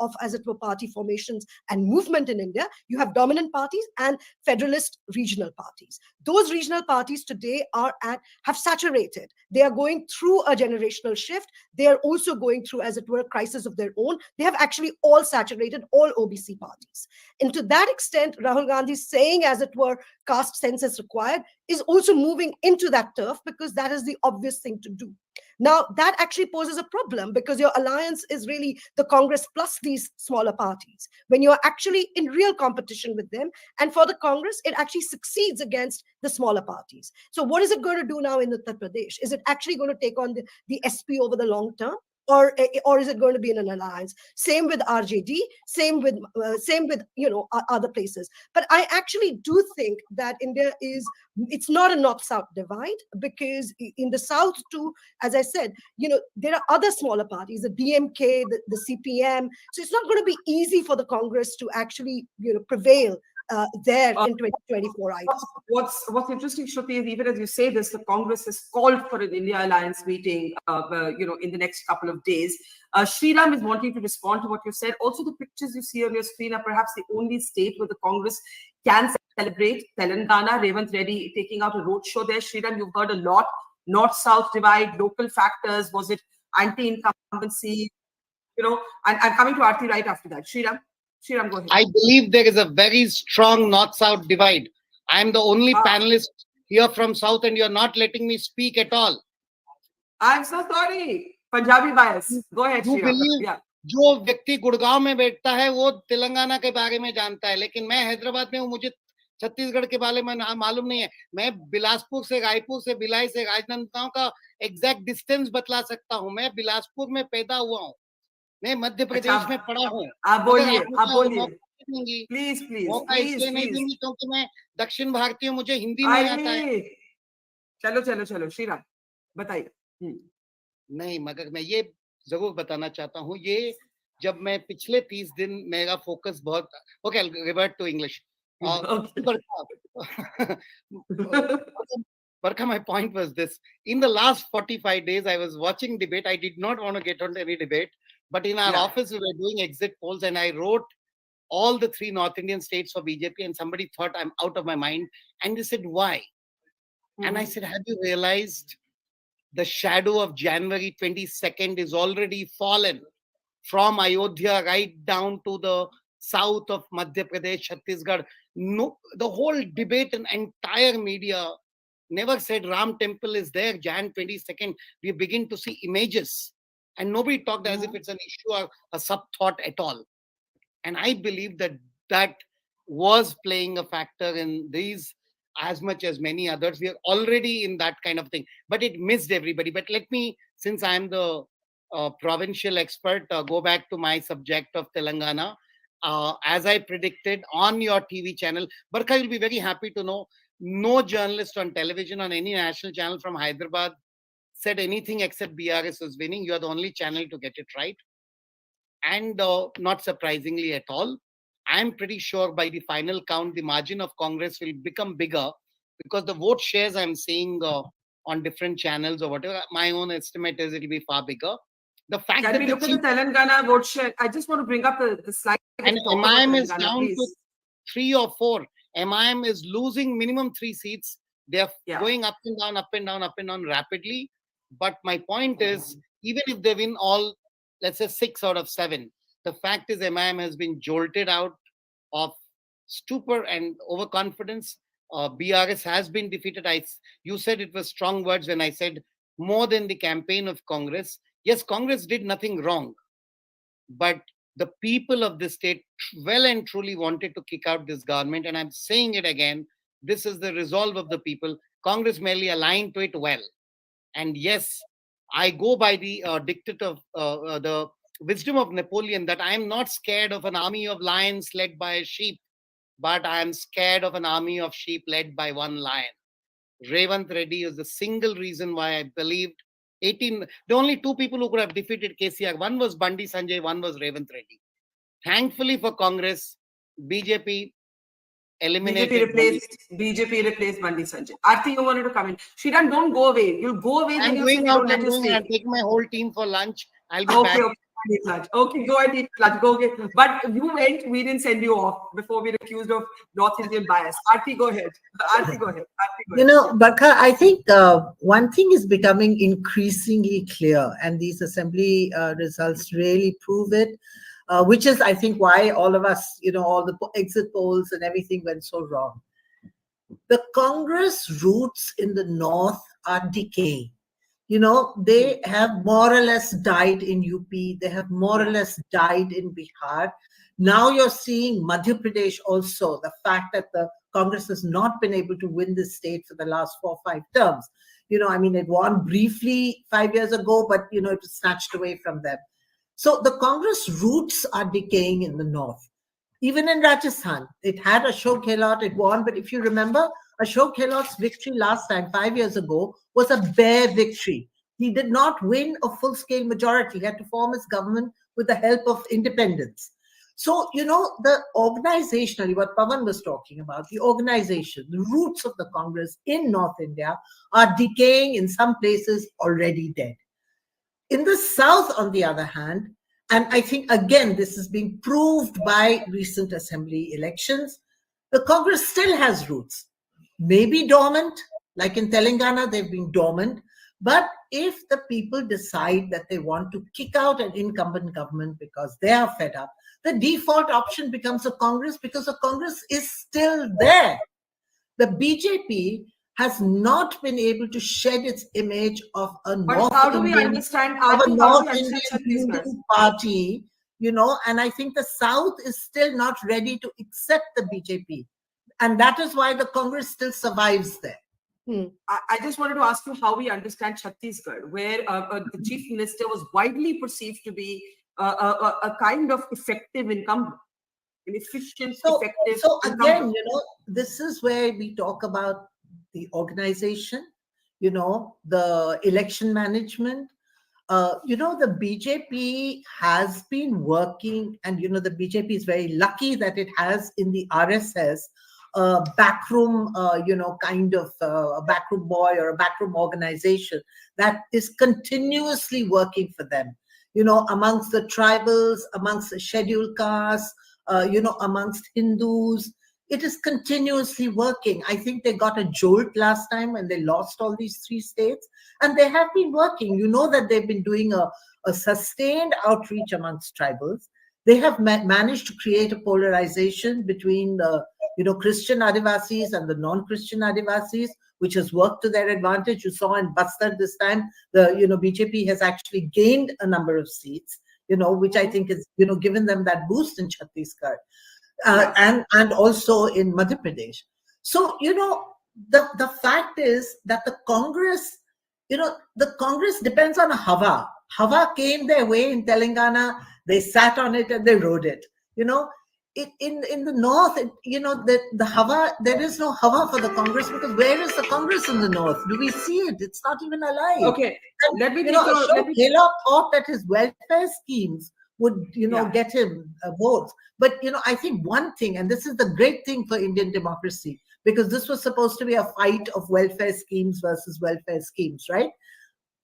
of as it were party formations and movement in India, you have dominant parties and federalist regional parties. Those regional parties today have saturated. They are going through a generational shift. They are also going through, as it were, a crisis of their own. They have actually all saturated all OBC parties. And to that extent, Rahul Gandhi saying, as it were, caste census required, is also moving into that turf, because that is the obvious thing to do. Now, that actually poses a problem, because your alliance is really the Congress plus these smaller parties, when you're actually in real competition with them. And for the Congress, it actually succeeds against the smaller parties. So what is it going to do now in Uttar Pradesh? Is it actually going to take on the SP over the long term? Or is it going to be in an alliance? Same with RJD, same with other places. But I actually do think that India it's not a north-south divide, because in the south too, as I said, there are other smaller parties, the DMK, the CPM. So it's not going to be easy for the Congress to actually prevail there in 2024 either.
What's interesting, Shruti, is even as you say this, the Congress has called for an India alliance meeting, in the next couple of days. Sriram is wanting to respond to what you said. Also, the pictures you see on your screen are perhaps the only state where the Congress can celebrate. Telangana, Revant Reddy taking out a roadshow there. Sriram, you've heard a lot. North-South divide, local factors. Was it anti-incumbency? And I'm coming to Aarti right after that. Sriram, go ahead.
I believe there is a very strong north-south divide. I'm the only panelist here from South, and you're not letting me speak at all.
I'm so sorry. Punjabi bias. Go ahead, Sriram.
जो व्यक्ति गुड़गांव में बैठता है वो तेलंगाना के बारे में जानता है, लेकिन मैं हैदराबाद में हूँ, मुझे छत्तीसगढ़ के बारे में मालूम नहीं है. मैं बिलासपुर से, रायपुर से, भिलाई से, राजनांदगांव का एग्जैक्ट डिस्टेंस बतला सकता हूँ. मैं बिलासपुर में पैदा हुआ हूँ, मैं मध्य प्रदेश में पढ़ा हूँ.
आप बोलिए प्लीज
इसलिए नहीं दूंगी क्योंकि मैं दक्षिण भारतीय, मुझे हिंदी नहीं आता है.
चलो श्रीराम बताइए.
नहीं, मगर मैं ये जरूर बताना चाहता हूँ, ये जब मैं पिछले 30 दिन मेरा फोकस बहुत okay, revert to English. Barkha, my point was this. In the last 45 days, I was watching debate. I did not want to get on any debate, but in our office, we were doing exit polls, and I wrote all the 3 North Indian states for BJP, and somebody thought I'm out of my mind, and they said, why? And I said, have you realized the shadow of January 22nd is already fallen from Ayodhya right down to the south of Madhya Pradesh, Chhattisgarh? No, the whole debate and entire media never said Ram temple is there. Jan 22nd, we begin to see images, and nobody talked as if it's an issue or a sub-thought at all. And I believe that was playing a factor in these as much as many others. We are already in that kind of thing, but it missed everybody. But let me, since I'm the provincial expert, go back to my subject of Telangana. As I predicted on your TV channel, Barkha, you'll be very happy to know, no journalist on television on any national channel from Hyderabad said anything except BRS was winning. You are the only channel to get it right. And not surprisingly at all, I'm pretty sure by the final count, the margin of Congress will become bigger, because the vote shares I'm seeing on different channels or whatever, my own estimate is it will be far bigger. The fact
Can
that
we look at the Telangana vote share? I just want to bring up the slide.
And MIM is down to 3 or 4. MIM is losing minimum 3 seats. They're going up and down, up and down, up and down rapidly. But my point is, even if they win all, let's say 6 out of 7, the fact is MIM has been jolted out of stupor and overconfidence. BRS has been defeated. You said it was strong words when I said more than the campaign of Congress. Yes, Congress did nothing wrong, but the people of this state well and truly wanted to kick out this government. And I'm saying it again, this is the resolve of the people. Congress merely aligned to it well. And yes, I go by the dictate of the wisdom of Napoleon that I am not scared of an army of lions led by a sheep, but I am scared of an army of sheep led by one lion. Revant Reddy is the single reason why I believed the only two people who could have defeated KCR, one was Bandi Sanjay, one was Revant Reddy. Thankfully for Congress, BJP eliminated.
BJP replaced Bandi Sanjay. Aarti, you wanted to come in. Shriram, don't go away. You'll go away.
I'm going out. I'll take my whole team for lunch. I'll be back.
Okay, go and eat lunch. Go get. But you went. We didn't send you off before we were accused of North Indian bias. Aarti, go ahead. Aarti, go ahead.
You know, Barkha, I think one thing is becoming increasingly clear, and these assembly results really prove it. Which is, I think, why all of us, you know, all the exit polls and everything went so wrong. The Congress roots in the North are decaying. You know, they have more or less died in UP. They have more or less died in Bihar. Now you're seeing Madhya Pradesh also, the fact that the Congress has not been able to win this state for the last 4 or 5 terms. You know, I mean, it won briefly 5 years ago, but, you know, it was snatched away from them. So the Congress roots are decaying in the north. Even in Rajasthan, it had Ashok Gehlot, it won. But if you remember, Ashok Gehlot's victory last time, 5 years ago, was a bare victory. He did not win a full-scale majority. He had to form his government with the help of independents. So, you know, the organizationally, what Pavan was talking about, the organization, the roots of the Congress in North India are decaying, in some places already dead. In the South, on the other hand, and I think, again, this is being proved by recent assembly elections, the Congress still has roots. Maybe dormant, like in Telangana, they've been dormant. But if the people decide that they want to kick out an incumbent government because they are fed up, the default option becomes a Congress, because a Congress is still there. The BJP has not been able to shed its image of a North Indian party, you know, and I think the South is still not ready to accept the BJP. And that is why the Congress still survives there.
I just wanted to ask you how we understand Chhattisgarh, where the chief minister was widely perceived to be a kind of effective incumbent, an efficient, effective.
So again, you know, this is where we talk about the organization, you know, the election management. You know, the BJP has been working, and, you know, the BJP is very lucky that it has in the RSS backroom, you know, kind of a backroom boy or a backroom organization that is continuously working for them, you know, amongst the tribals, amongst the scheduled castes, you know, amongst Hindus. It is continuously working. I think they got a jolt last time when they lost all these 3 states, and they have been working. You know that they've been doing a sustained outreach amongst tribals. They have managed to create a polarization between the, you know, Christian Adivasis and the non-Christian Adivasis, which has worked to their advantage. You saw in Bastar this time, the, you know, BJP has actually gained a number of seats, you know, which I think is, you know, given them that boost in Chhattisgarh. And also in Madhya Pradesh. So, you know, the fact is that the Congress, you know, the Congress depends on a Hava. Hava came their way in Telangana, they sat on it and they rode it. You know, in the north, you know, the Hava, there is no Hava for the Congress, because where is the Congress in the north? Do we see it? It's not even alive.
Okay,
and,
let me
you know, Ashok Gehlot thought that his welfare schemes would, you know, get him votes. But, you know, I think one thing, and this is the great thing for Indian democracy, because this was supposed to be a fight of welfare schemes versus welfare schemes, right?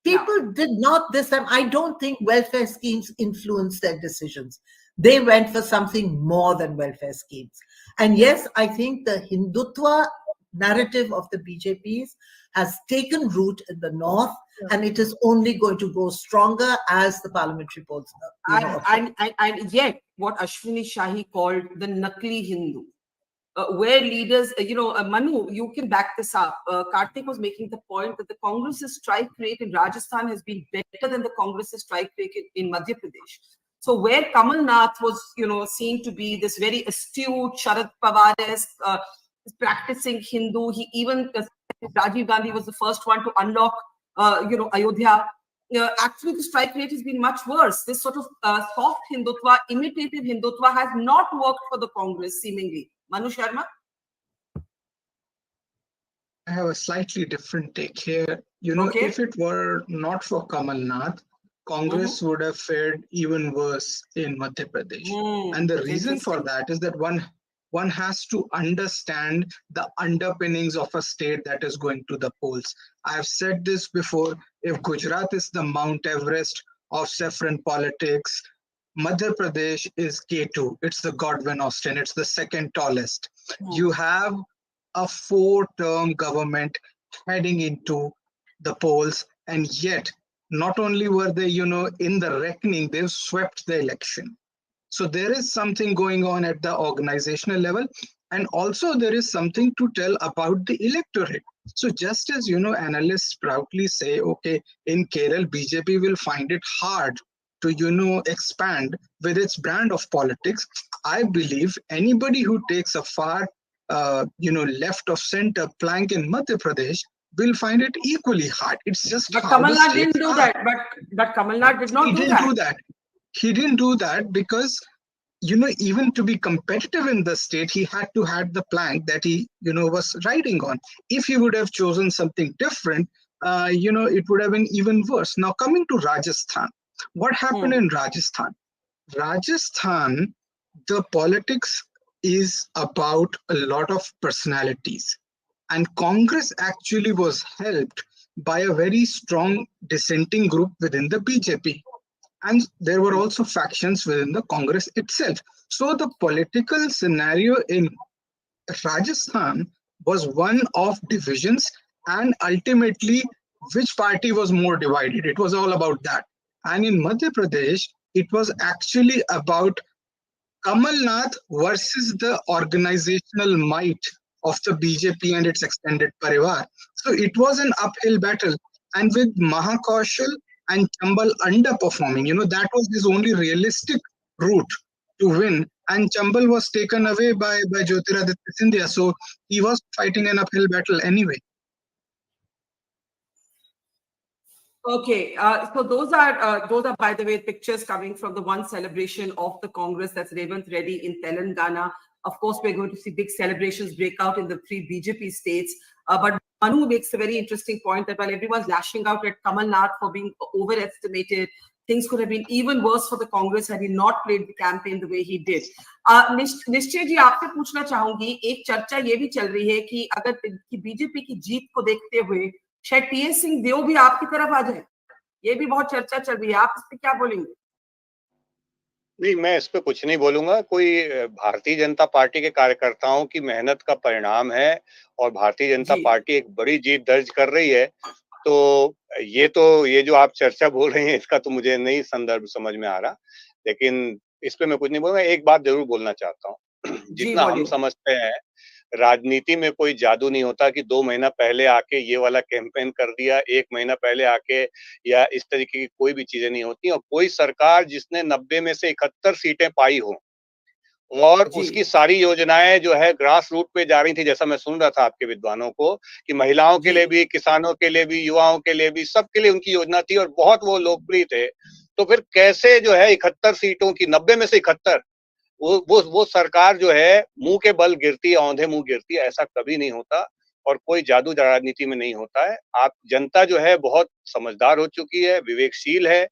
People did not this time. I don't think welfare schemes influenced their decisions. They went for something more than welfare schemes. And yes, I think the Hindutva narrative of the BJPs has taken root in the north, and it is only going to grow stronger as the parliamentary polls.
And yet, what Ashwini Shahi called the Nakli Hindu, where leaders, Manu, you can back this up. Karthik was making the point that the Congress's strike rate in Rajasthan has been better than the Congress's strike rate in Madhya Pradesh. So where Kamal Nath was, seen to be this very astute Sharad Pawar-esque, practicing Hindu, he even Rajiv Gandhi was the first one to unlock, Ayodhya. Actually, the strike rate has been much worse. This sort of soft Hindutva, imitative Hindutva has not worked for the Congress, seemingly. Manu Sharma?
I have a slightly different take here. If it were not for Kamal Nath, Congress would have fared even worse in Madhya Pradesh. And the reason for that is that one has to understand the underpinnings of a state that is going to the polls. I've said this before, if Gujarat is the Mount Everest of saffron politics, Madhya Pradesh is K2. It's the Godwin Austen. It's the second tallest. You have a 4-term government heading into the polls, and yet not only were they, in the reckoning, they've swept the election. So there is something going on at the organizational level, and also there is something to tell about the electorate. So just as, analysts proudly say, okay, in Kerala, BJP will find it hard to, expand with its brand of politics. I believe anybody who takes a far, left of center plank in Madhya Pradesh will find it equally hard. It's just
but
how
Kamal
the
Nath
states
didn't do
are.
that. But Kamal Nath did not do that.
He didn't do that because, even to be competitive in the state, he had to have the plank that he, was riding on. If he would have chosen something different, it would have been even worse. Now, coming to Rajasthan, what happened in Rajasthan? Rajasthan, the politics is about a lot of personalities. And Congress actually was helped by a very strong dissenting group within the BJP. And there were also factions within the Congress itself. So the political scenario in Rajasthan was one of divisions, and ultimately, which party was more divided? It was all about that. And in Madhya Pradesh, it was actually about Kamal Nath versus the organizational might of the BJP and its extended parivar. So it was an uphill battle. And with Mahakaushal and Chambal underperforming, that was his only realistic route to win. And Chambal was taken away by Jyotiraditya Scindia. So he was fighting an uphill battle anyway.
Okay, so those are, by the way, pictures coming from the one celebration of the Congress. That's Revanth Reddy in Telangana. Of course, we're going to see big celebrations break out in the 3 BJP states. But Manu makes a very interesting point that while everyone's lashing out at Kamal Nath for being overestimated, things could have been even worse for the Congress had he not played the campaign the way he did. निश्चय जी, आपसे पूछना चाहूंगी, एक चर्चा ये भी चल रही है कि अगर बीजेपी की जीत को देखते हुए शायद टीएस सिंह देव भी आपकी तरफ आ जाए, ये भी बहुत चर्चा चल रही है, आप इस पे क्या बोलेंगे?
नहीं, मैं इस पे कुछ नहीं बोलूंगा। कोई भारतीय जनता पार्टी के कार्यकर्ताओं की मेहनत का परिणाम है और भारतीय जनता पार्टी एक बड़ी जीत दर्ज कर रही है। तो ये जो आप चर्चा बोल रहे हैं, इसका तो मुझे नहीं संदर्भ समझ में आ रहा, लेकिन इस पे मैं कुछ नहीं बोलूंगा। एक बात जरूर बोलना चाहता हूँ, जितना हम समझते हैं, राजनीति में कोई जादू नहीं होता कि 2 महीना पहले आके ये वाला कैंपेन कर दिया, 1 महीना पहले आके, या इस तरीके की कोई भी चीजें नहीं होती। और कोई सरकार जिसने 90 में से 71 सीटें पाई हो और उसकी सारी योजनाएं जो है ग्रास रूट पे जा रही थी, जैसा मैं सुन रहा था आपके विद्वानों को, कि महिलाओं के लिए भी, किसानों के लिए भी, युवाओं के लिए भी, सबके लिए उनकी योजना थी और बहुत वो लोकप्रिय थे। तो फिर कैसे जो है 71 सीटों की 90 में से 71 वो सरकार जो है मुंह के बल गिरती है, औंधे मुंह गिरती है? ऐसा कभी नहीं होता और कोई जादू राजनीति में नहीं होता है। आप जनता जो है बहुत समझदार हो चुकी है, विवेकशील है,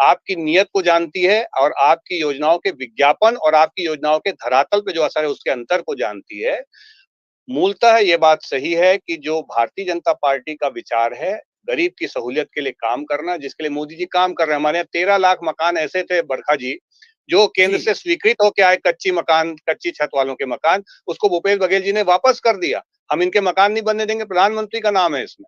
आपकी नीयत को जानती है और आपकी योजनाओं के विज्ञापन और आपकी योजनाओं के धरातल पे जो असर है उसके अंतर को जानती है। मूलतः ये बात सही है कि जो भारतीय जनता पार्टी का विचार है, गरीब की सहूलियत के लिए काम करना, जिसके लिए मोदी जी काम कर रहे हैं। हमारे यहाँ 13 लाख मकान ऐसे थे बरखा जी, जो केंद्र से स्वीकृत होके आए, कच्ची छत वालों के मकान, उसको भूपेश बघेल जी ने वापस कर दिया। हम इनके मकान नहीं बनने देंगे, प्रधानमंत्री का नाम है इसमें।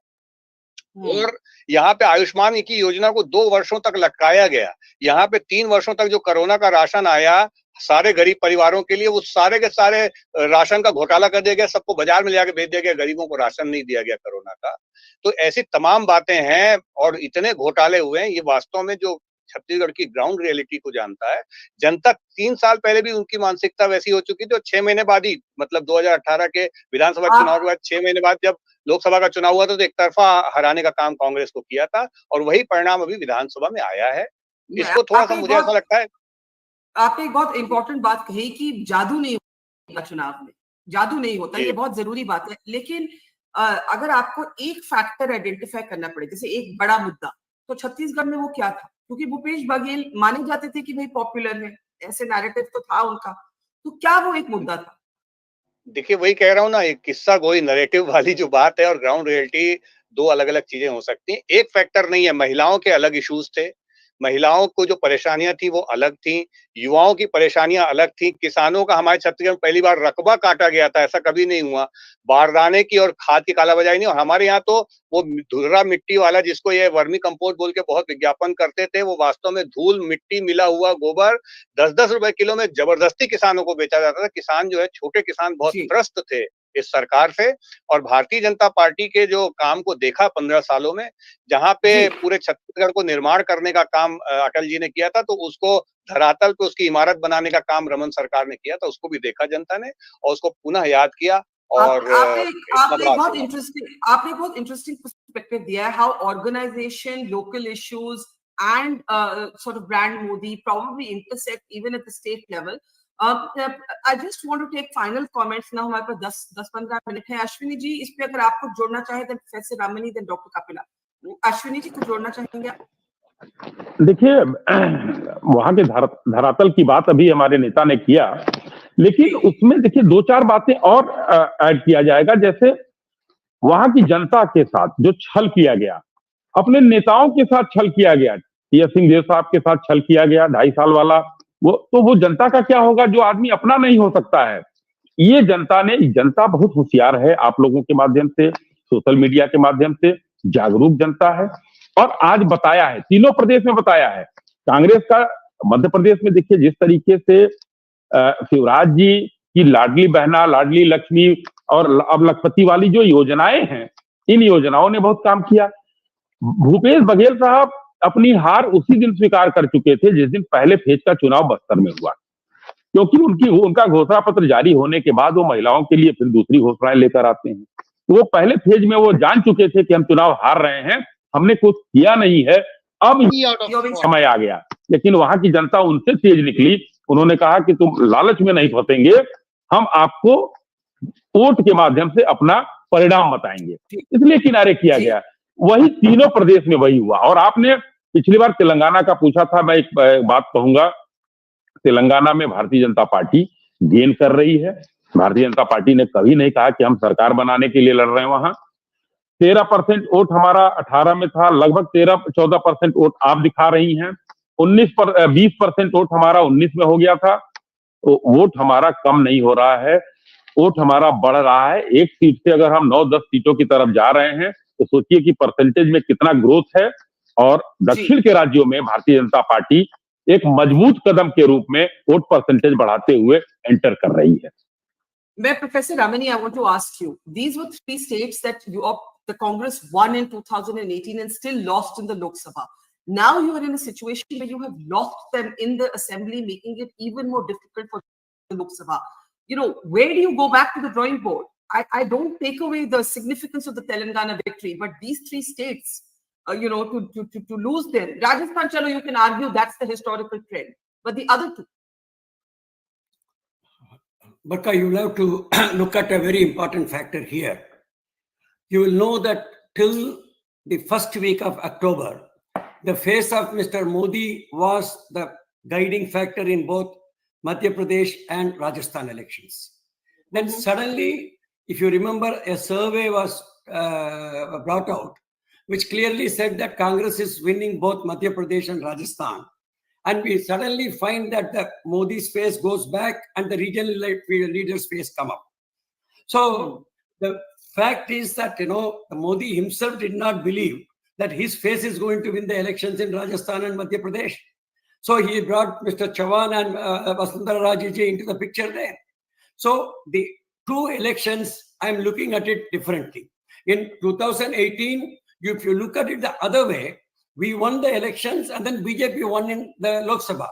और यहाँ पे आयुष्मान की योजना को 2 वर्षों तक लटकाया गया। यहाँ पे 3 वर्षों तक जो कोरोना का राशन आया सारे गरीब परिवारों के लिए, वो सारे के सारे राशन का घोटाला कर दिया गया, सबको बाजार में ले जाके भेज दिया गया, गरीबों को राशन नहीं दिया गया कोरोना का। तो ऐसी तमाम बातें हैं और इतने घोटाले हुए हैं, ये वास्तव में जो छत्तीसगढ़ की ग्राउंड रियलिटी को जानता है। जनता 3 साल पहले भी उनकी मानसिकता वैसी हो चुकी थी और 6 महीने बाद ही, मतलब 2018 के विधानसभा चुनाव के बाद 6 महीने बाद जब लोकसभा का चुनाव हुआ था तो एक तरफा हराने का काम कांग्रेस को किया था और वही परिणाम अभी विधानसभा में आया है। इसको थोड़ा सा मुझे ऐसा लगता है,
आपने एक बहुत इंपॉर्टेंट बात कही कि जादू नहीं होता चुनाव में, जादू नहीं होता, ये बहुत जरूरी बात है। लेकिन अगर आपको एक फैक्टर आइडेंटिफाई करना पड़े, जैसे एक बड़ा मुद्दा, तो छत्तीसगढ़ में वो क्या था? क्योंकि भूपेश बघेल माने जाते थे कि भाई पॉपुलर है, ऐसे नैरेटिव तो था उनका, तो क्या वो एक मुद्दा था?
देखिए वही कह रहा हूँ ना, एक किस्सा गोई नैरेटिव वाली जो बात है और ग्राउंड रियलिटी 2 अलग-अलग चीजें हो सकती हैं। एक फैक्टर नहीं है, महिलाओं के अलग इश्यूज थे, महिलाओं को जो परेशानियां थी वो अलग थी, युवाओं की परेशानियां अलग थी, किसानों का हमारे छत्तीसगढ़ में पहली बार रकबा काटा गया था, ऐसा कभी नहीं हुआ, बारदाने की और खाद की कालाबाजारी नहीं। और हमारे यहाँ तो वो धुर्रा मिट्टी वाला, जिसको ये वर्मी कंपोस्ट बोल के बहुत विज्ञापन करते थे, वो वास्तव में धूल मिट्टी मिला हुआ गोबर 10-10 रुपए किलो में जबरदस्ती किसानों को बेचा जाता था। किसान जो है, छोटे किसान बहुत त्रस्त थे इस सरकार से। और भारतीय जनता पार्टी के जो काम को देखा 15 सालों में, जहां पे पूरे छत्तीसगढ़ को निर्माण करने का काम अटल जी ने किया था, तो उसको धरातल पे उसकी इमारत बनाने का काम रमन सरकार ने किया था, उसको भी देखा जनता ने और उसको पुनः याद किया। और
आपने बहुत इंटरेस्टिंग पर्सपेक्टिव दिया है, how organisation, local issues and sort of brand Modi probably intersect even at the state level. I just want to take final comments now. हमारे पास 10-15 मिनट है। अश्विनी जी, इस पे अगर आप कुछ जोड़ना चाहे, then Professor Ramani, then Dr. Kapila. Ashwini ji, कुछ जोड़ना चाहेंगे आप?
देखिए, वहां के धरातल की बात अभी हमारे नेता ने किया, लेकिन उसमें देखिए 2-4 बातें और ऐड किया जाएगा। जैसे वहां की जनता के साथ जो छल किया गया, अपने नेताओं के साथ छल किया गया, टी.एस. सिंहदेव साहब के साथ छल किया गया 2.5 साल वाला, वो जनता का क्या होगा जो आदमी अपना नहीं हो सकता है। ये जनता बहुत होशियार है, आप लोगों के माध्यम से, सोशल मीडिया के माध्यम से जागरूक जनता है और आज बताया है, तीनों प्रदेश में बताया है। कांग्रेस का मध्य प्रदेश में देखिए जिस तरीके से शिवराज जी की लाडली बहना, लाडली लक्ष्मी और अब लखपति वाली जो योजनाएं हैं, इन योजनाओं ने बहुत काम किया। भूपेश बघेल साहब अपनी हार उसी दिन स्वीकार कर चुके थे जिस दिन पहले फेज का चुनाव बस्तर में हुआ, क्योंकि उनका घोषणा पत्र जारी होने के बाद वो महिलाओं के लिए फिर दूसरी घोषणाएं लेकर आते हैं। तो वो पहले फेज में वो जान चुके थे कि हम चुनाव हार रहे हैं, हमने कुछ किया नहीं है, अब समय आ गया। लेकिन वहां की जनता उनसे तेज निकली, उन्होंने कहा कि तुम लालच में नहीं फंसेंगे, हम आपको वोट के माध्यम से अपना परिणाम बताएंगे, इसलिए किनारे किया गया। वही तीनों प्रदेश में वही हुआ। और आपने पिछली बार तेलंगाना का पूछा था, मैं एक बात कहूंगा, तेलंगाना में भारतीय जनता पार्टी गेन कर रही है। भारतीय जनता पार्टी ने कभी नहीं कहा कि हम सरकार बनाने के लिए लड़ रहे हैं। वहां 13% वोट हमारा 18 में था, लगभग 13-14% वोट आप दिखा रही हैं। 20% वोट हमारा 19 में हो गया था। तो वोट हमारा कम नहीं हो रहा है, वोट हमारा बढ़ रहा है। एक सीट से अगर हम 9-10 सीटों की तरफ जा रहे हैं तो सोचिए कि परसेंटेज में कितना ग्रोथ है। और दक्षिण के राज्यों में भारतीय जनता पार्टी एक मजबूत कदम के रूप में वोट परसेंटेज बढ़ाते हुए एंटर कर रही है।
Professor Ramani, I want to ask you, these were 3 states that the Congress won in 2018 and still lost in the Lok Sabha. Now you are in a situation where you have lost them in the assembly, making it even more difficult for the Lok Sabha. Where do you go back to the drawing board? I don't take away the significance of the Telangana victory, but these 3 states, to lose them. Rajasthan, chalo, you can argue that's the historical trend, but the other 2.
Barkha, you will have to look at a very important factor here. You will know that till the first week of October, the face of Mr. Modi was the guiding factor in both Madhya Pradesh and Rajasthan elections. Then suddenly, if you remember, a survey was brought out, which clearly said that Congress is winning both Madhya Pradesh and Rajasthan. And we suddenly find that the Modi's face goes back and the regional leaders' face come up. So the fact is that, Modi himself did not believe that his face is going to win the elections in Rajasthan and Madhya Pradesh. So he brought Mr. Chavan and Vasundhara Raje ji into the picture there. So the two elections, I'm looking at it differently. In 2018, if you look at it the other way, we won the elections and then BJP won in the Lok Sabha.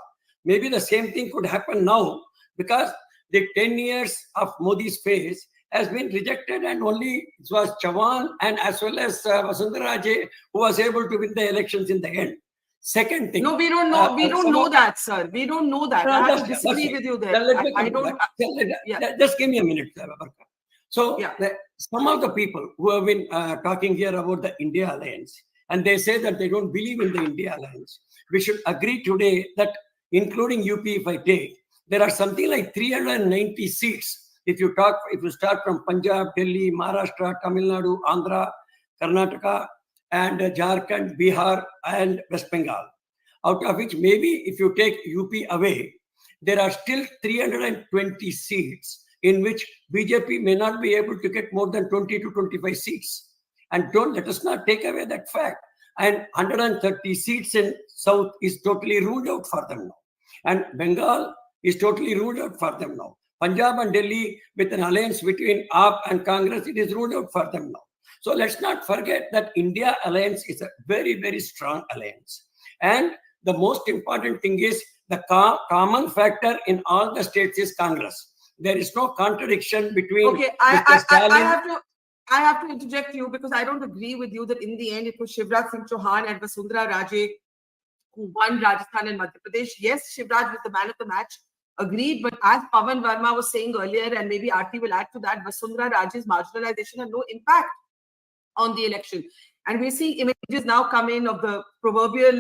Maybe the same thing could happen now because the 10 years of Modi's phase has been rejected and only it was Chavan and as well as Vasundhara Raje who was able to win the elections in the end. Second thing.
No, we don't know. We don't know that, sir. We don't know that. I have to disagree with you there. I don't.
Just give me a minute, Barkha. So some of the people who have been talking here about the India alliance, and they say that they don't believe in the India alliance. We should agree today that, including UP, if I take, there are something like 390 seats. If you start from Punjab, Delhi, Maharashtra, Tamil Nadu, Andhra, Karnataka, and Jharkhand, Bihar, and West Bengal, out of which maybe if you take UP away, there are still 320 seats in which BJP may not be able to get more than 20 to 25 seats. And let us not take away that fact. And 130 seats in South is totally ruled out for them now. And Bengal is totally ruled out for them now. Punjab and Delhi, with an alliance between AAP and Congress, it is ruled out for them now. So let's not forget that India alliance is a very, very strong alliance. And the most important thing is the common factor in all the states is Congress. There is no contradiction between.
Okay, I have to interject you because I don't agree with you that in the end it was Shivraj Singh Chauhan and Vasundhara Raje who won Rajasthan and Madhya Pradesh. Yes, Shivraj was the man of the match. Agreed, but as Pavan Verma was saying earlier, and maybe Aarti will add to that, Vasundhara Raje's marginalization had no impact on the election. And we're seeing images now come in of the proverbial,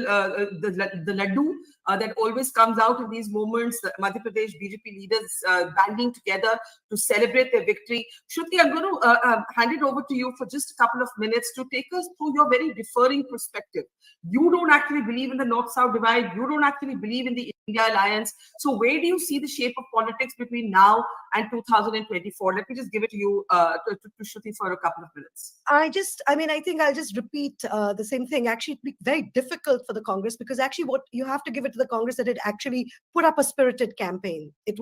the laddu that always comes out in these moments, the Madhya Pradesh BJP leaders banding together to celebrate their victory. Shruti, I'm going to hand it over to you for just a couple of minutes to take us through your very differing perspective. You don't actually believe in the North-South divide. You don't actually believe in the India alliance. So where do you see the shape of politics between now and 2024? Let me just give it to you, to Shruti, for a couple of minutes.
I think I'll just repeat the same thing. Actually, it'd be very difficult for the Congress because actually what you have to give it to the Congress that it actually put up a spirited campaign. It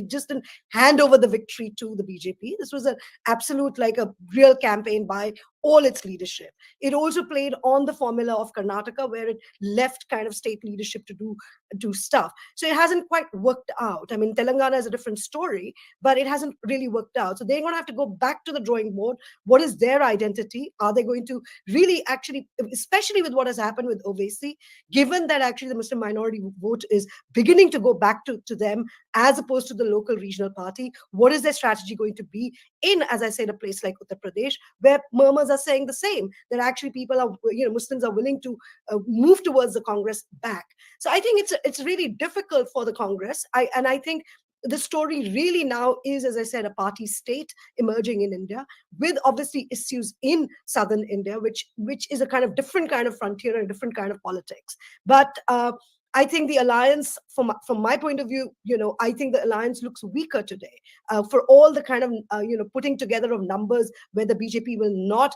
just didn't hand over the victory to the BJP. This was an absolute, like a real campaign by all its leadership. It also played on the formula of Karnataka, where it left kind of state leadership to do stuff. So it hasn't quite worked out. I mean, Telangana is a different story, but it hasn't really worked out. So they're going to have to go back to the drawing board. What is their identity? Are they going to really actually, especially with what has happened with Owaisi, given that actually the Muslim minority vote is beginning to go back to them as opposed to the local regional party, what is their strategy going to be in, as I said, a place like Uttar Pradesh, where murmurs are saying the same, that actually people are, Muslims are willing to move towards the Congress back. So I think it's really difficult for the Congress. I think the story really now is, as I said, a party state emerging in India with obviously issues in southern India, which is a kind of different kind of frontier and different kind of politics. But I think the alliance, from my point of view, I think the alliance looks weaker today for all the kind of, putting together of numbers where the BJP will not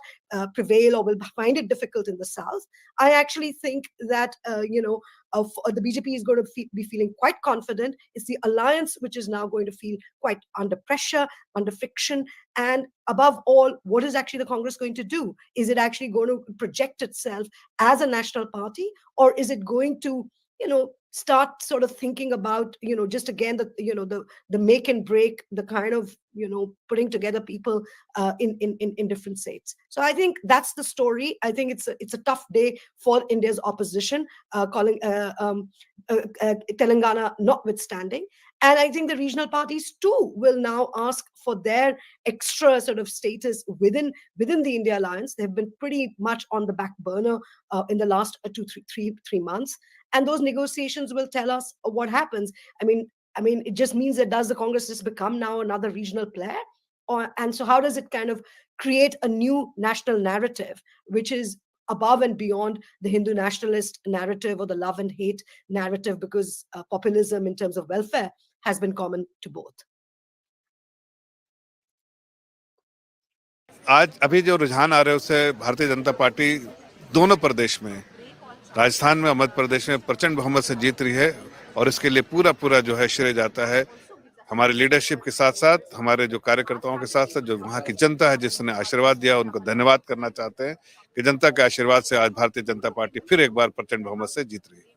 prevail or will find it difficult in the South. I actually think that, the BJP is going to be feeling quite confident. It's the alliance which is now going to feel quite under pressure, under friction. And above all, what is actually the Congress going to do? Is it actually going to project itself as a national party, or is it going to start sort of thinking about, just again, the make and break, the kind of, putting together people in different states. So I think that's the story. I think it's a tough day for India's opposition, calling Telangana notwithstanding. And I think the regional parties too will now ask for their extra sort of status within the India alliance. They've been pretty much on the back burner in the last 3 months. And those negotiations will tell us what happens. I mean, it just means that does the Congress just become now another regional player? And so how does it kind of create a new national narrative, which is above and beyond the Hindu nationalist narrative or the love and hate narrative, because populism in terms of welfare has been common to both.
आज अभी जो रुझान आ रहे हैं उससे Bharatiya Janata party दोनों प्रदेश में, राजस्थान में और मध्य प्रदेश में प्रचंड बहुमत से जीत रही है और इसके लिए पूरा जो है श्रेय जाता है हमारे लीडरशिप के साथ साथ, हमारे जो कार्यकर्ताओं के साथ साथ जो वहाँ की जनता है जिसने आशीर्वाद दिया, उनको धन्यवाद करना चाहते हैं कि जनता के आशीर्वाद से आज भारतीय जनता पार्टी फिर एक बार प्रचंड बहुमत से जीत रही है।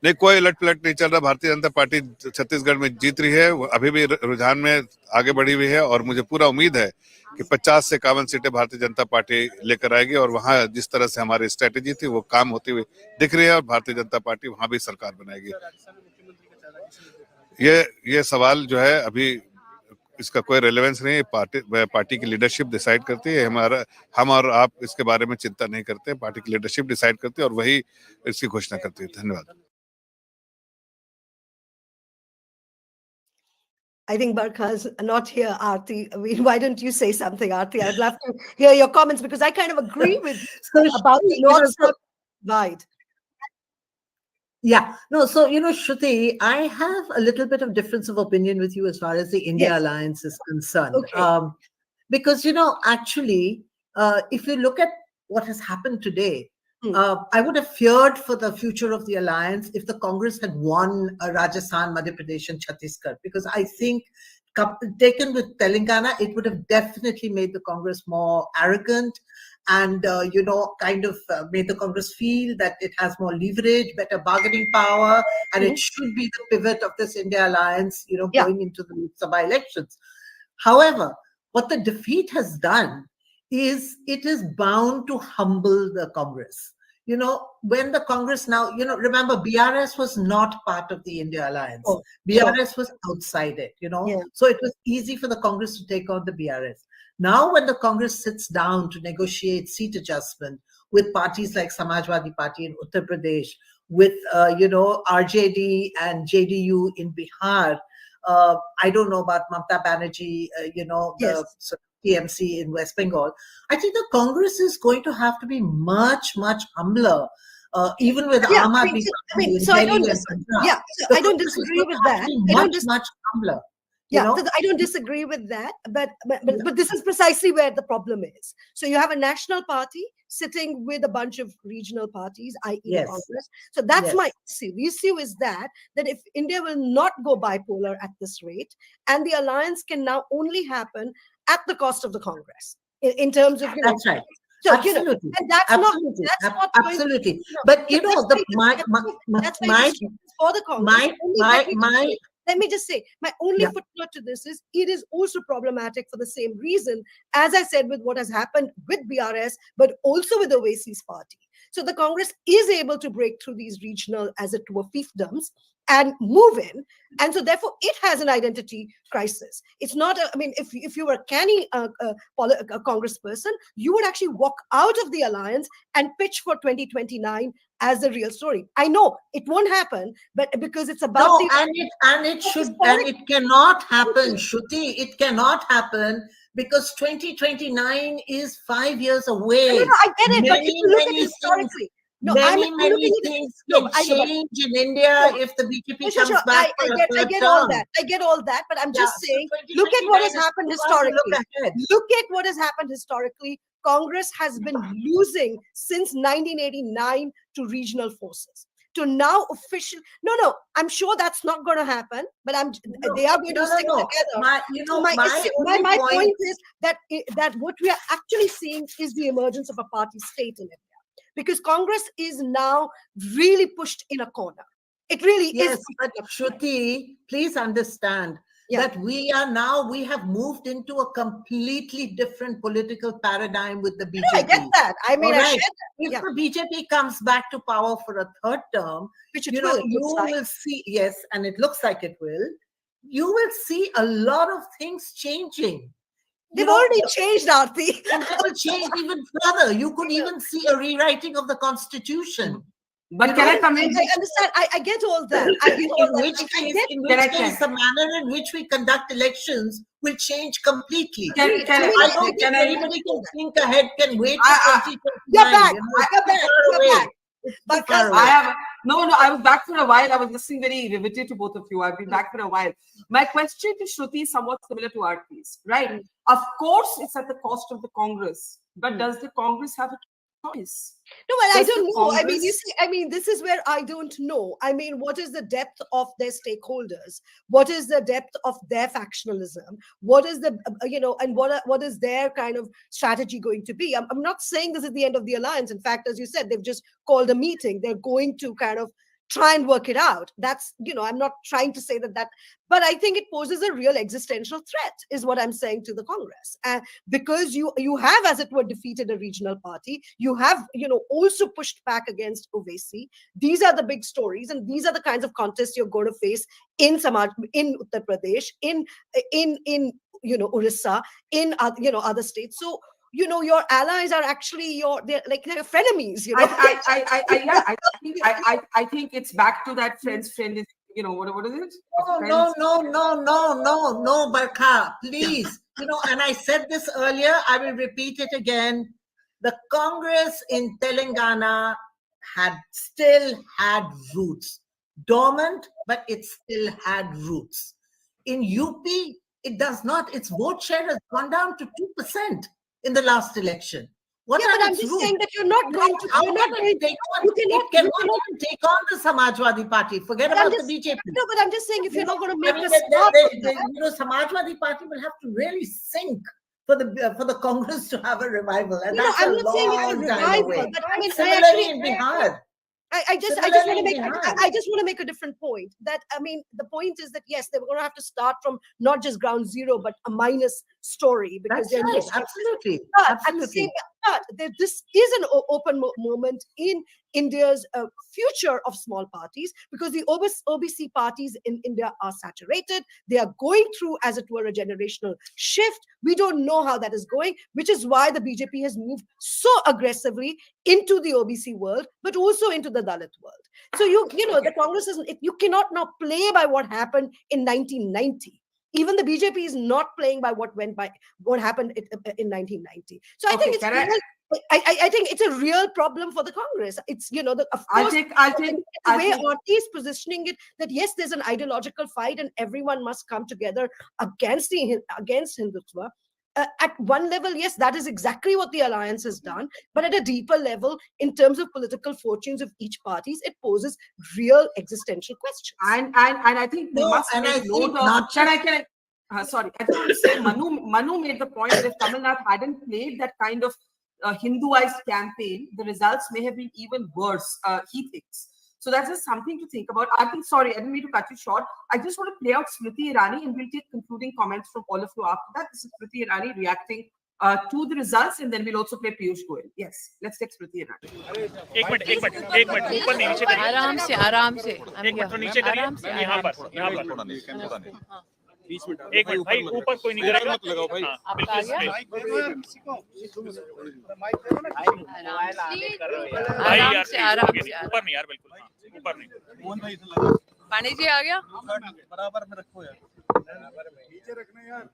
नहीं, कोई उलट पलट नहीं चल रहा। भारतीय जनता पार्टी छत्तीसगढ़ में जीत रही है, अभी भी रुझान में आगे बढ़ी हुई है और मुझे पूरा उम्मीद है कि 50 से 51 सीटें भारतीय जनता पार्टी लेकर आएगी और वहाँ जिस तरह से हमारी स्ट्रेटेजी थी वो काम होती हुई दिख रही है और भारतीय जनता पार्टी वहाँ भी सरकार बनाएगी। ये सवाल जो है अभी इसका कोई रेलेवेंस नहीं है, पार्टी की लीडरशिप डिसाइड करती है। हम और आप इसके बारे में चिंता नहीं करते, पार्टी की लीडरशिप डिसाइड करती है और वही इसकी घोषणा करती है। धन्यवाद।
I think Barkha's not here, Aarti. I mean, why don't you say something, Aarti? I'd love to hear your comments because I kind of agree with about the north-south divide.
Yeah, no, so, Shruti, I have a little bit of difference of opinion with you as far as the India Alliance is concerned.
Okay.
Because, actually, if you look at what has happened today, I would have feared for the future of the alliance if the Congress had won Rajasthan, Madhya Pradesh, and Chhattisgarh, because I think taken with Telangana, it would have definitely made the Congress more arrogant and, kind of made the Congress feel that it has more leverage, better bargaining power, and it should be the pivot of this India alliance, going into the Sabha elections. However, what the defeat has done is it is bound to humble the Congress. When the Congress now, remember, BRS was not part of the India alliance. BRS was outside it, so it was easy for the Congress to take on the BRS. Now, when the Congress sits down to negotiate seat adjustment with parties like Samajwadi Party in Uttar Pradesh, with, RJD and JDU in Bihar, I don't know about Mamata Banerjee, the TMC in West Bengal. I think the Congress is going to have to be much, much humbler, even with Aam Aadmi Party in Delhi and Punjab.
I don't disagree with that.
Much humbler.
I don't disagree with that, but this is precisely where the problem is. So you have a national party sitting with a bunch of regional parties, i.e. the Congress. So that's my issue. The issue is that if India will not go bipolar at this rate, and the alliance can now only happen at the cost of the Congress in terms of
that's right.
So,
absolutely.
And that's
absolutely.
not
absolutely. But
for the Congress. Let me just say, my only footnote to this is it is also problematic for the same reason, as I said, with what has happened with BRS, but also with the Oasis Party. So the Congress is able to break through these regional, as it were, fiefdoms and move in. And so therefore, it has an identity crisis. It's not, if you were a canny congressperson, you would actually walk out of the alliance and pitch for 2029 as the real story. I know it won't happen, but because it's about
it cannot happen, Shruti. It cannot happen because 2029 is 5 years away.
No, I get it, but if you look at it historically.
Many things can change in India if the BJP comes back for a third term.
I get all that, but I'm just saying, look at what has happened historically. Look at what has happened historically. Congress has been losing since 1989 to regional forces. To now no, I'm sure that's not going to happen, but they are going to stick together. My point is that what we are actually seeing is the emergence of a party state in India. Because Congress is now really pushed in a corner. It really is.
But Shruti, please understand that we have moved into a completely different political paradigm with the BJP.
No, I get that.
If the BJP comes back to power for a third term,
which
you will see, and it looks like it will, you will see a lot of things changing.
They've already changed, Aarti.
And they will change even further. You could even see a rewriting of the constitution.
But can I come in?
I understand. I get all that.
In which case, the manner in which we conduct elections will change completely.
I
don't think anybody can think ahead, can wait for 2029.
You're back. You're back.
No, I was back for a while. I was listening very riveted to both of you. I've been back for a while. My question to Shruti is somewhat similar to Aarti's, right? Of course, it's at the cost of the Congress, but does the Congress have a choice?
No, well, I
Does the
don't know. I mean, you
Congress-
see, I mean, this is where I don't know. I mean, what is the depth of their stakeholders? What is the depth of their factionalism? What is the, and what is their kind of strategy going to be? I'm not saying this is the end of the alliance. In fact, as you said, they've just called a meeting. They're going to kind of try and work it out. That's, I'm not trying to say that, but I think it poses a real existential threat, is what I'm saying to the Congress. Because you have, as it were, defeated a regional party. You have, also pushed back against Owaisi. These are the big stories, and these are the kinds of contests you're going to face in Uttar Pradesh, in Orissa, in other states. So, your allies are actually they're frenemies.
I think it's back to that friend is, what is it?
No, Barkha, please. And I said this earlier, I will repeat it again. The Congress in Telangana still had roots. Dormant, but it still had roots. In UP, it does not. Its vote share has gone down to 2% in the last election.
But I'm just saying that you're not going to.
It cannot even take on the Samajwadi Party. Forget about the BJP.
No, but I'm just saying, if you're not going to make
Samajwadi Party will have to really sink for the Congress to have a revival, and
I'm not saying it's a revival, but I mean,
similarly in Bihar.
I just want to make a different point. That, I mean, the point is that yes, they were going to have to start from not just ground zero, but a minus story, because
That's right, absolutely.
But this is an open moment in India's future of small parties, because the OBC parties in India are saturated. They are going through, as it were, a generational shift. We don't know how that is going, which is why the BJP has moved so aggressively into the OBC world, but also into the Dalit world. So the Congress you cannot now play by what happened in 1990. Even the BJP is not playing by what happened in 1990. So I think I think it's a real problem for the Congress. It's the way Aarti is positioning it, that yes, there's an ideological fight and everyone must come together against Hindutva. At one level, yes, that is exactly what the alliance has done. But at a deeper level, in terms of political fortunes of each parties, it poses real existential questions.
And I think we must make note of. Sorry, I just want to say Manu made the point that if Tamil Nadu hadn't played that kind of Hinduized campaign, the results may have been even worse, he thinks. So that's just something to think about. I think, sorry, I didn't mean to cut you short. I just want to play out Smriti Irani, and we'll take concluding comments from all of you after that. This is Smriti Irani reacting to the results, and then we'll also play Piyush Goyal. Yes, let's take Smriti Irani.
एक minute ऊपर नीचे
आराम से
एक minute नीचे करिए यहाँ पर एक मिनट भाई ऊपर कोई नहीं करेगा मत लगाओ भाई
आपका आ गया आराम से
ऊपर नहीं यार बिल्कुल ऊपर नहीं मोहन भाई
पानी जी आ गया
बराबर में रखो यार नीचे रखना यार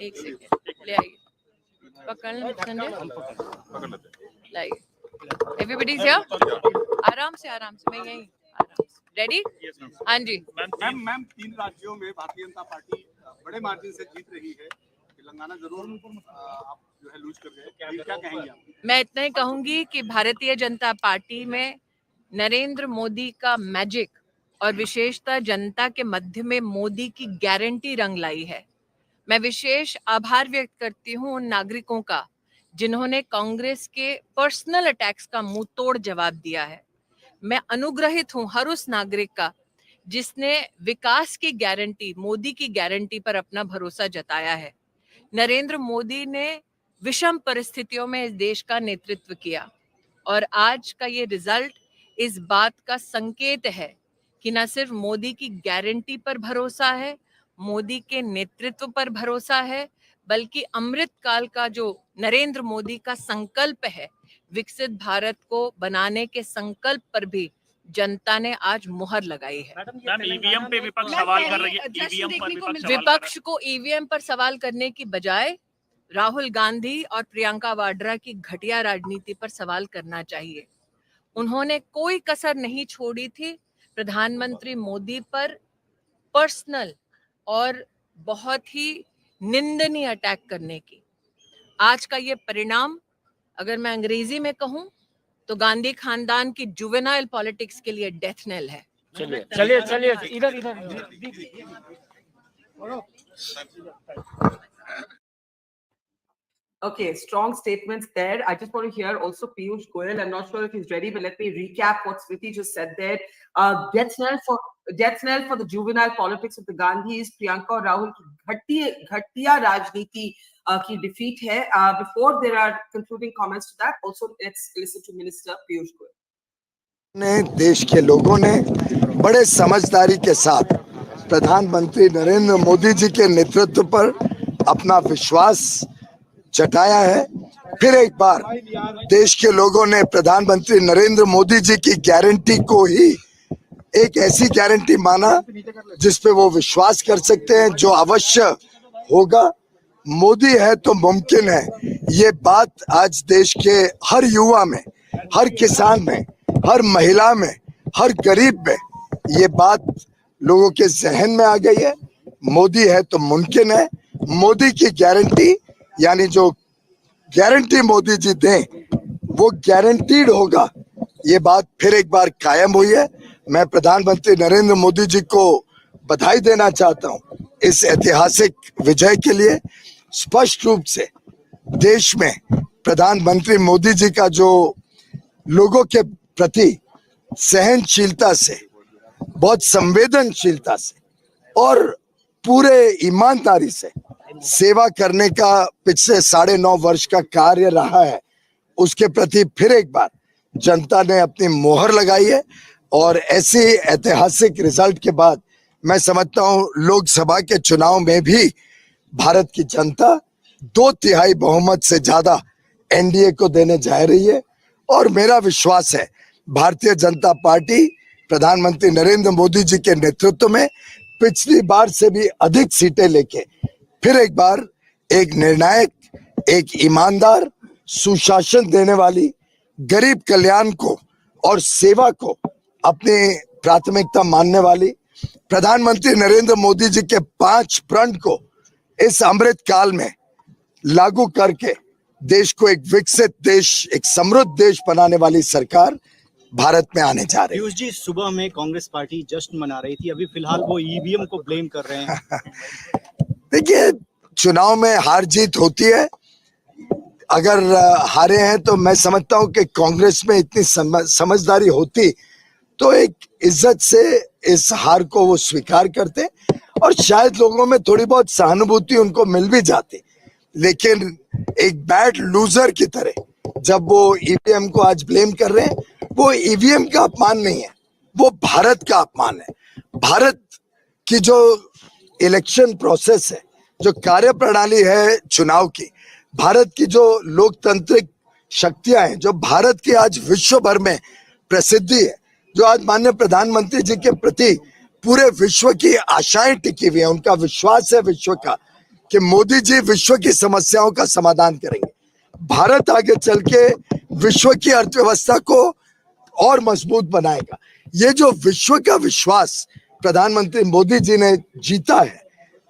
एक सेकंड ले आइए पकड़ ले संजय
पकड़ लेते
लाइए एवरीबॉडी इज हियर आराम से मैं यहीं आराम से रेडी हाँ जी
मैम 3 राज्यों में भारतीय जनता पार्टी बड़े मार्जिन से जीत रही है तेलंगाना जरूर आप जो है लूज कर रहे हैं क्या कहेंगे आप
मैं इतना ही कहूंगी कि भारतीय जनता पार्टी में नरेंद्र मोदी का मैजिक और विशेषता जनता के मध्य में मोदी की गारंटी रंग लाई है। मैं विशेष आभार व्यक्त करती हूं उन नागरिकों का जिन्होंने कांग्रेस के पर्सनल अटैक्स का मुंह तोड़ जवाब दिया है। मैं अनुग्रहित हूं हर उस नागरिक का जिसने विकास की गारंटी, मोदी की गारंटी पर अपना भरोसा जताया है। नरेंद्र मोदी ने विषम परिस्थितियों में इस देश का नेतृत्व किया और आज का ये रिजल्ट इस बात का संकेत है कि न सिर्फ मोदी की गारंटी पर भरोसा है, मोदी के नेतृत्व पर भरोसा है, बल्कि अमृत काल का जो नरेंद्र मोदी का संकल्प है, विकसित भारत को बनाने के संकल्प पर भी जनता ने आज मुहर लगाई है।
ईवीएम पे विपक्ष सवाल कर रही है।
विपक्ष को ईवीएम पर सवाल करने की बजाय राहुल गांधी और प्रियंका वाड्रा की घटिया राजनीति पर सवाल करना चाहिए। उन्होंने कोई कसर नहीं छोड़ी थी प्रधानमंत्री मोदी पर पर्सनल और बहुत ही निंदनीय अटैक करने की। आज का ये परिणाम, अगर मैं अंग्रेजी में कहूं, तो गांधी खानदान की जुवेनाइल पॉलिटिक्स के लिए डेथ नेल है।
चलिए चलिए चलिए इधर इधर
Okay, strong statements there. I just want to hear also Piyush Goyal. I'm not sure if he's ready, but let me recap what Smriti just said there. Death knell for the juvenile politics of the Gandhis, Priyanka और राहुल की घटिया राजनीति की defeat है. Before there are concluding comments to that, also let's listen to Minister Piyush Goyal.
देश के लोगों ने बड़े समझदारी के साथ प्रधानमंत्री नरेंद्र मोदी जी के नेतृत्व पर अपना विश्वास जताया है। फिर एक बार देश के लोगों ने प्रधानमंत्री नरेंद्र मोदी जी की गारंटी को ही एक ऐसी गारंटी माना जिस पे वो विश्वास कर सकते हैं, जो अवश्य होगा। मोदी है तो मुमकिन है, ये बात आज देश के हर युवा में, हर किसान में, हर महिला में, हर गरीब में ये बात लोगों के जहन में आ गई है। मोदी है तो मुमकिन है। मोदी की गारंटी, यानी जो गारंटी मोदी जी दें वो गारंटीड होगा, ये बात फिर एक बार कायम हुई है। मैं प्रधानमंत्री नरेंद्र मोदी जी को बधाई देना चाहता हूं इस ऐतिहासिक विजय के लिए। स्पष्ट रूप से देश में प्रधानमंत्री मोदी जी का जो लोगों के प्रति सहनशीलता से, बहुत संवेदनशीलता से और पूरे ईमानदारी से सेवा करने का पिछले 9.5 वर्ष का कार्य रहा है, उसके प्रति फिर एक बार जनता ने अपनी मोहर लगाई है। और ऐसे ऐतिहासिक रिजल्ट के बाद मैं समझता हूं लोकसभा के चुनाव में भी भारत की जनता 2/3 बहुमत से ज्यादा एनडीए को देने जा रही है। और मेरा विश्वास है भारतीय जनता पार्टी प्रधानमंत्री नरेंद्र मोदी जी के नेतृत्व में पिछली बार से भी अधिक सीटें लेके फिर एक बार एक निर्णायक, एक ईमानदार, सुशासन देने वाली, गरीब कल्याण को और सेवा को अपनी प्राथमिकता मानने वाली प्रधानमंत्री नरेंद्र मोदी जी के 5 प्रण को इस अमृत काल में लागू करके देश को एक विकसित देश, एक समृद्ध देश बनाने वाली सरकार भारत में आने जा रही है।
पीयूष जी, सुबह में कांग्रेस पार्टी जश्न मना रही थी, अभी फिलहाल वो ईवीएम को ब्लेम कर रहे हैं।
देखिए, चुनाव में हार जीत होती है। अगर हारे हैं तो मैं समझता हूं कि कांग्रेस में इतनी समझदारी होती तो एक इज्जत से इस हार को वो स्वीकार करते और शायद लोगों में थोड़ी बहुत सहानुभूति उनको मिल भी जाती। लेकिन एक बैड लूजर की तरह जब वो ईवीएम को आज ब्लेम कर रहे हैं, वो ईवीएम का अपमान नहीं है, वो भारत का अपमान है। भारत की जो इलेक्शन प्रोसेस है, जो कार्य प्रणाली है चुनाव की, भारत की जो लोकतांत्रिक शक्तियां हैं, जो भारत की आज विश्व भर में प्रसिद्धि है, जो आज माननीय प्रधानमंत्री जी के प्रति पूरे विश्व की आशाएं टिकी हुई है, उनका विश्वास है विश्व का कि मोदी जी विश्व की समस्याओं का समाधान करेंगे। भारत आगे चल के विश्व की अर्थव्यवस्था को और मजबूत बनाएगा। ये जो विश्व का विश्वास प्रधानमंत्री मोदी जी ने जीता है,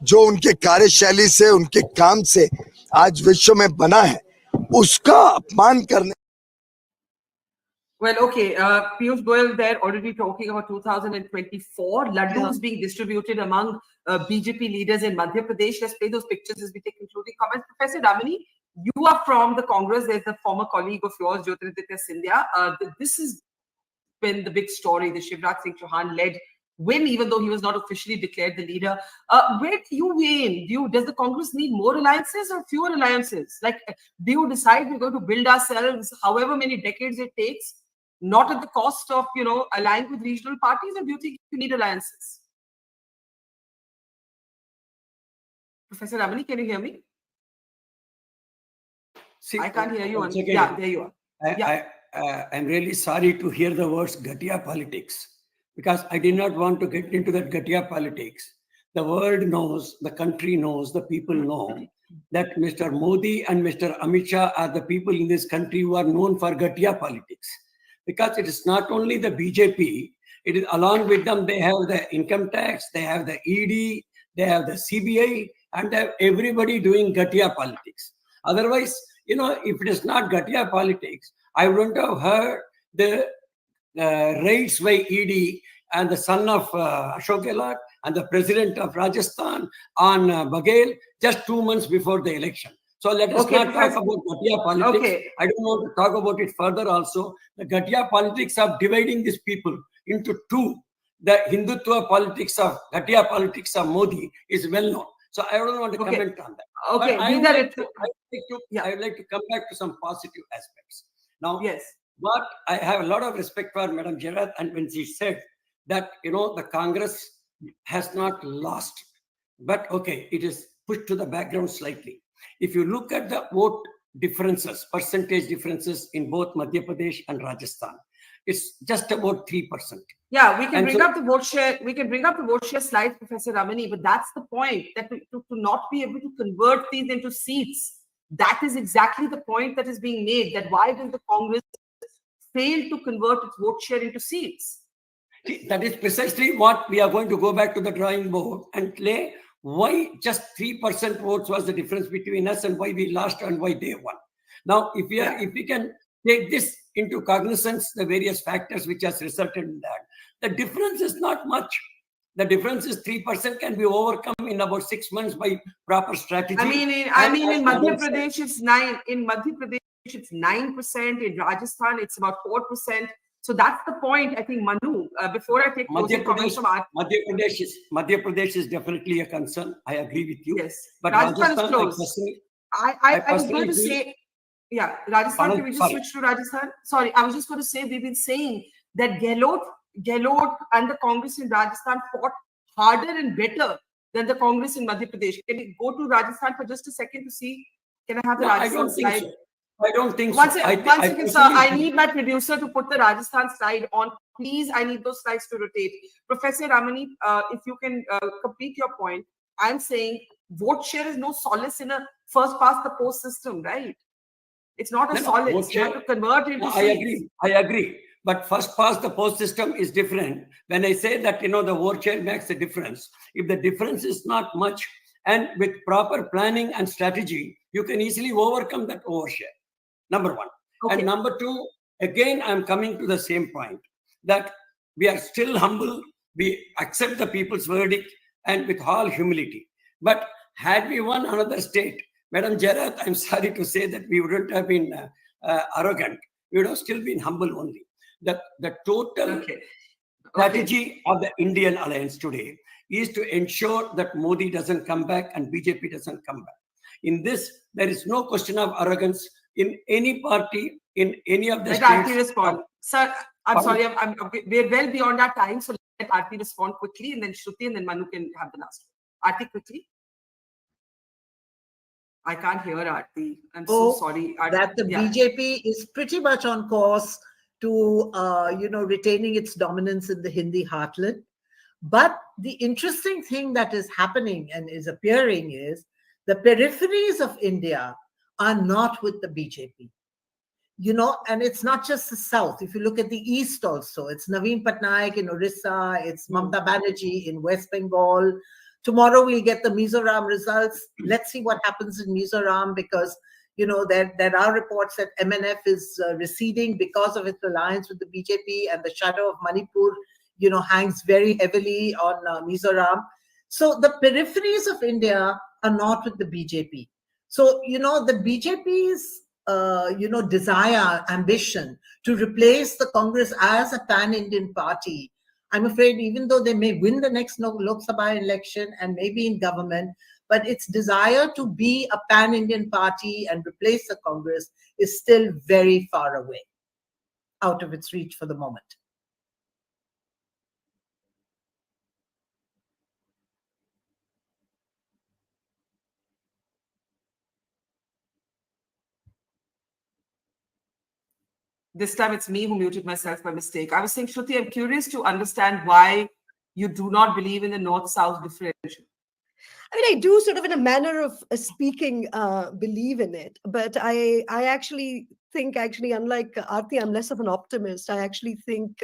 जो उनके कार्यशैली से, उनके काम से आज विश्व में बना है, उसका अपमान करने।
Well, okay, Piyush Goyal there already talking about 2024, laddus being distributed among BJP leaders in Madhya Pradesh. Let's play those pictures as we take concluding comments. Professor Damani, you are from the Congress. There's a former colleague of yours, Jyotiraditya Scindia. This has been the big story. The Shivraj Singh Chauhan led win, even though he was not officially declared the leader. Where do you win? Does the Congress need more alliances or fewer alliances? Like, do you decide we're going to build ourselves however many decades it takes, not at the cost of, allying with regional parties, or do you think you need alliances? Professor Ramani, can you hear me?
See,
I can't hear you.
once again,
Yeah, there you are.
I'm really sorry to hear the words Ghatia politics, because I did not want to get into that Ghatia politics. The world knows, the country knows, the people know that Mr. Modi and Mr. Amit Shah are the people in this country who are known for Ghatia politics. because it is not only the BJP, it is along with them, they have the income tax, they have the ED, they have the CBI, and they have everybody doing Ghatia politics. Otherwise, if it is not Ghatia politics, I wouldn't have heard the raids by ED and the son of Ashok Gehlot and the president of Rajasthan on Baghel just 2 months before the election. So let us not talk about Ghatia politics. I don't want to talk about it further also. The Ghatia politics of dividing these people into two, the Hindutva politics of Ghatia politics of Modi is well known. So I don't want to comment on that.
Okay,
but I would like to come back to some positive aspects. Now, but I have a lot of respect for Madam Jairat, and when she said that, the Congress has not lost, but okay, it is pushed to the background slightly. If you look at the vote differences, percentage differences in both Madhya Pradesh and Rajasthan, it's just about 3%.
Yeah, we can bring up the vote share. We can bring up the vote share slide, Professor Ramani, but that's the point, that to not be able to convert these into seats. That is exactly the point that is being made, that why did the Congress fail to convert its vote share into seats?
That is precisely what we are going to go back to the drawing board and play. Why just 3% votes was the difference between us, and why we lost and why they won. Now, if we can take this into cognizance, the various factors which has resulted in that, the difference is not much. The difference is 3% can be overcome in about 6 months by proper strategy.
I mean, in Madhya Pradesh, it's 9. In Madhya Pradesh, it's 9%. In Rajasthan, it's about 4%. So that's the point. I think, Manu, before I take
Madhya Pradesh is definitely a concern. I agree with you.
Yes,
but
Rajasthan is
Rajasthan,
close. I was going to say, Rajasthan. Can we just switch to Rajasthan? Sorry, I was just going to say, we've been saying that Gehlot and the Congress in Rajasthan fought harder and better than the Congress in Madhya Pradesh. Can you go to Rajasthan for just a second to see? Can I have the Rajasthan slide?
I don't think so.
One second, sir. I need my producer to put the Rajasthan slide on. Please, I need those slides to rotate. Professor Ramani, if you can complete your point, I'm saying vote share is no solace in a first past the post system, right? It's not a solace. You have to convert into seats.
I agree. But first past the post system is different. When I say that, the vote share makes a difference, if the difference is not much, and with proper planning and strategy, you can easily overcome that overshare. Number one. And number two, again, I'm coming to the same point, that we are still humble. We accept the people's verdict and with all humility. But had we won another state, Madam Jairat, I'm sorry to say that we wouldn't have been arrogant. We would have still been humble only. The total strategy of the Indian alliance today is to ensure that Modi doesn't come back and BJP doesn't come back. In this, there is no question of arrogance in any party, in any of the states.
Let Aarti respond. Sir, I'm sorry, we're well beyond our time, so let Aarti respond quickly, and then Shruti, and then Manu can have the last one. Aarti, quickly. I can't hear Aarti. I'm so sorry.
That the BJP is pretty much on course to, retaining its dominance in the Hindi Heartland. But the interesting thing that is happening and is appearing is the peripheries of India are not with the BJP. And it's not just the south. If you look at the east also, it's Naveen Patnaik in Orissa, it's Mamata Banerjee in West Bengal. Tomorrow we'll get the Mizoram results. Let's see what happens in Mizoram, because there are reports that MNF is receding because of its alliance with the BJP, and the shadow of Manipur, hangs very heavily on Mizoram. So the peripheries of India are not with the BJP. So, the BJP's, desire, ambition to replace the Congress as a pan-Indian party, I'm afraid, even though they may win the next Lok Sabha election and may be in government, but its desire to be a pan-Indian party and replace the Congress is still very far away, out of its reach for the moment.
This time it's me who muted myself by mistake. I was saying, Shruti, I'm curious to understand why you do not believe in the North-South differential.
I mean, I do sort of, in a manner of speaking, believe in it, but I actually think actually, unlike Aarti, I'm less of an optimist. I actually think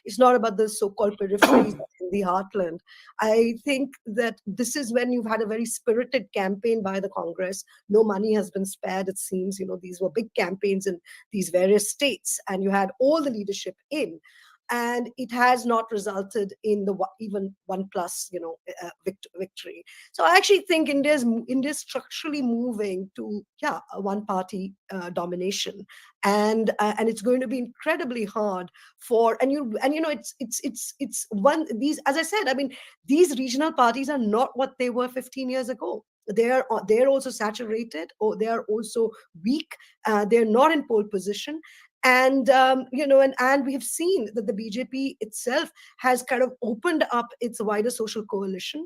it's not about the so-called peripheries in the heartland. I think that this is when you've had a very spirited campaign by the Congress. No money has been spared, it seems. These were big campaigns in these various states, and you had all the leadership in. And it has not resulted in the even 1+ victory. So I actually think India's structurally moving to a one-party domination, and it's going to be incredibly hard for it's one these, as I said, I mean, these regional parties are not what they were 15 years ago. They're also saturated, or they are also weak. They're not in pole position. And and we have seen that the BJP itself has kind of opened up its wider social coalition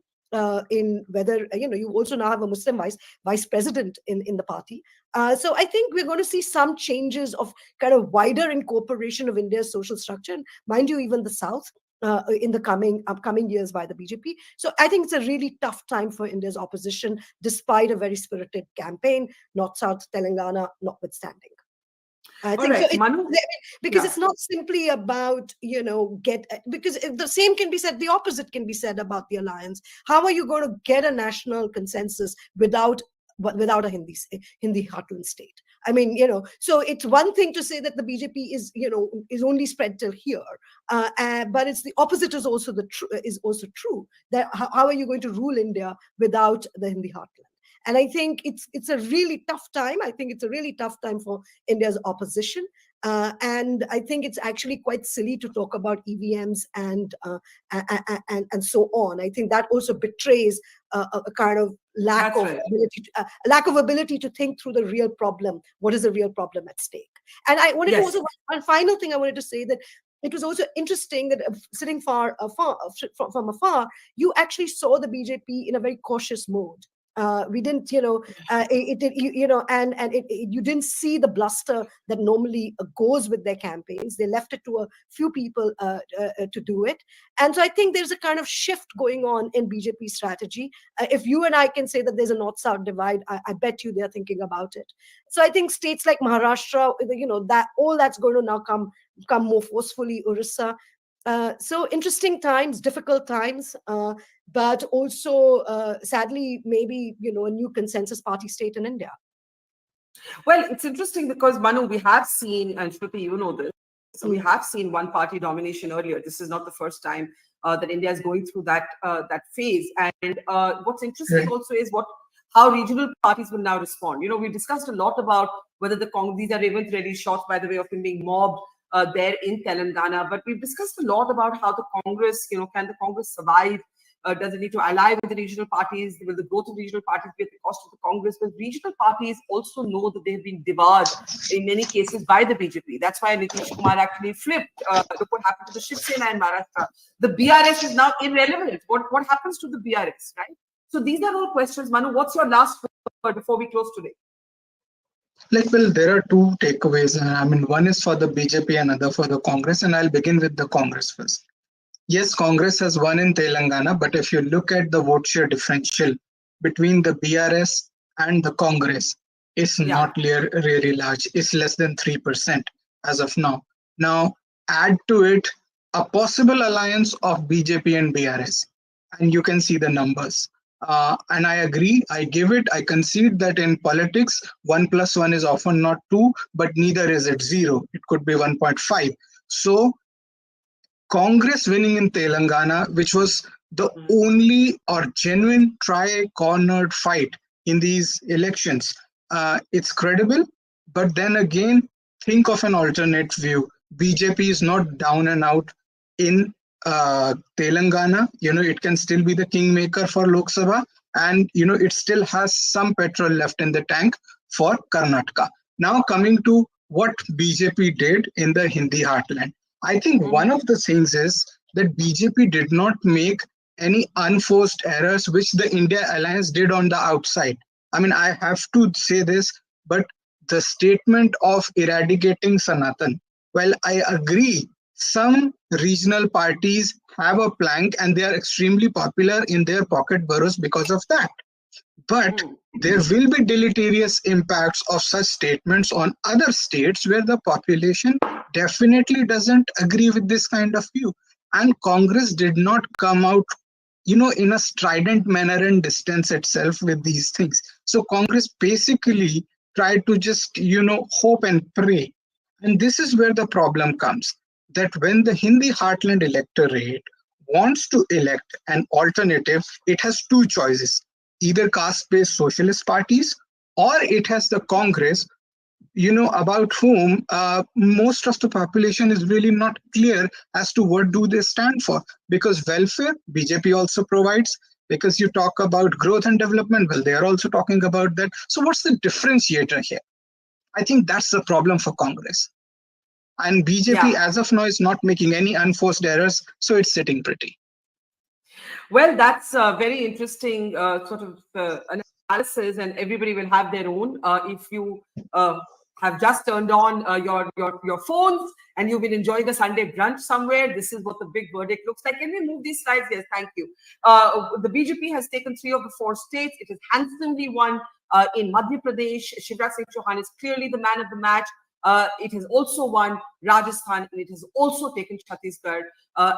in whether you also now have a Muslim vice president in the party. So I think we're going to see some changes of kind of wider incorporation of India's social structure, and mind you, even the South. In the upcoming years by the BJP. So I think it's a really tough time for India's opposition, despite a very spirited campaign, North-South Telangana notwithstanding. I think
right,
so
Manu?
because
Yeah.
it's not simply about, because the same can be said, the opposite can be said about the alliance. How are you going to get a national consensus without a Hindi heartland state? I mean, so it's one thing to say that the BJP is only spread till here, but it's the opposite is also true. That how are you going to rule India without the Hindi heartland? And I think it's a really tough time. I think it's a really tough time for India's opposition. And I think it's actually quite silly to talk about EVMs and so on. I think that also betrays a kind of lack of ability to think through the real problem. What is the real problem at stake? And I wanted to also, one final thing I wanted to say, that it was also interesting that sitting from afar, you actually saw the BJP in a very cautious mode. We didn't, you didn't see the bluster that normally goes with their campaigns. They left it to a few people to do it. And so I think there's a kind of shift going on in BJP strategy. If you and I can say that there's a north-south divide, I bet you they're thinking about it. So I think states like Maharashtra, that all that's going to now come more forcefully, Orissa. So interesting times, difficult times, but also sadly, maybe, a new consensus party state in India.
Well, it's interesting because, Manu, we have seen, and Shruti, you know this, so we have seen one party domination earlier. This is not the first time that India is going through that phase. And what's interesting also is how regional parties will now respond. We discussed a lot about whether these are Revant Reddy shots, by the way, of him being mobbed there in Telangana. But we've discussed a lot about how the Congress, can the Congress survive? Does it need to ally with the regional parties? Will the growth of regional parties be at the cost of the Congress? But regional parties also know that they have been devoured in many cases by the BJP. That's why Nitish Kumar actually flipped. Look what happened to the Shiv Sena in Maharashtra. The BRS is now irrelevant. What happens to the BRS, right? So these are all questions. Manu, what's your last word before we close today?
There are two takeaways. I mean, one is for the BJP, another for the Congress, and I'll begin with the Congress first. Yes, Congress has won in Telangana, but if you look at the vote share differential between the BRS and the Congress, it's not really large. It's less than 3% as of now. Now, add to it a possible alliance of BJP and BRS, and you can see the numbers. And I agree, I concede that in politics, 1 + 1 is often not 2, but neither is it 0. It could be 1.5. So Congress winning in Telangana, which was the only or genuine tri-cornered fight in these elections, it's credible. But then again, think of an alternate view. BJP is not down and out in Telangana. It can still be the kingmaker for Lok Sabha, and it still has some petrol left in the tank for Karnataka. Now coming to what BJP did in the Hindi heartland, I think one of the things is that BJP did not make any unforced errors which the India Alliance did on the outside. I mean, I have to say this, but the statement of eradicating Sanatan, well, I agree, some regional parties have a plank and they are extremely popular in their pocket boroughs because of that. But there will be deleterious impacts of such statements on other states where the population definitely doesn't agree with this kind of view. And Congress did not come out, in a strident manner and distance itself with these things. So Congress basically tried to just, hope and pray. And this is where the problem comes, that when the Hindi Heartland electorate wants to elect an alternative, it has two choices: either caste-based socialist parties, or it has the Congress, about whom most of the population is really not clear as to what do they stand for. Because welfare, BJP also provides. Because you talk about growth and development, well, they are also talking about that. So what's the differentiator here? I think that's the problem for Congress. And BJP, as of now, is not making any unforced errors, so it's sitting pretty.
Well, that's a very interesting sort of analysis, and everybody will have their own. If you have just turned on your phones and you've been enjoying a Sunday brunch somewhere, this is what the big verdict looks like. Can we move these slides? Yes, thank you. The BJP has taken 3 of the 4 states. It has handsomely won in Madhya Pradesh. Shivraj Singh Chauhan is clearly the man of the match. It has also won Rajasthan, and it has also taken Chhattisgarh,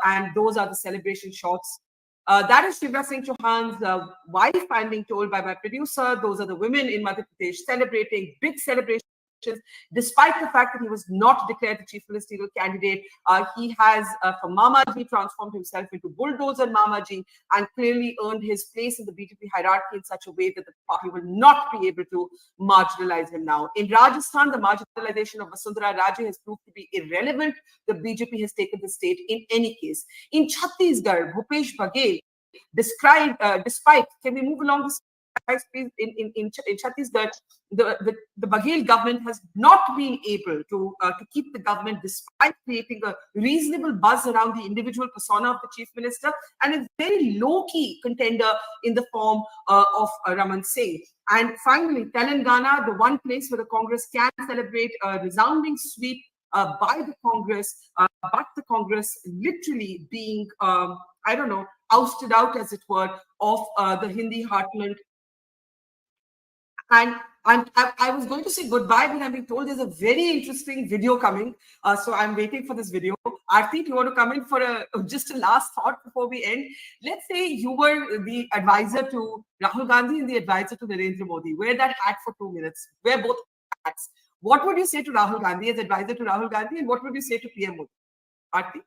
and those are the celebration shots. That is Shivraj Singh Chauhan's wife. I'm being told by my producer. Those are the women in Madhya Pradesh celebrating, big celebrations. Despite the fact that he was not declared the chief ministerial candidate, he has, from Mamaji, transformed himself into bulldozer Mamaji, and clearly earned his place in the BJP hierarchy in such a way that the party will not be able to marginalize him now. In Rajasthan, the marginalization of Vasundhara Raje has proved to be irrelevant. The BJP has taken the state in any case. In Chhattisgarh, Bhupesh Baghel despite, can we move along this? In Chhattisgarh, the Baghel government has not been able to keep the government, despite creating a reasonable buzz around the individual persona of the chief minister, and a very low-key contender in the form of Raman Singh. And finally, Telangana, the one place where the Congress can celebrate a resounding sweep by the Congress, but the Congress literally being, ousted out, as it were, of the Hindi Heartland. And I was going to say goodbye, but I'm being told there's a very interesting video coming. So I'm waiting for this video. Aarti, if you want to come in for just a last thought before we end. Let's say you were the advisor to Rahul Gandhi and the advisor to Narendra Modi. Wear that hat for 2 minutes. Wear both hats. What would you say to Rahul Gandhi as advisor to Rahul Gandhi, and what would you say to PM Modi? Aarti?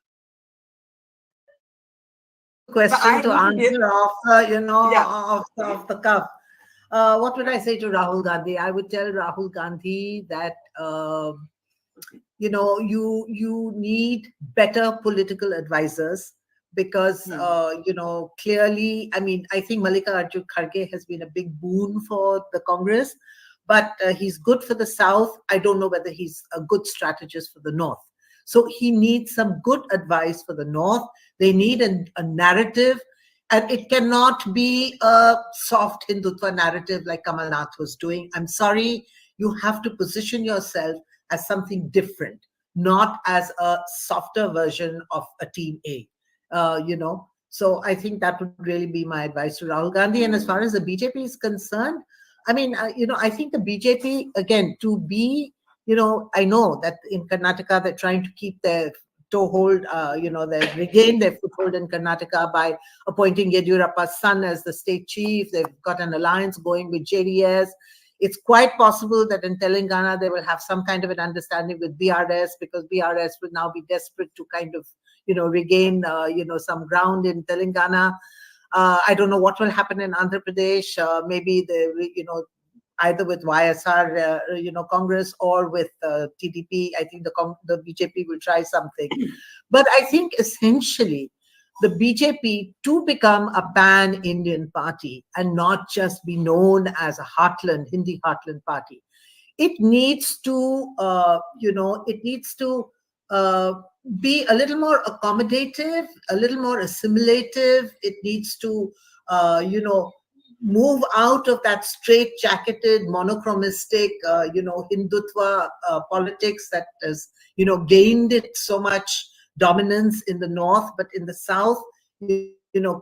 Question to answer off the cuff. What would I say to Rahul Gandhi? I would tell Rahul Gandhi that you need better political advisors, because clearly, I think Mallikarjun Kharge has been a big boon for the Congress, but he's good for the South. I don't know whether he's a good strategist for the North. So he needs some good advice for the North. They need a narrative, and it cannot be a soft Hindutva narrative like Kamal Nath was doing. I'm sorry, you have to position yourself as something different, not as a softer version of a Team A, So I think that would really be my advice to Rahul Gandhi. And as far as the BJP is concerned, I think the BJP, again, to be, I know that in Karnataka, they're trying to keep their toehold, they regain their foothold in Karnataka by appointing Yediyurappa's son as the state chief. They've got an alliance going with JDS. It's quite possible that in Telangana, they will have some kind of an understanding with BRS, because BRS will now be desperate to kind of, regain, some ground in Telangana. I don't know what will happen in Andhra Pradesh. Maybe either with YSR, Congress, or with TDP. I think the BJP will try something. But I think essentially the BJP, to become a pan-Indian party and not just be known as a Hindi Heartland party, it needs to, be a little more accommodative, a little more assimilative. It needs to, move out of that straight-jacketed, monochromistic, Hindutva politics that has, gained it so much dominance in the North, but in the South,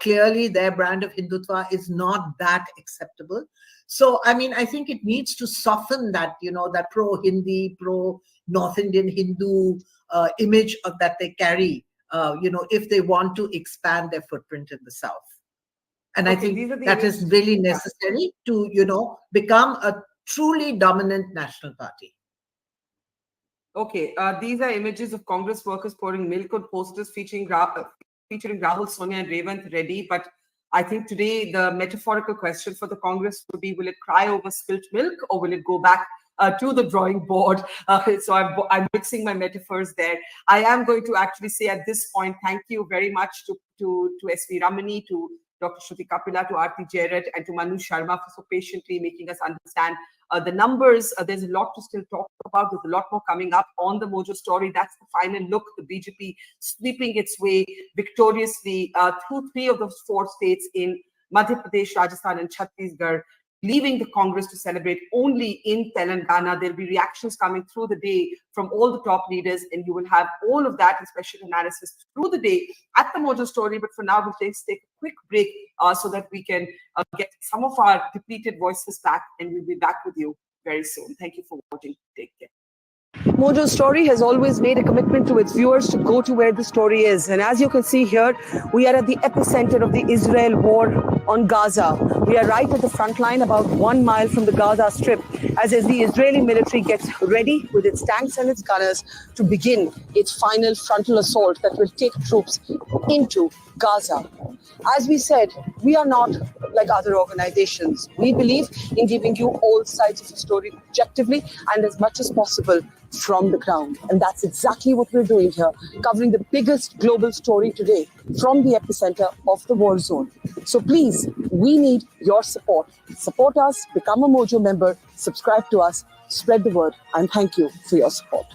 clearly their brand of Hindutva is not that acceptable. So, I mean, I think it needs to soften that, that pro-Hindi, pro-North Indian Hindu image that they carry, if they want to expand their footprint in the South. And I think that is really necessary to, become a truly dominant national party.
Okay, these are images of Congress workers pouring milk on posters featuring Rahul, Sonia and Revant Reddy. But I think today the metaphorical question for the Congress would be, will it cry over spilt milk or will it go back to the drawing board? So I'm mixing my metaphors there. I am going to actually say at this point, thank you very much to S.V. Ramani, to Dr. Shruti Kapila, to Aarti Jarat, and to Manu Sharma for so patiently making us understand the numbers. There's a lot to still talk about. There's a lot more coming up on the Mojo story. That's the final look. The BJP sweeping its way victoriously through 3 of those 4 states in Madhya Pradesh, Rajasthan, and Chhattisgarh, leaving the Congress to celebrate only in Telangana. There'll be reactions coming through the day from all the top leaders, and you will have all of that and special analysis through the day at the Mojo story. But for now, we'll take a quick break so that we can get some of our depleted voices back, and we'll be back with you very soon. Thank you for watching. Take care.
Mojo Story has always made a commitment to its viewers to go to where the story is. And as you can see here, we are at the epicenter of the Israel war on Gaza. We are right at the front line, about 1 mile from the Gaza Strip, as the Israeli military gets ready with its tanks and its gunners to begin its final frontal assault that will take troops into Gaza. As we said, we are not like other organizations. We believe in giving you all sides of the story objectively and as much as possible from the ground. And that's exactly what we're doing here, covering the biggest global story today from the epicenter of the war zone. So please, we need your support. Support us, become a Mojo member, subscribe to us, spread the word, and thank you for your support.